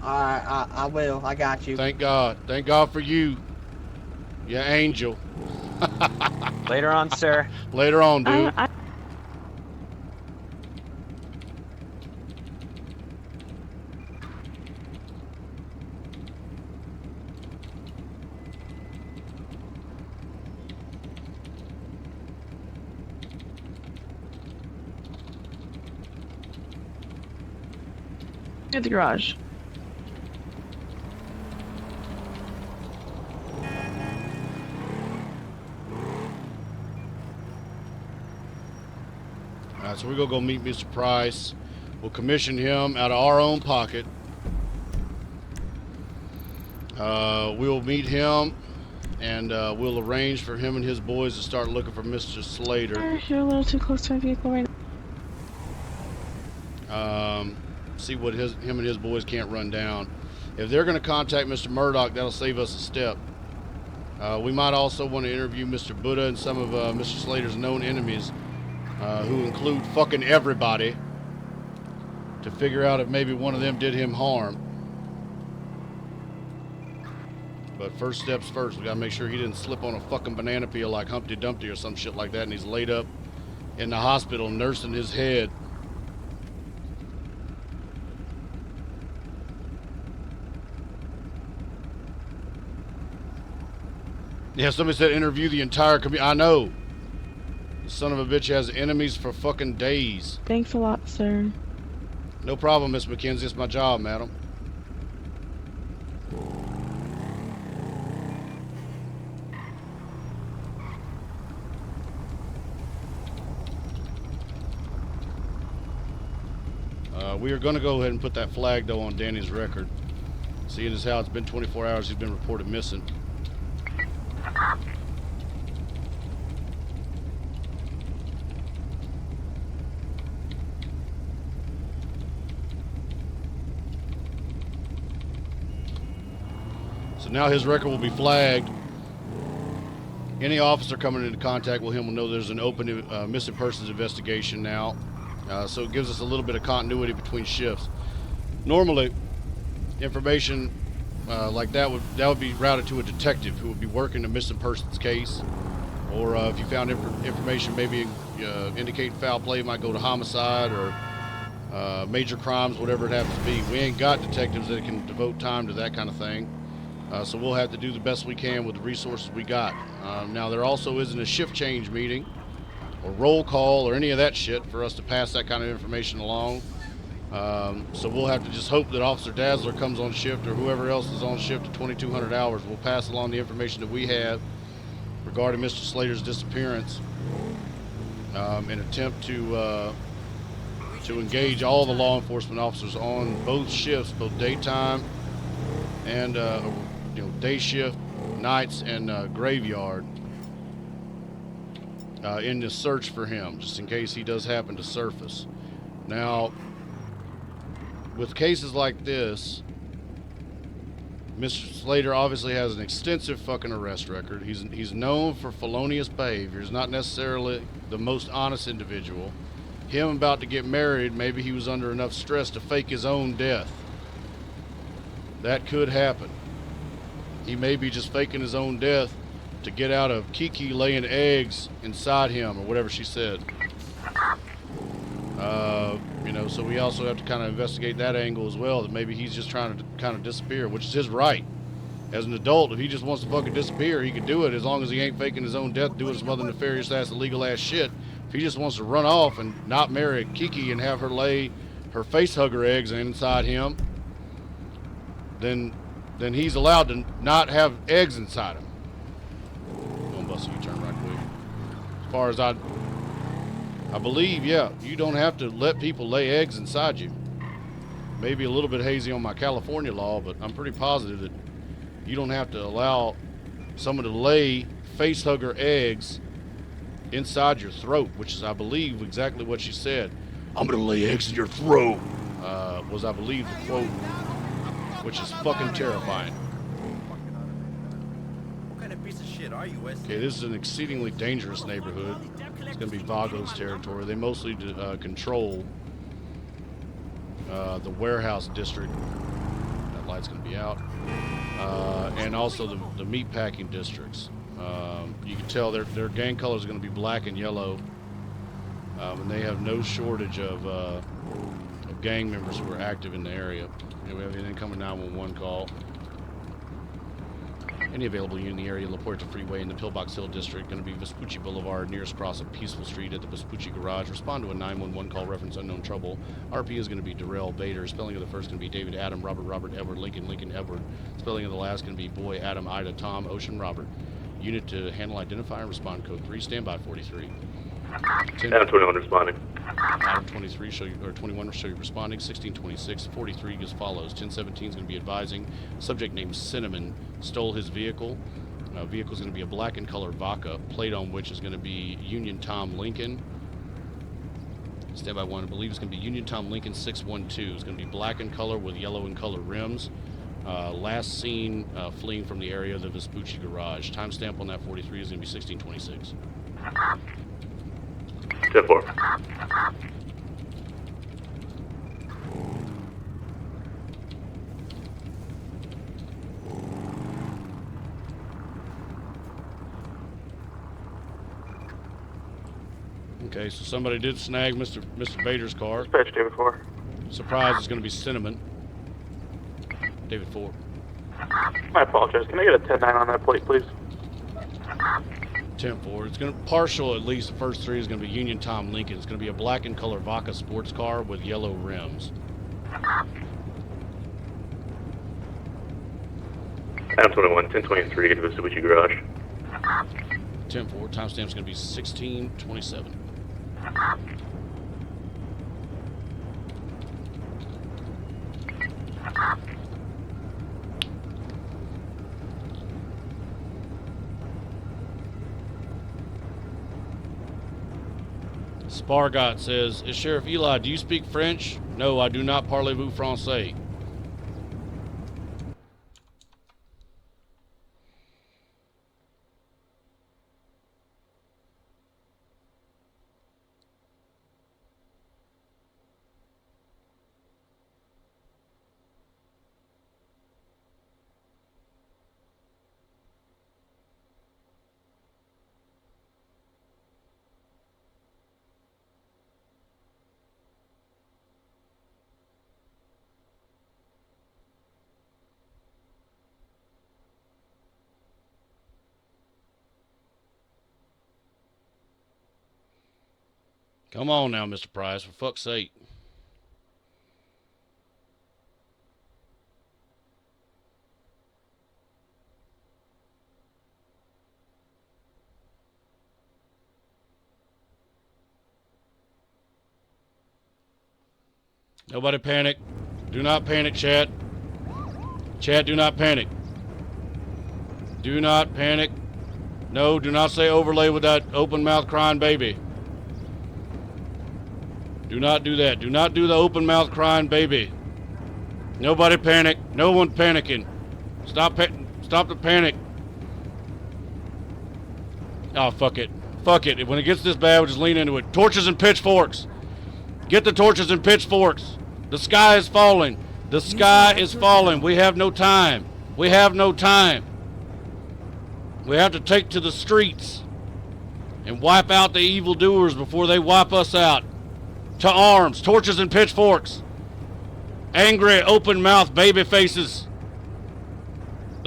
Alright, I will. I got you. Thank God. Thank God for you. You angel. Later on, sir. Later on, dude. At the garage. Alright, so we're going to go meet Mr. Price. We'll commission him out of our own pocket. We'll meet him, and we'll arrange for him and his boys to start looking for Mr. Slater. You're a little too close to my vehicle right now. See what him and his boys can't run down. If they're going to contact Mr. Murdoch, that'll save us a step. We might also want to interview Mr. Buddha and some of Mr. Slater's known enemies, who include fucking everybody, to figure out if maybe one of them did him harm. But first steps first. We gotta make sure he didn't slip on a fucking banana peel like Humpty Dumpty or some shit like that, and he's laid up in the hospital nursing his head. Yeah, somebody said interview the entire community. I know. The son of a bitch has enemies for fucking days. Thanks a lot, sir. No problem, Miss McKenzie. It's my job, madam. We are going to go ahead and put that flag, though, on Danny's record. Seeing as how it's been 24 hours, he's been reported missing. So now his record will be flagged. Any officer coming into contact with him will know there's an open missing persons investigation now. So it gives us a little bit of continuity between shifts. Normally, information like that would be routed to a detective who would be working a missing persons case, or if you found information maybe indicating foul play, it might go to homicide or major crimes, whatever it happens to be. We ain't got detectives that can devote time to that kind of thing, so we'll have to do the best we can with the resources we got. Now there also isn't a shift change meeting or roll call or any of that shit for us to pass that kind of information along. So we'll have to just hope that Officer Dazzler comes on shift, or whoever else is on shift at 2200 hours. We'll pass along the information that we have regarding Mr. Slater's disappearance in an attempt to engage all the law enforcement officers on both shifts, both daytime and day shift, nights, and graveyard, in the search for him, just in case he does happen to surface. Now, with cases like this, Mr. Slater obviously has an extensive fucking arrest record. He's known for felonious behavior. He's not necessarily the most honest individual. Him about to get married, maybe he was under enough stress to fake his own death. That could happen. He may be just faking his own death to get out of Kiki laying eggs inside him, or whatever she said. So we also have to kind of investigate that angle as well, that maybe he's just trying to kind of disappear, which is his right. As an adult, if he just wants to fucking disappear, he can do it, as long as he ain't faking his own death, doing some other nefarious ass, illegal ass shit. If he just wants to run off and not marry Kiki and have her lay her face hugger eggs inside him, then he's allowed to not have eggs inside him. Gonna bust a U-turn right quick. As far as I believe, yeah, you don't have to let people lay eggs inside you. Maybe a little bit hazy on my California law, but I'm pretty positive that you don't have to allow someone to lay face hugger eggs inside your throat, which is, I believe, exactly what she said. I'm gonna lay eggs in your throat, was, I believe, the quote, which is fucking terrifying. What kind of piece of shit are you, Wesley? Okay, this is an exceedingly dangerous neighborhood. It's going to be Vago's territory. They mostly control the warehouse district. That light's going to be out. And also the meat packing districts. You can tell their gang colors are going to be black and yellow. And they have no shortage of gang members who are active in the area. We have an incoming 911 call. Any available unit in the area, La Puerta Freeway in the Pillbox Hill District, going to be Vespucci Boulevard, nearest cross of Peaceful Street at the Vespucci Garage. Respond to a 911 call, reference unknown trouble. RP is going to be Darrell Bader. Spelling of the first going to be David, Adam, Robert, Edward, Lincoln, Edward. Spelling of the last going to be Boy, Adam, Ida, Tom, Ocean, Robert. Unit to handle, identify, and respond. Code 3, standby 43. Adam 21 responding. Adam 23 show you, or 21 show you responding. 1626 43 as follows. 1017 is going to be advising. Subject named Cinnamon stole his vehicle. Vehicle is going to be a black and colored Vaca, plate on which is going to be Union Tom Lincoln. Standby 1, I believe it's going to be Union Tom Lincoln 612. It's going to be black in color with yellow and color rims. Last seen fleeing from the area of the Vespucci Garage. Timestamp on that 43 is going to be 1626. 10-4. Okay, so somebody did snag Mr. Bader's car. Dispatch David 4. Surprise, it's going to be Cinnamon. David 4. I apologize. Can I get a 10-9 on that plate, please? 10-4. It's going to partial, at least the first three is going to be Union Tom Lincoln. It's going to be a black and color Vaca sports car with yellow rims. Adam 21, 1023 to the Mitsubishi Garage. 10-4. Timestamp's going to be 1627. Spargot says, "Is Sheriff Eli, do you speak French?" "No, I do not parlez-vous français." Come on now, Mr. Price, for fuck's sake. Nobody panic. Do not panic, chat. Chat, do not panic. Do not panic. No, do not say overlay with that open mouth crying baby. Do not do that. Do not do the open mouth crying baby. Nobody panic. No one panicking. Stop the panic. Oh, fuck it. Fuck it. When it gets this bad, we'll just lean into it. Torches and pitchforks. Get the torches and pitchforks. The sky is falling. The sky is falling. We have no time. We have no time. We have to take to the streets and wipe out the evildoers before they wipe us out. To arms, torches and pitchforks. Angry, open mouth baby faces.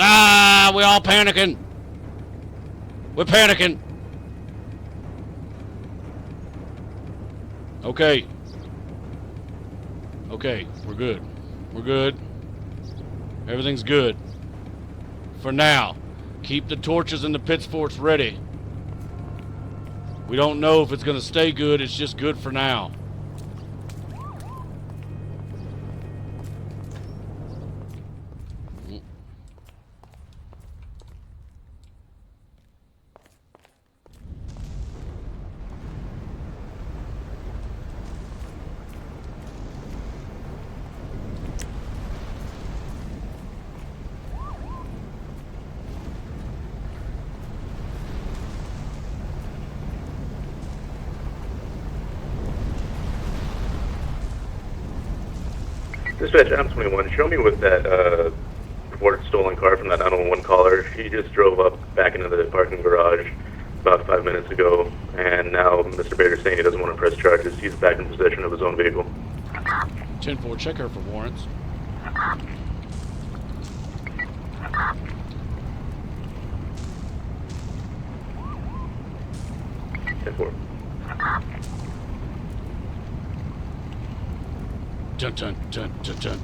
Ah, we all panicking. We're panicking. Okay. Okay, we're good. We're good. Everything's good. For now. Keep the torches and the pitchforks ready. We don't know if it's going to stay good. It's just good for now. Dispatch, I'm 21. Show me with that reported stolen car from that 911 caller. He just drove up back into the parking garage about 5 minutes ago, and now Mr. Bader's saying he doesn't want to press charges. He's back in possession of his own vehicle. 10-4, check her for warrants. Dun dun dun dun dun.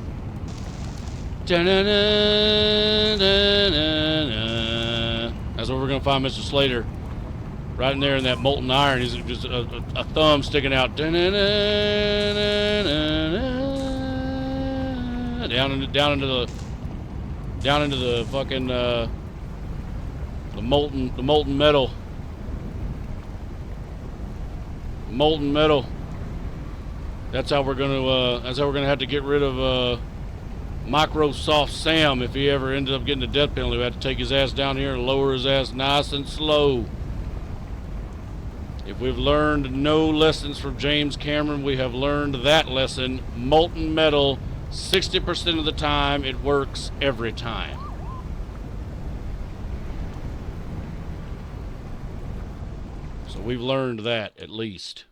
Dun-dun-dun-dun-dun-dun. That's where we're gonna find Mr. Slater. Right in there in that molten iron. He's just a thumb sticking out. Dun-dun-dun-dun-dun. Down into the fucking the molten metal. Molten metal. That's how we're gonna have to get rid of Microsoft Sam if he ever ended up getting the death penalty. We have to take his ass down here and lower his ass nice and slow. If we've learned no lessons from James Cameron, we have learned that lesson. Molten metal, 60% of the time, it works every time. So we've learned that, at least.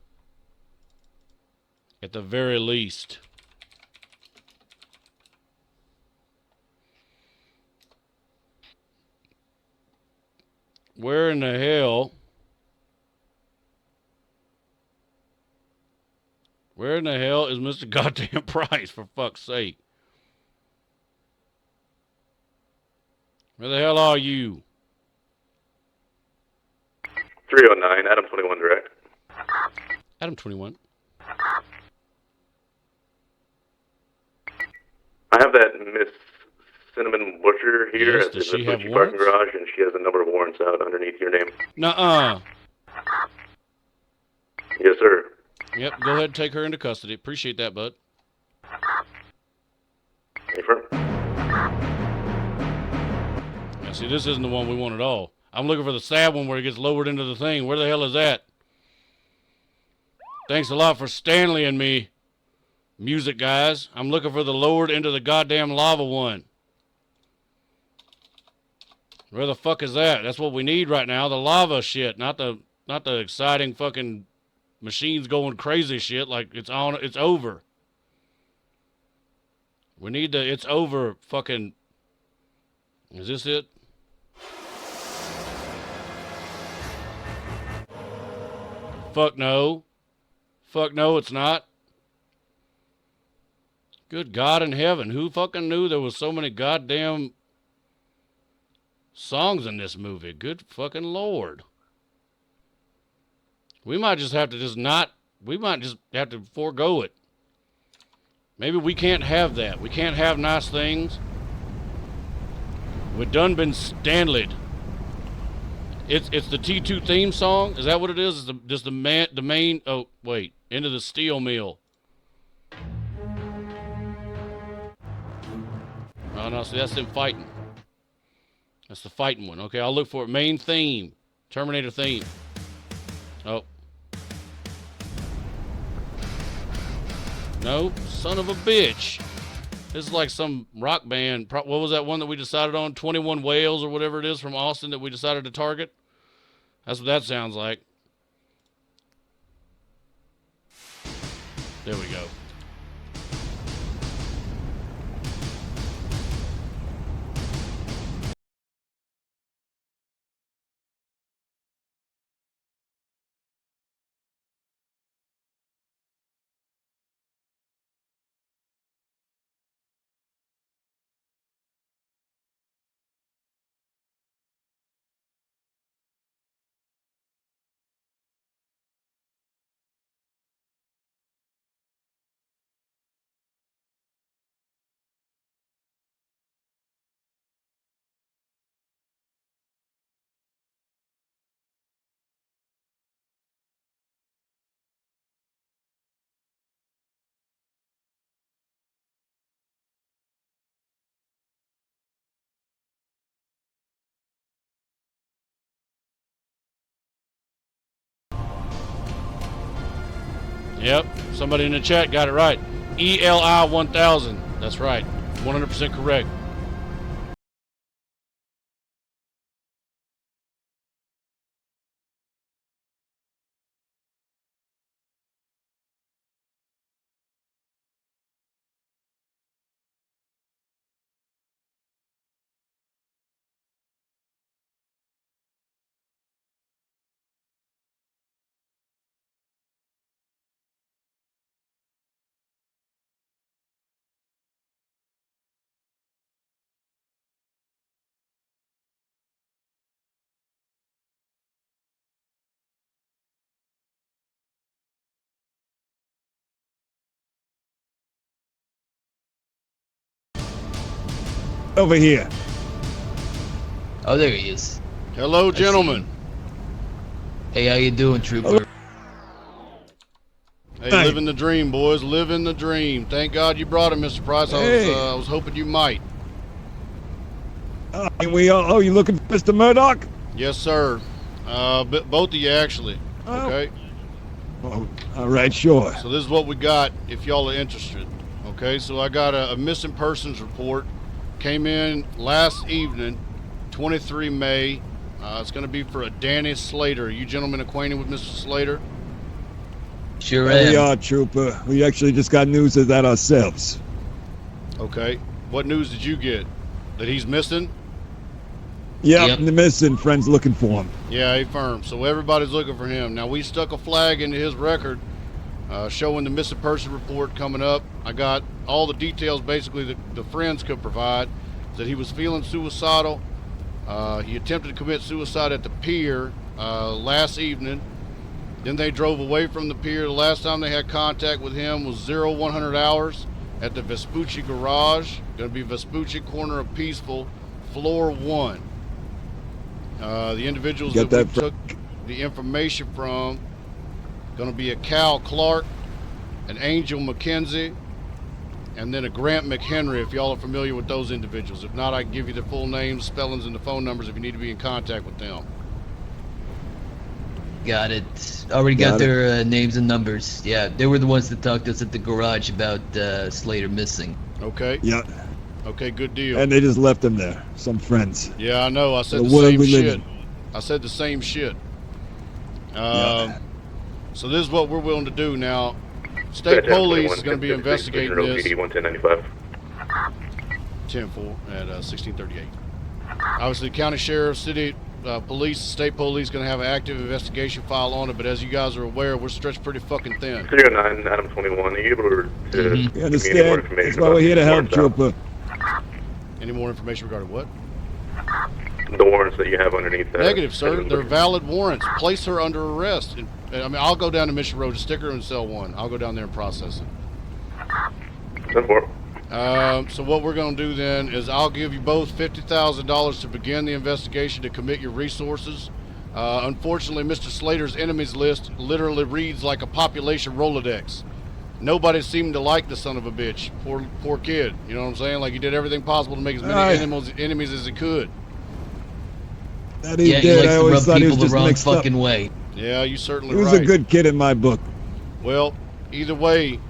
At the very least. Where in the hell? Where in the hell is Mr. Goddamn Price, for fuck's sake? Where the hell are you? 309, Adam 21 direct. Adam 21. I have that Miss Cinnamon Butcher here Yes, at the does she have parking warrants? garage, and she has a number of warrants out underneath your name. Nuh-uh. Yes, sir. Yep, go ahead and take her into custody. Appreciate that, bud. Affirm. Now, see, this isn't the one we want at all. I'm looking for the sad one where it gets lowered into the thing. Where the hell is that? Thanks a lot for Stanley and me, music guys. I'm looking for the lowered into the goddamn lava one. Where the fuck is that? That's what we need right now. The lava shit, not the exciting fucking machines going crazy shit like it's over. We need the it's over fucking. Is this it? Fuck no. Fuck no, it's not. Good God in heaven. Who fucking knew there was so many goddamn songs in this movie? Good fucking Lord. We might just have to we might just have to forego it. Maybe we can't have that. We can't have nice things. We've done been Stanley'd. It's the T2 theme song. Is that what it is? Is just the main? Oh wait, Into the Steel Mill. Oh no, see that's them fighting. That's the fighting one. Okay, I'll look for it. Main theme, Terminator theme. Oh. No, son of a bitch. This is like some rock band. What was that one that we decided on? 21 Whales or whatever it is from Austin that we decided to target? That's what that sounds like. There we go. Yep, somebody in the chat got it right. ELI 1000. That's right. 100% correct. Over here. Oh, there he is. Hello, gentlemen. Hey, how you doing, trooper? Hey, living the dream, boys. Living the dream. Thank God you brought him, Mr. Price. I was hoping you might. You looking for Mr. Murdoch? Yes, sir. Both of you, actually. Okay. Oh, all right, sure. So this is what we got if y'all are interested. Okay, so I got a missing persons report. Came in last evening, 23 May. It's going to be for a Danny Slater. Are you gentlemen acquainted with Mr. Slater? Sure We am. are, Trooper. We actually just got news of that ourselves. Okay. What news did you get? That he's missing? Yep, the missing. Friends looking for him. Yeah, he firm. So everybody's looking for him. Now, we stuck a flag into his record showing the missing person report coming up. I got all the details basically that the friends could provide. That he was feeling suicidal. He attempted to commit suicide at the pier last evening. Then they drove away from the pier. The last time they had contact with him was 0100 hours at the Vespucci Garage. Going to be Vespucci, corner of Peaceful, floor 1. The individuals that we took the information from, going to be a Cal Clark, an Angel McKenzie, and then a Grant McHenry, if y'all are familiar with those individuals. If not, I can give you the full names, spellings, and the phone numbers if you need to be in contact with them. Got it. Already got their names and numbers. Yeah, they were the ones that talked to us at the garage about Slater missing. Okay. Yeah. Okay, good deal. And they just left him there. Some friends. Yeah, I know. I said The the world same we live shit. in. I said the same shit. So this is what we're willing to do now. State police is going to be investigating this. 1095. 10-4 at 1638. Obviously, county sheriff, city police, state police going to have an active investigation file on it. But as you guys are aware, we're stretched pretty fucking thin. 309 Adam 21. Are you able to You give me any more understand? information? That's why we're here to help, Trooper. Any more information regarding what? The warrants that you have underneath that. Negative, sir. They're valid warrants. Place her under arrest. I mean, I'll go down to Mission Road to stick her in cell 1. I'll go down there and process it. 10-4. So what we're going to do then is I'll give you both $50,000 to begin the investigation to commit your resources. Unfortunately, Mr. Slater's enemies list literally reads like a population Rolodex. Nobody seemed to like the son of a bitch. Poor kid. You know what I'm saying? Like he did everything possible to make as many enemies as he could. That he did. I always thought he was just mixed up. way. Yeah, you certainly He was right. a good kid in my book. Well, either way,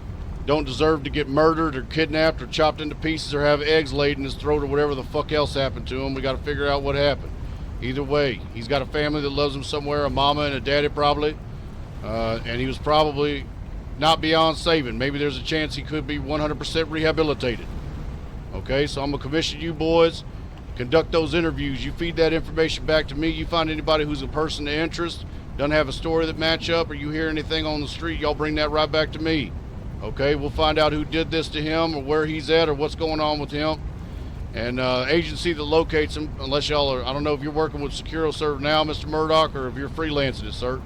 don't deserve to get murdered or kidnapped or chopped into pieces or have eggs laid in his throat or whatever the fuck else happened to him. We got to figure out what happened. Either way, he's got a family that loves him somewhere, a mama and a daddy probably, and he was probably not beyond saving. Maybe there's a chance he could be 100% rehabilitated. Okay, so I'm going to commission you boys, conduct those interviews. You feed that information back to me. You find anybody who's a person of interest, doesn't have a story that match up, or you hear anything on the street, y'all bring that right back to me. Okay, we'll find out who did this to him or where he's at or what's going on with him. And agency that locates him, unless y'all are, I don't know if you're working with SecuroServe now, Mr. Murdoch, or if you're freelancing it, sir.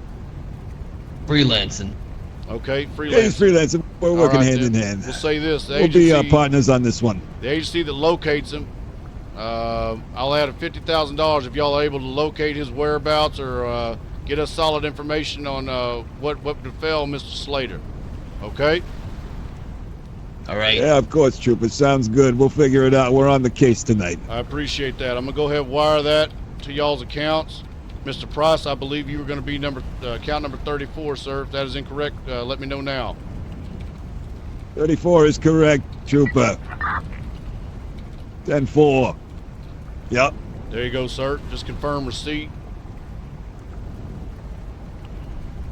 Freelancing. Okay, freelancing. Yeah, he's freelancing. We're working hand in hand. We'll say this. The We'll be agency, partners on this one. the agency that locates him, I'll add a $50,000 if y'all are able to locate his whereabouts or get us solid information on what befell Mr. Slater. Okay? All right. Yeah, of course, Trooper. Sounds good. We'll figure it out. We're on the case tonight. I appreciate that. I'm going to go ahead and wire that to y'all's accounts. Mr. Price, I believe you were going to be account number 34, sir. If that is incorrect, let me know now. 34 is correct, Trooper. 10-4. Yep. There you go, sir. Just confirm receipt.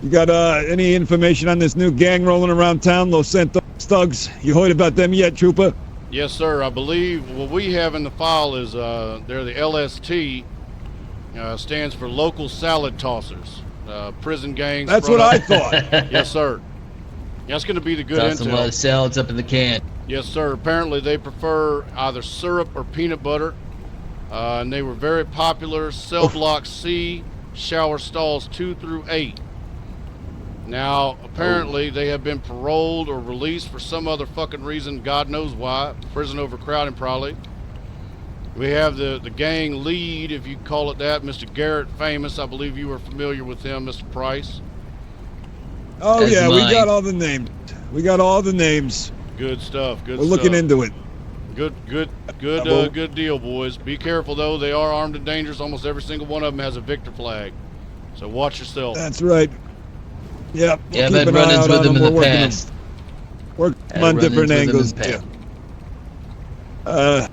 You got any information on this new gang rolling around town, Los Santos thugs? You heard about them yet, Trooper? Yes, sir. I believe what we have in the file is they're the LST. Stands for Local Salad Tossers. Prison gangs. That's what I thought. Yes, sir. That's going to be the good Tossing a lot intel. of salads up in the can. Yes, sir. Apparently, they prefer either syrup or peanut butter. And they were very popular. Cell Block C, shower stalls 2 through 8. Now, apparently, they have been paroled or released for some other fucking reason. God knows why. Prison overcrowding, probably. We have the gang lead, if you call it that, Mr. Garrett Famous. I believe you were familiar with him, Mr. Price. Oh, That's yeah, we mine. got all the names. We got all the names. Good stuff. Good We're stuff. looking into it. Good deal, boys. Be careful, though. They are armed and dangerous. Almost every single one of them has a Victor flag. So watch yourself. That's right. Yep. Yeah, I've keep had an eye run-ins out with on them in the We're working past. Working Had on run-ins different with them in angles. the past. Yeah.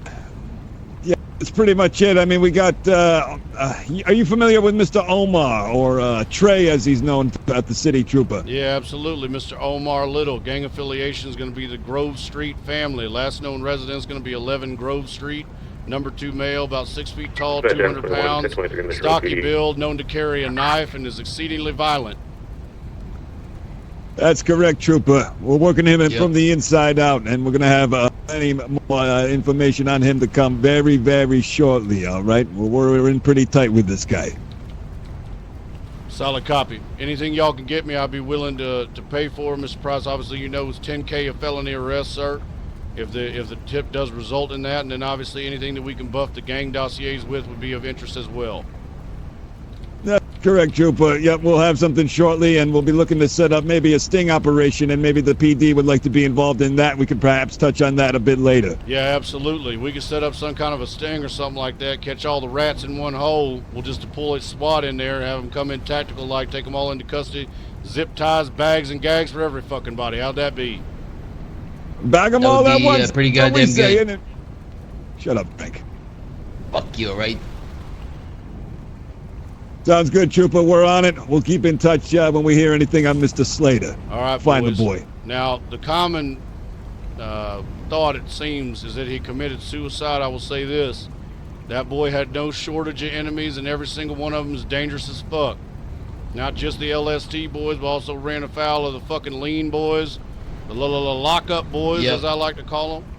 Yeah. That's pretty much it. I mean, we got. Are you familiar with Mr. Omar or Trey, as he's known at the city, Trooper? Yeah, absolutely. Mr. Omar Little. Gang affiliation is going to be the Grove Street family. Last known residence is going to be 11 Grove Street. Number 2 male, about 6 feet tall, 200 pounds, stocky build, known to carry a knife, and is exceedingly violent. That's correct, Trooper. We're working him in from the inside out, and we're going to have plenty more information on him to come very, very shortly, all right? We're in pretty tight with this guy. Solid copy. Anything y'all can get me, I'll be willing to pay for. Mr. Price, obviously you know it's $10K a felony arrest, sir. If the tip does result in that, and then obviously anything that we can buff the gang dossiers with would be of interest as well. That's correct, Trooper. Yep, we'll have something shortly, and we'll be looking to set up maybe a sting operation, and maybe the PD would like to be involved in that. We could perhaps touch on that a bit later. Yeah, absolutely. We could set up some kind of a sting or something like that, catch all the rats in one hole. We'll just deploy SWAT in there, have them come in tactical like, take them all into custody, zip ties, bags, and gags for every fucking body. How'd that be? Bag them all at once. Pretty goddamn good. Shut up, Frank. Fuck you, alright? Sounds good, Trooper. We're on it. We'll keep in touch when we hear anything on Mr. Slater. All right, find boys. the boy. Now, the common thought, it seems, is that he committed suicide. I will say this. That boy had no shortage of enemies, and every single one of them is dangerous as fuck. Not just the LST boys, but also ran afoul of the fucking lean boys, the lockup boys, as I like to call them.